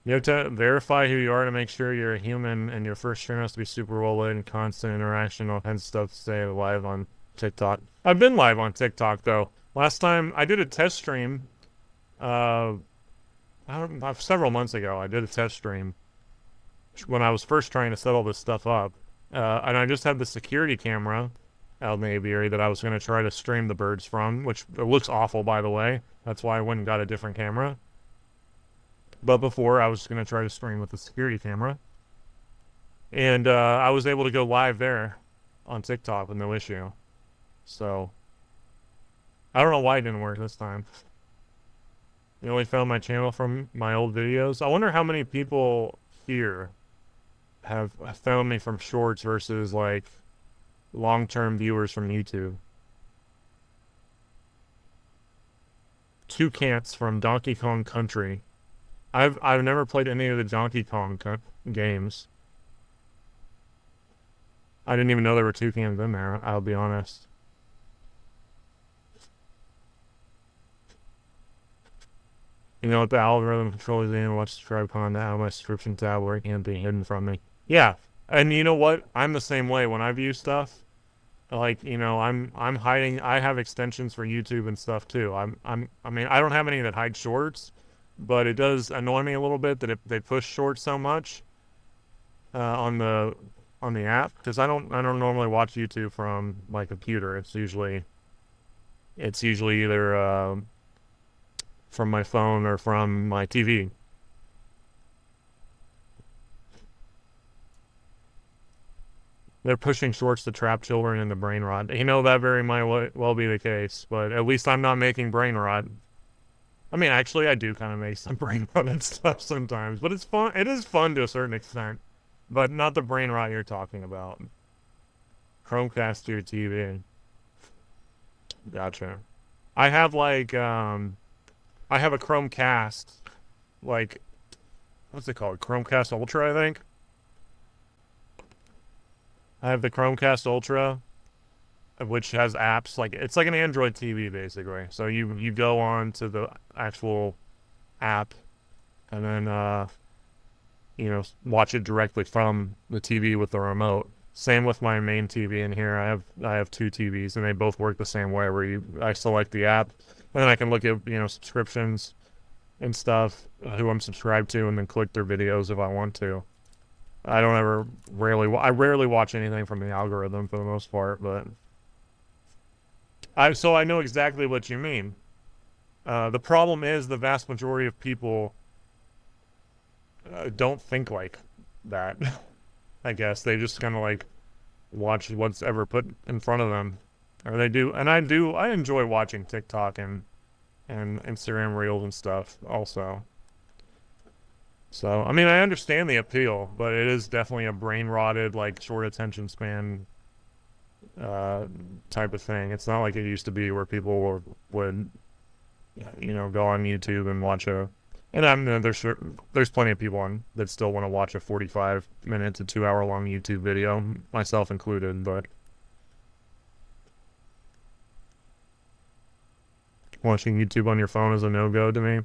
You have to verify who you are to make sure you're a human, and your first stream has to be super well lit and constant interaction, all kinds of stuff to stay live on TikTok. I've been live on TikTok though. Last time I did a test stream, uh, several months ago. I did a test stream when I was first trying to set all this stuff up, and I just had the security camera out in the aviary that I was going to try to stream the birds from, which it looks awful, by the way. That's why I went and got a different camera. But before, I was going to try to stream with the security camera. And I was able to go live there on TikTok with no issue. So, I don't know why it didn't work this time. You only found my channel from my old videos. I wonder how many people here have found me from shorts versus like long-term viewers from YouTube. Toucans from Donkey Kong Country. I've never played any of the Donkey Kong games. I didn't even know there were toucans in there, I'll be honest. You know what the algorithm controls in, what subscribe content, how my subscription tab where it can't be hidden from me. Yeah, and you know what? I'm the same way when I view stuff. Like, you know, I'm hiding. I have extensions for YouTube and stuff too. I mean, I don't have any that hide shorts, but it does annoy me a little bit that they push shorts so much on the app, because I don't normally watch YouTube from my computer. It's usually either from my phone or from my TV. They're pushing shorts to trap children into brain rot. You know, that very might well be the case, but at least I'm not making brain rot. I mean, actually, I do kind of make some brain rot and stuff sometimes, but it's fun. It is fun to a certain extent, but not the brain rot you're talking about. Chromecast to your TV. Gotcha. I have like, I have a Chromecast, like, what's it called? Chromecast Ultra, I think. I have the Chromecast Ultra, which has apps. Like, it's like an Android TV basically. So you go on to the actual app, and then you know, watch it directly from the TV with the remote. Same with my main TV in here. I have two TVs, and they both work the same way. Where I select the app, and then I can look at, you know, subscriptions and stuff, who I'm subscribed to, and then click their videos if I want to. I rarely watch anything from the algorithm for the most part, but so I know exactly what you mean. The problem is the vast majority of people don't think like that. I guess they just kind of like watch what's ever put in front of them, or they do. And I enjoy watching TikTok and Instagram Reels and stuff also. So, I mean, I understand the appeal, but it is definitely a brain-rotted, like, short attention span type of thing. It's not like it used to be where people would, you know, go on YouTube and watch a... And there's plenty of people that still want to watch a 45-minute to 2-hour-long YouTube video, myself included, but... Watching YouTube on your phone is a no-go to me.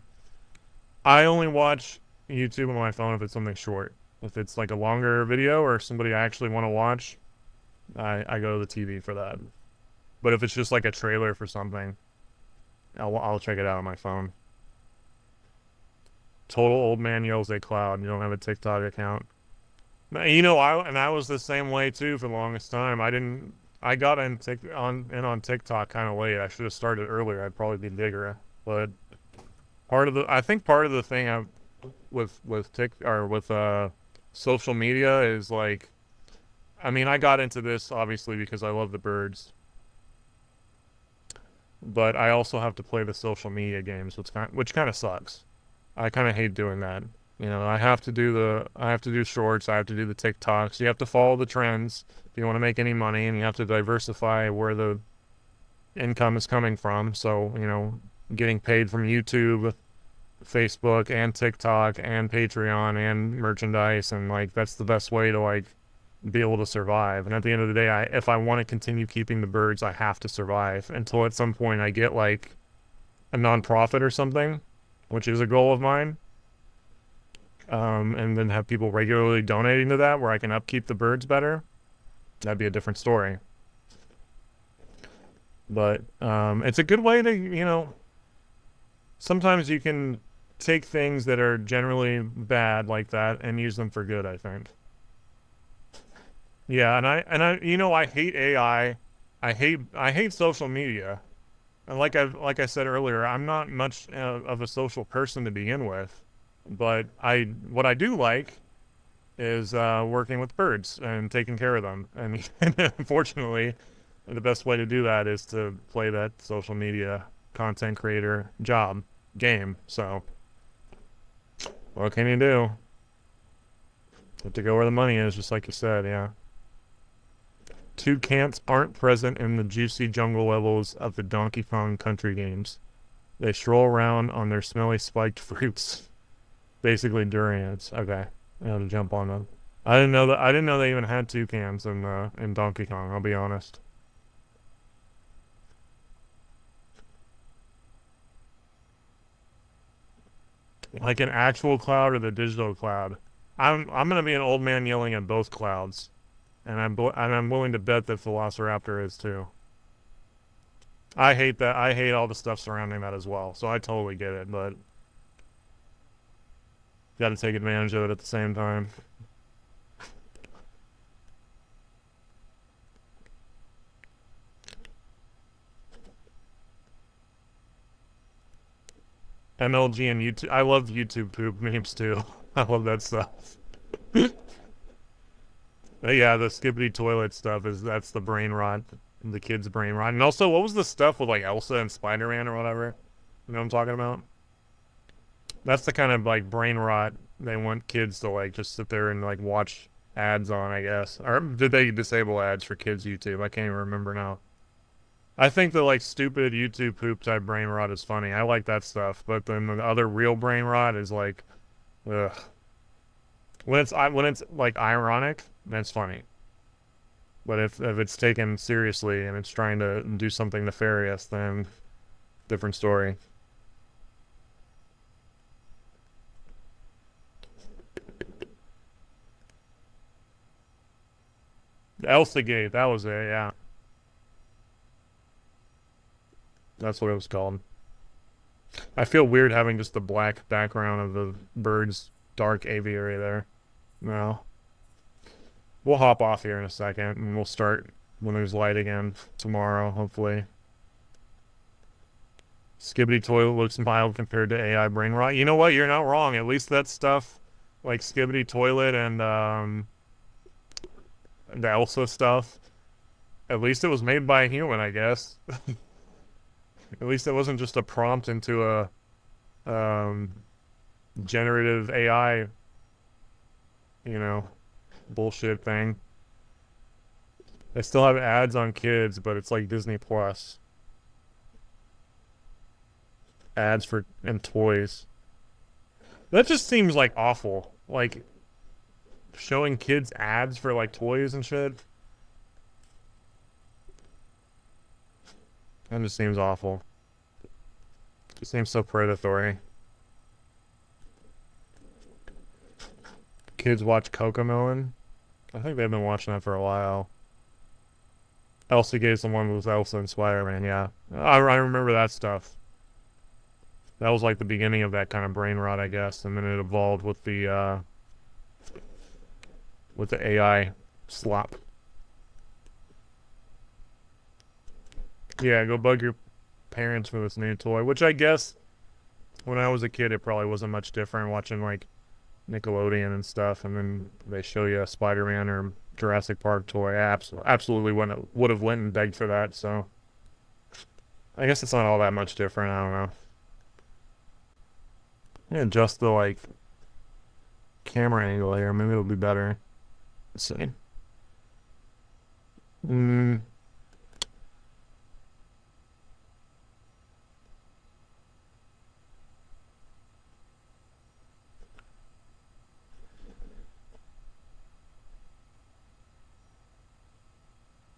I only watch YouTube on my phone if it's something short. If it's like a longer video or somebody I actually want to watch, I go to the TV for that. But if it's just like a trailer for something, I'll check it out on my phone. Total old man yells at cloud. You don't have a TikTok account. You know, I was the same way too for the longest time. I got on TikTok kind of late. I should have started earlier. I'd probably be bigger. But I think part of the thing with social media is like, I mean, I got into this obviously because I love the birds, but I also have to play the social media games, which kind of sucks. I kind of hate doing that. You know, I have to do shorts, I have to do the TikToks. You have to follow the trends if you want to make any money, and you have to diversify where the income is coming from. So, you know, getting paid from YouTube Facebook and TikTok and Patreon and merchandise, and like that's the best way to like be able to survive. And at the end of the day, if I want to continue keeping the birds, I have to survive until at some point I get like a nonprofit or something, which is a goal of mine. And then have people regularly donating to that where I can upkeep the birds better. That'd be a different story. But it's a good way to, sometimes you can take things that are generally bad like that and use them for good, I think. Yeah, I hate AI. I hate social media. And like I said earlier, I'm not much of a social person to begin with, but what I do like is working with birds and taking care of them. And, and unfortunately, the best way to do that is to play that social media content creator game. So, what can you do? Have to go where the money is, just like you said, yeah. Toucans aren't present in the juicy jungle levels of the Donkey Kong Country games. They stroll around on their smelly spiked fruits, basically durians. Okay, I have to jump on them. I didn't know that. I didn't know they even had toucans in Donkey Kong. I'll be honest. Like an actual cloud or the digital cloud. I'm gonna be an old man yelling at both clouds, and I'm willing to bet that Velociraptor is too. I hate that. I hate all the stuff surrounding that as well. So I totally get it, but got to take advantage of it at the same time. MLG and YouTube. I love YouTube poop memes too. I love that stuff. But yeah, the skibbity toilet stuff that's the brain rot, the kids' brain rot. And also, what was the stuff with like Elsa and Spider-Man or whatever? You know what I'm talking about? That's the kind of like brain rot they want kids to like just sit there and like watch ads on, I guess. Or did they disable ads for kids' YouTube? I can't even remember now. I think the like stupid YouTube poop type brain rot is funny. I like that stuff, but then the other real brain rot is like, ugh. When it's like ironic, that's funny. But if it's taken seriously and it's trying to do something nefarious, then different story. Elsa Gate, that was it, yeah. That's what it was called. I feel weird having just the black background of the bird's dark aviary there. No. We'll hop off here in a second and we'll start when there's light again tomorrow, hopefully. Skibbity toilet looks mild compared to AI brain rot. You know what? You're not wrong. At least that stuff, like Skibbity toilet and the Elsa stuff, at least it was made by a human, I guess. At least it wasn't just a prompt into a generative AI, bullshit thing. They still have ads on kids, but it's like Disney Plus. Ads for and toys. That just seems like awful. Like showing kids ads for like toys and shit. That just seems awful. It seems so predatory. Kids watch Cocomelon. I think they've been watching that for a while. Elsa Gate's the one with Elsa and Spider-Man, yeah. I remember that stuff. That was like the beginning of that kind of brain rot, I guess, and then it evolved with the AI slop. Yeah, go bug your parents for this new toy, which I guess when I was a kid it probably wasn't much different watching like Nickelodeon and stuff, and then they show you a Spider-Man or Jurassic Park toy. I absolutely would have went and begged for that, so I guess it's not all that much different, I don't know. Yeah, just the like camera angle here, maybe it'll be better. Let's see. Mm,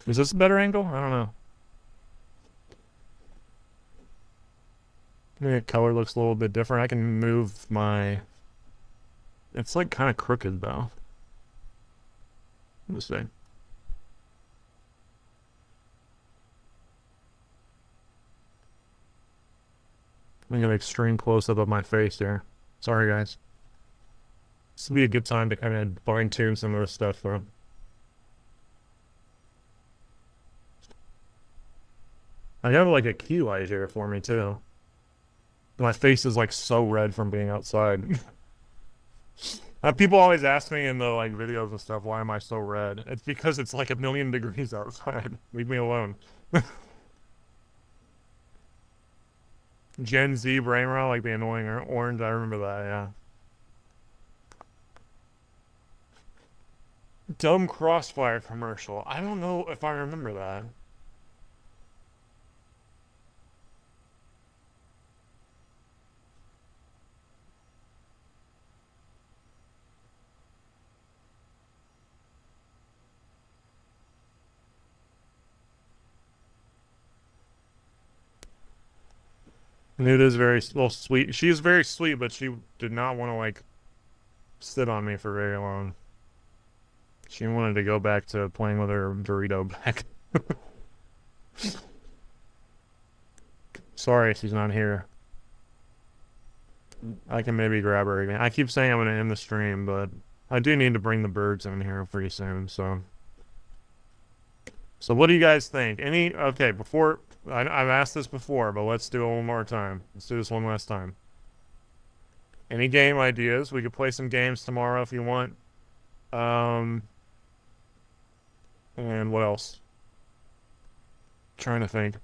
Is this a better angle? I don't know. Maybe the color looks a little bit different. I can move my... It's like kind of crooked though. Let's see. I'm gonna get an extreme close-up of my face here. Sorry, guys. This would be a good time to kind of fine-tune some of this stuff, though. I have like a key light here for me, too. My face is like so red from being outside. People always ask me in the like videos and stuff, why am I so red? It's because it's like 1,000,000 degrees outside. Leave me alone. Gen Z brain rot, like the annoying orange. I remember that, yeah. Dumb Crossfire commercial. I don't know if I remember that. And it is very well sweet. She is very sweet, but she did not want to like sit on me for very long. She wanted to go back to playing with her Dorito bag. Sorry, she's not here. I can maybe grab her again. I keep saying I'm gonna end the stream, but I do need to bring the birds in here pretty soon. So what do you guys think? Okay? Before I've asked this before, but let's do it one more time. Let's do this one last time. Any game ideas? We could play some games tomorrow if you want. And what else? Trying to think.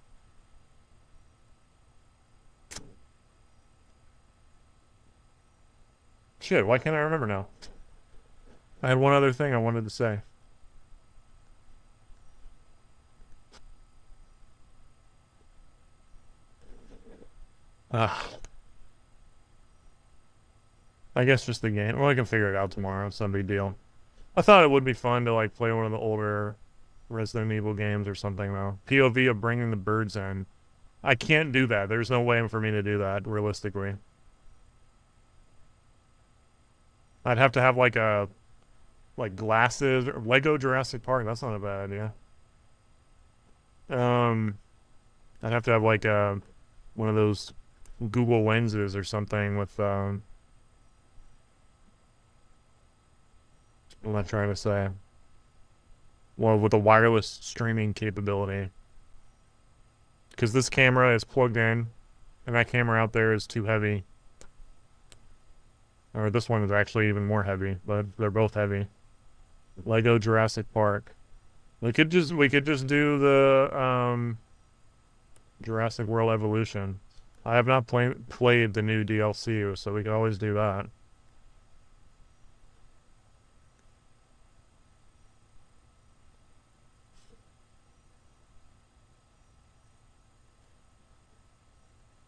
Shit, why can't I remember now? I had one other thing I wanted to say. I guess just the game. Well, I can figure it out tomorrow. It's no big deal. I thought it would be fun to like play one of the older Resident Evil games or something though. POV of bringing the birds in. I can't do that. There's no way for me to do that realistically. I'd have to have like glasses or Lego Jurassic Park. That's not a bad idea. I'd have to have like one of those Google lenses or something with what am I trying to say? Well, with a wireless streaming capability. Because this camera is plugged in, and that camera out there is too heavy. Or this one is actually even more heavy, but they're both heavy. Lego Jurassic Park. We could just do the Jurassic World Evolution. I have not played the new DLC, so we could always do that.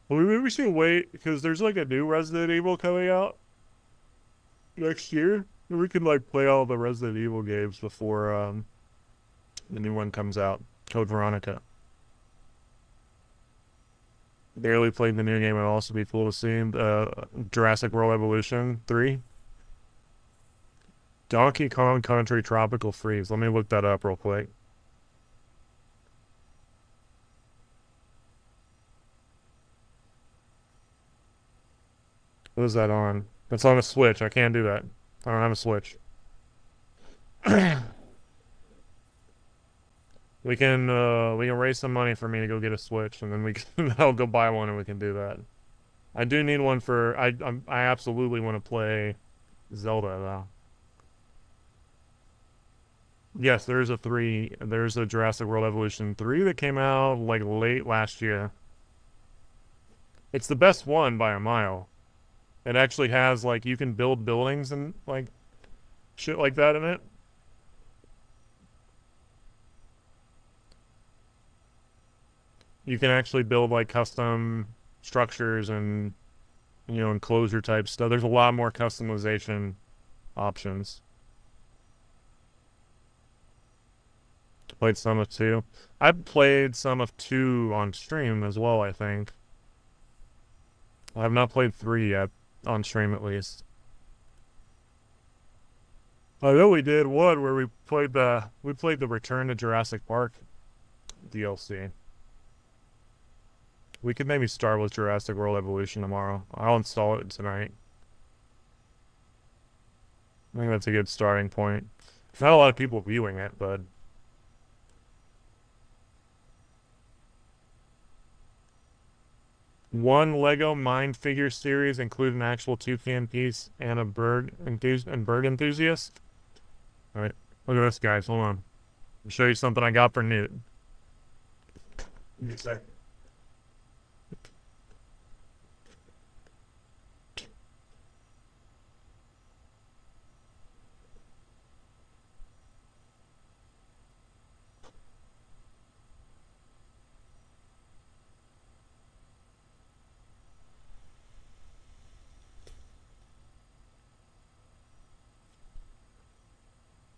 Well, maybe we should wait because there's like a new Resident Evil coming out next year. We can like play all the Resident Evil games before the new one comes out. Code Veronica. Barely played the new game. It'd also be cool to see Jurassic World Evolution 3. Donkey Kong Country Tropical Freeze. Let me look that up real quick. What is that on? That's on a Switch. I can't do that. I don't have a Switch. We can raise some money for me to go get a Switch, and then I'll go buy one, and we can do that. I do need one for I absolutely want to play Zelda though. Yes, there's a Jurassic World Evolution 3 that came out like late last year. It's the best one by a mile. It actually has like you can build buildings and like shit like that in it. You can actually build like custom structures and enclosure type stuff. There's a lot more customization options. played some of 2. I've played some of 2 on stream as well, I think. I have not played 3 yet, on stream at least. I know we did one where we played the Return to Jurassic Park DLC. We could maybe start with Jurassic World Evolution tomorrow. I'll install it tonight. I think that's a good starting point. Not a lot of people viewing it, but one Lego Mind Figure series include an actual toucan piece and a bird enthusiast. All right, look at this, guys. Hold on. I'll show you something I got for Newt. Give me a second.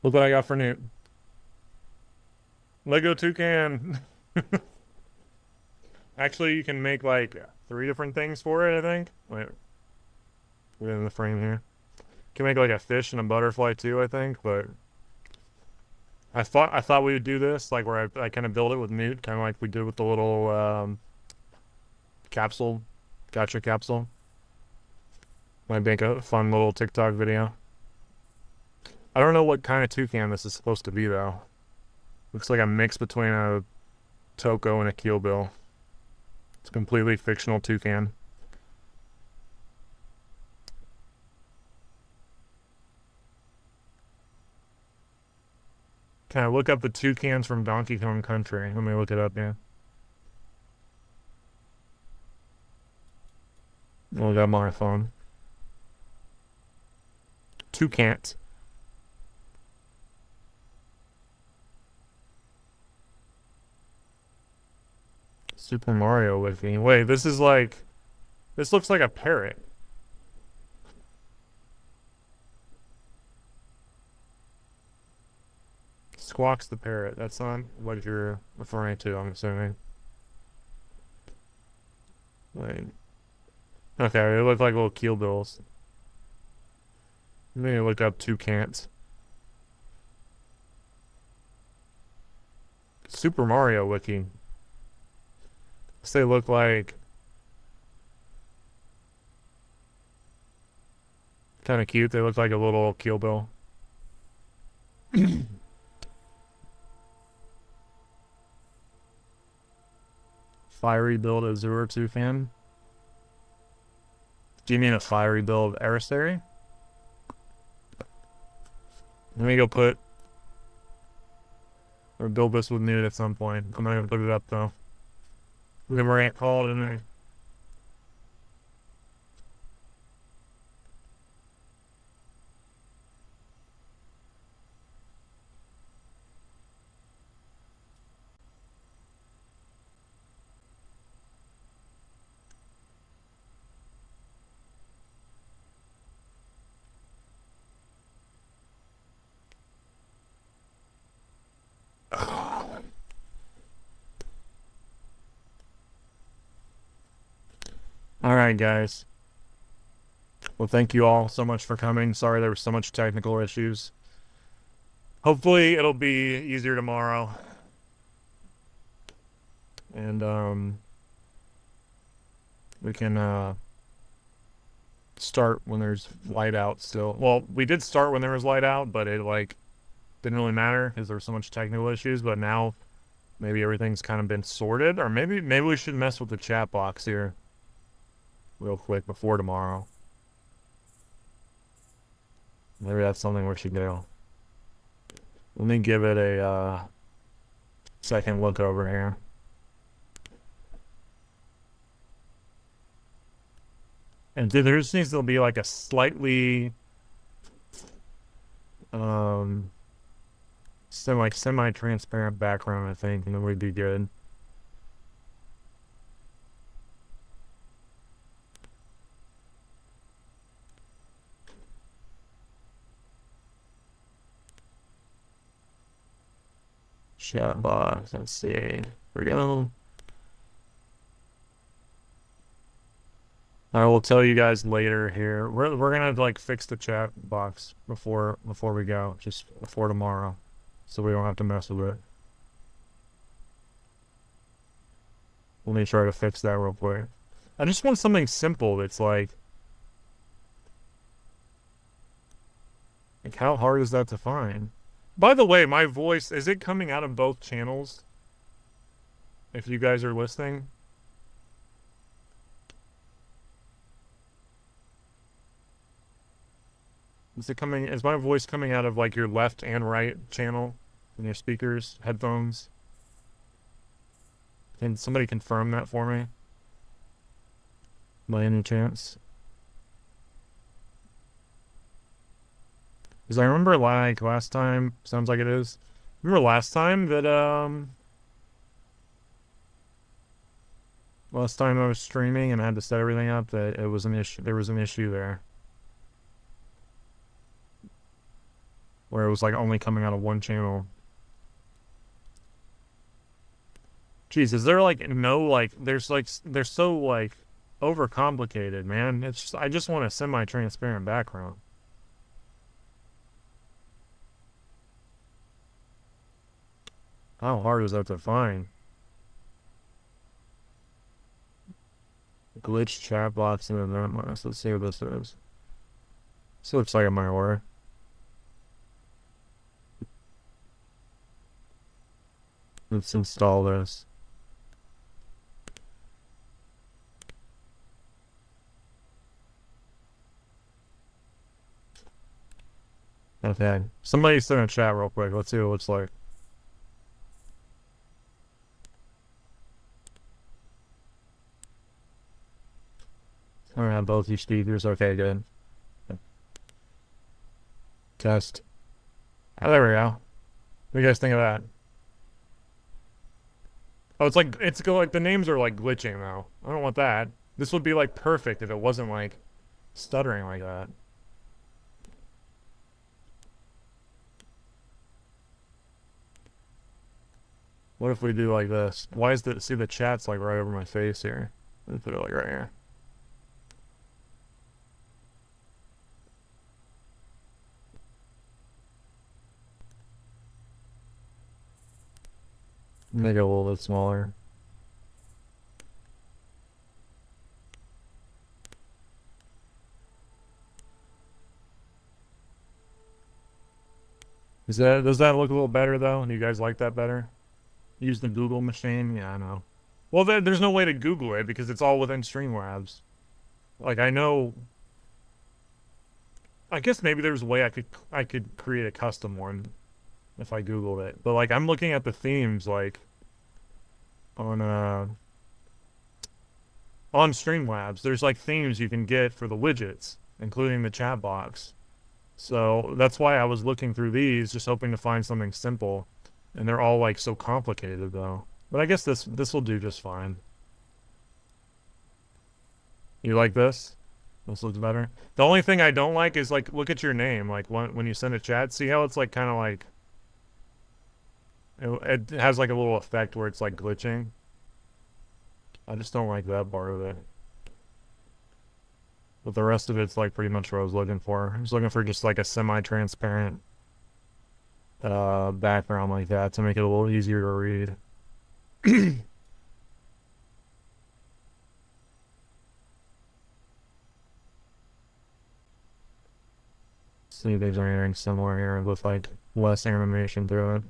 Look what I got for Newt. Lego toucan. Actually, you can make like 3 different things for it, I think. Wait, put it in the frame here. You can make like a fish and a butterfly too, I think, but I thought we would do this, like where I kind of build it with Newt, kind of like we did with the little capsule, gotcha capsule. Might make a fun little TikTok video. I don't know what kind of toucan this is supposed to be though. Looks like a mix between a Toko and a keelbill. It's a completely fictional toucan. Can I look up the toucans from Donkey Kong Country? Let me look it up, yeah. Look up on my phone. Toucans. Super Mario Wiki. Wait, this looks like a parrot. Squawks the parrot. That's not what you're referring to, I'm assuming. Wait. Okay, they look like little keel bills. Maybe look up toucans. Super Mario Wiki. They look like kind of cute. They look like a little keel bill. Fiery build Azure 2 fan. Do you mean a fiery build Aristary? Let me go put or build this with Newt at some point. I'm not gonna put it up though. Look at where Ant called in there. All right, guys. Well, thank you all so much for coming. Sorry there was so much technical issues. Hopefully it'll be easier tomorrow. And we can start when there's light out still. Well, we did start when there was light out, but it like didn't really matter because there were so much technical issues, but now maybe everything's kind of been sorted, or maybe we should mess with the chat box here real quick before tomorrow. Maybe that's something we should do. Let me give it a second look over here. And there just needs to be like a slightly semi-transparent background, I think, and then we'd be good. Chat box. Let's see. We're gonna. I will tell you guys later here. We're gonna like fix the chat box before we go, just before tomorrow, so we don't have to mess with it. Let me try to fix that real quick. I just want something simple that's like how hard is that to find? By the way, my voice, is it coming out of both channels? If you guys are listening? Is my voice coming out of like your left and right channel in your speakers, headphones? Can somebody confirm that for me? By any chance? Because I remember like last time, sounds like it is. Remember last time that last time I was streaming and I had to set everything up that it was an issue. There was an issue there. Where it was like only coming out of one channel. Jeez, is there like no like they're so like overcomplicated, man. It's just, I just want a semi-transparent background. How hard is that to find? Glitch chat box in the event list. Let's see what this is. This looks like it might work. Let's install this. Okay. Somebody send a chat real quick. Let's see what it looks like. I don't have both these speakers. Okay, good. Test. Oh, there we go. What do you guys think of that? Oh, it's like the names are like glitching though. I don't want that. This would be like perfect if it wasn't like stuttering like that. What if we do like this? Why is see the chat's like right over my face here? Let's put it like right here. Make it a little bit smaller. Does that look a little better though? Do you guys like that better? Use the Google machine? Yeah, I know. Well, there's no way to Google it because it's all within Streamlabs. Like I know. I guess maybe there's a way I could create a custom one if I Googled it. But like I'm looking at the themes like on Streamlabs. There's like themes you can get for the widgets, including the chat box. So that's why I was looking through these, just hoping to find something simple. And they're all like so complicated though. But I guess this will do just fine. You like this? This looks better. The only thing I don't like is like look at your name. Like when you send a chat, see how it's like kind of like it has like a little effect where it's like glitching. I just don't like that part of it. But the rest of it's like pretty much what I was looking for. I was looking for just like a semi-transparent background like that to make it a little easier to read. See if there's anything similar here with like less animation through it.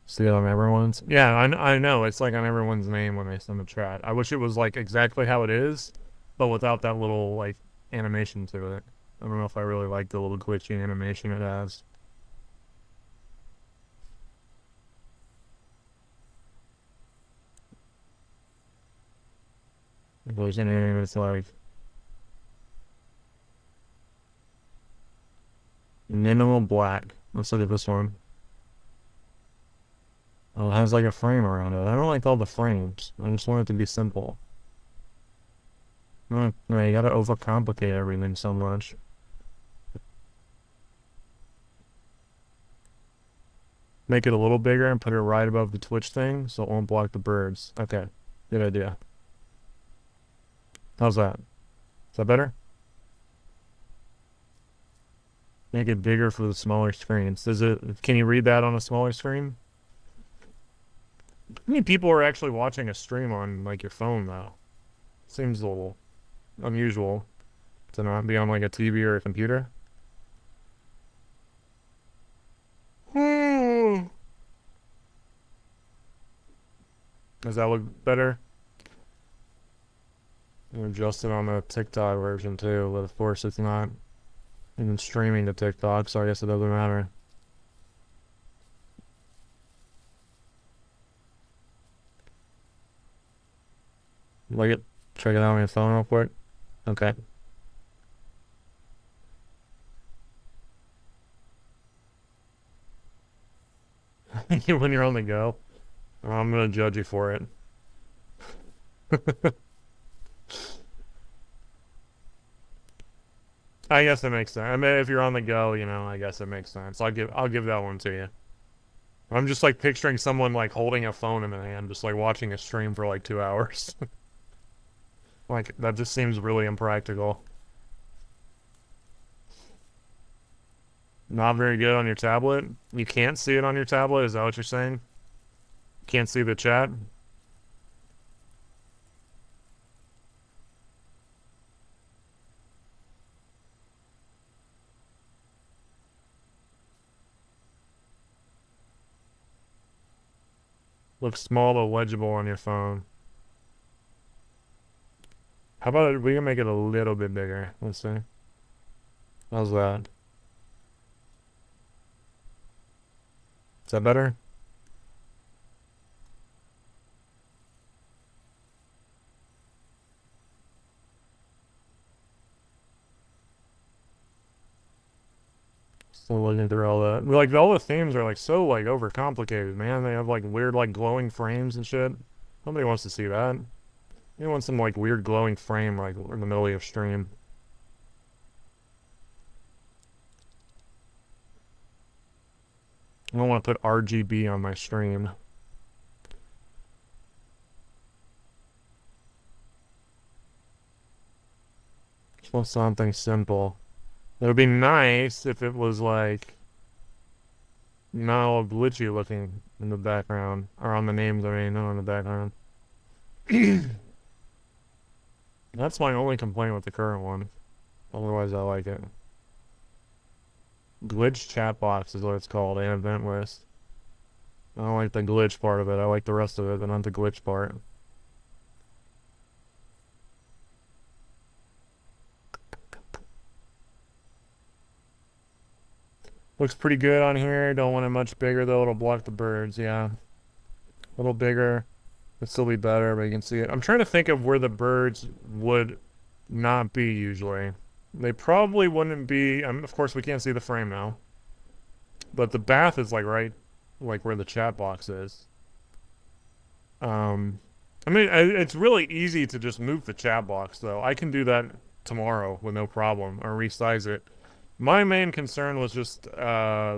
See it on everyone's? Yeah, I know. It's like on everyone's name when they send a chat. I wish it was like exactly how it is, but without that little like animation to it. I don't know if I really like the little glitchy animation it has. If there's anything that's like minimal black. Let's look at this one. Oh, it has like a frame around it. I don't like all the frames. I just want it to be simple. You gotta overcomplicate everything so much. Make it a little bigger and put it right above the Twitch thing so it won't block the birds. Okay, good idea. How's that? Is that better? Make it bigger for the smaller screens. Can you read that on a smaller screen? How many people are actually watching a stream on like your phone though? Seems a little unusual to not be on like a TV or a computer. Does that look better? You adjust it on the TikTok version too, but of course it's not even streaming to TikTok, so I guess it doesn't matter. Like it, check it out on your phone real quick. Okay. When you're on the go, I'm gonna judge you for it. I guess it makes sense. I mean, if you're on the go, I guess it makes sense. I'll give that one to you. I'm just like picturing someone like holding a phone in their hand, just like watching a stream for like 2 hours. Like that just seems really impractical. Not very good on your tablet. You can't see it on your tablet. Is that what you're saying? Can't see the chat? Looks small but legible on your phone. How about we can make it a little bit bigger? Let's see. How's that? Is that better? Still looking through all that. Like all the themes are like so like overcomplicated, man. They have like weird like glowing frames and shit. Nobody wants to see that. You want some like weird glowing frame like in the middle of your stream. I don't want to put RGB on my stream. Just want something simple. It would be nice if it was like not all glitchy looking in the background. Or on the names, I mean, not on the background. That's my only complaint with the current one. Otherwise, I like it. Glitch chat box is what it's called, and event list. I don't like the glitch part of it. I like the rest of it, but not the glitch part. Looks pretty good on here. Don't want it much bigger though. It'll block the birds. Yeah. A little bigger. It'd still be better, but you can see it. I'm trying to think of where the birds would not be usually. They probably wouldn't be. Of course, we can't see the frame now. But the bath is like right, like where the chat box is. I mean, it's really easy to just move the chat box though. I can do that tomorrow with no problem, or resize it. My main concern was just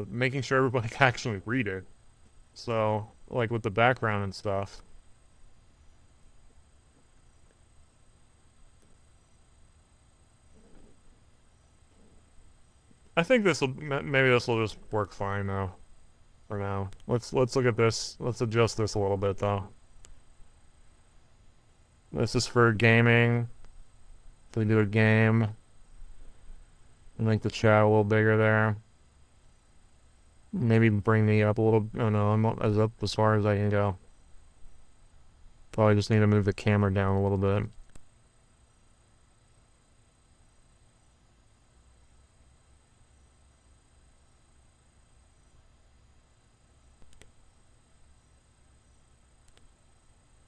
making sure everybody can actually read it. So, like with the background and stuff. I think maybe this will just work fine now. For now. Let's look at this. Let's adjust this a little bit though. This is for gaming. If we do a game, make the chat a little bigger there. Maybe bring me up a little. Oh no, I'm as up as far as I can go. Probably just need to move the camera down a little bit.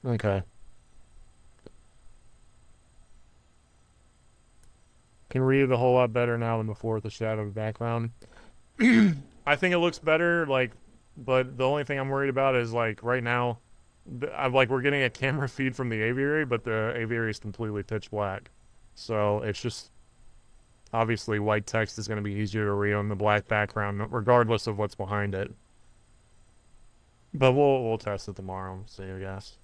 Okay. Can read it a whole lot better now than before with the shadow background. I think it looks better, like, but the only thing I'm worried about is like right now, I'm like we're getting a camera feed from the aviary, but the aviary is completely pitch black. So it's just obviously white text is going to be easier to read on the black background, regardless of what's behind it. But we'll test it tomorrow. See, I guess.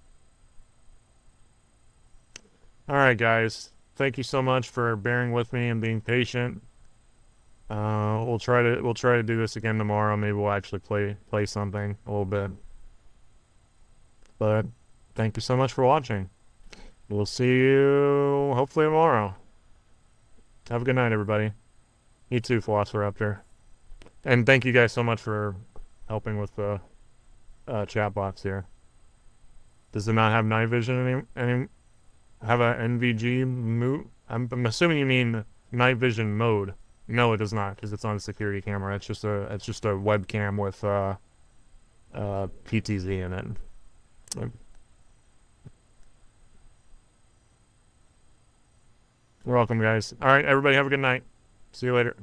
All right, guys. Thank you so much for bearing with me and being patient. We'll try to do this again tomorrow. Maybe we'll actually play something a little bit. But thank you so much for watching. We'll see you hopefully tomorrow. Have a good night, everybody. You too, Velociraptor. And thank you guys so much for helping with the chat box here. Does it not have night vision any have a NVG mode? I'm assuming you mean night vision mode. No, it does not, because it's on a security camera. It's just a webcam with PTZ in it. You're welcome, guys. All right, everybody, have a good night. See you later.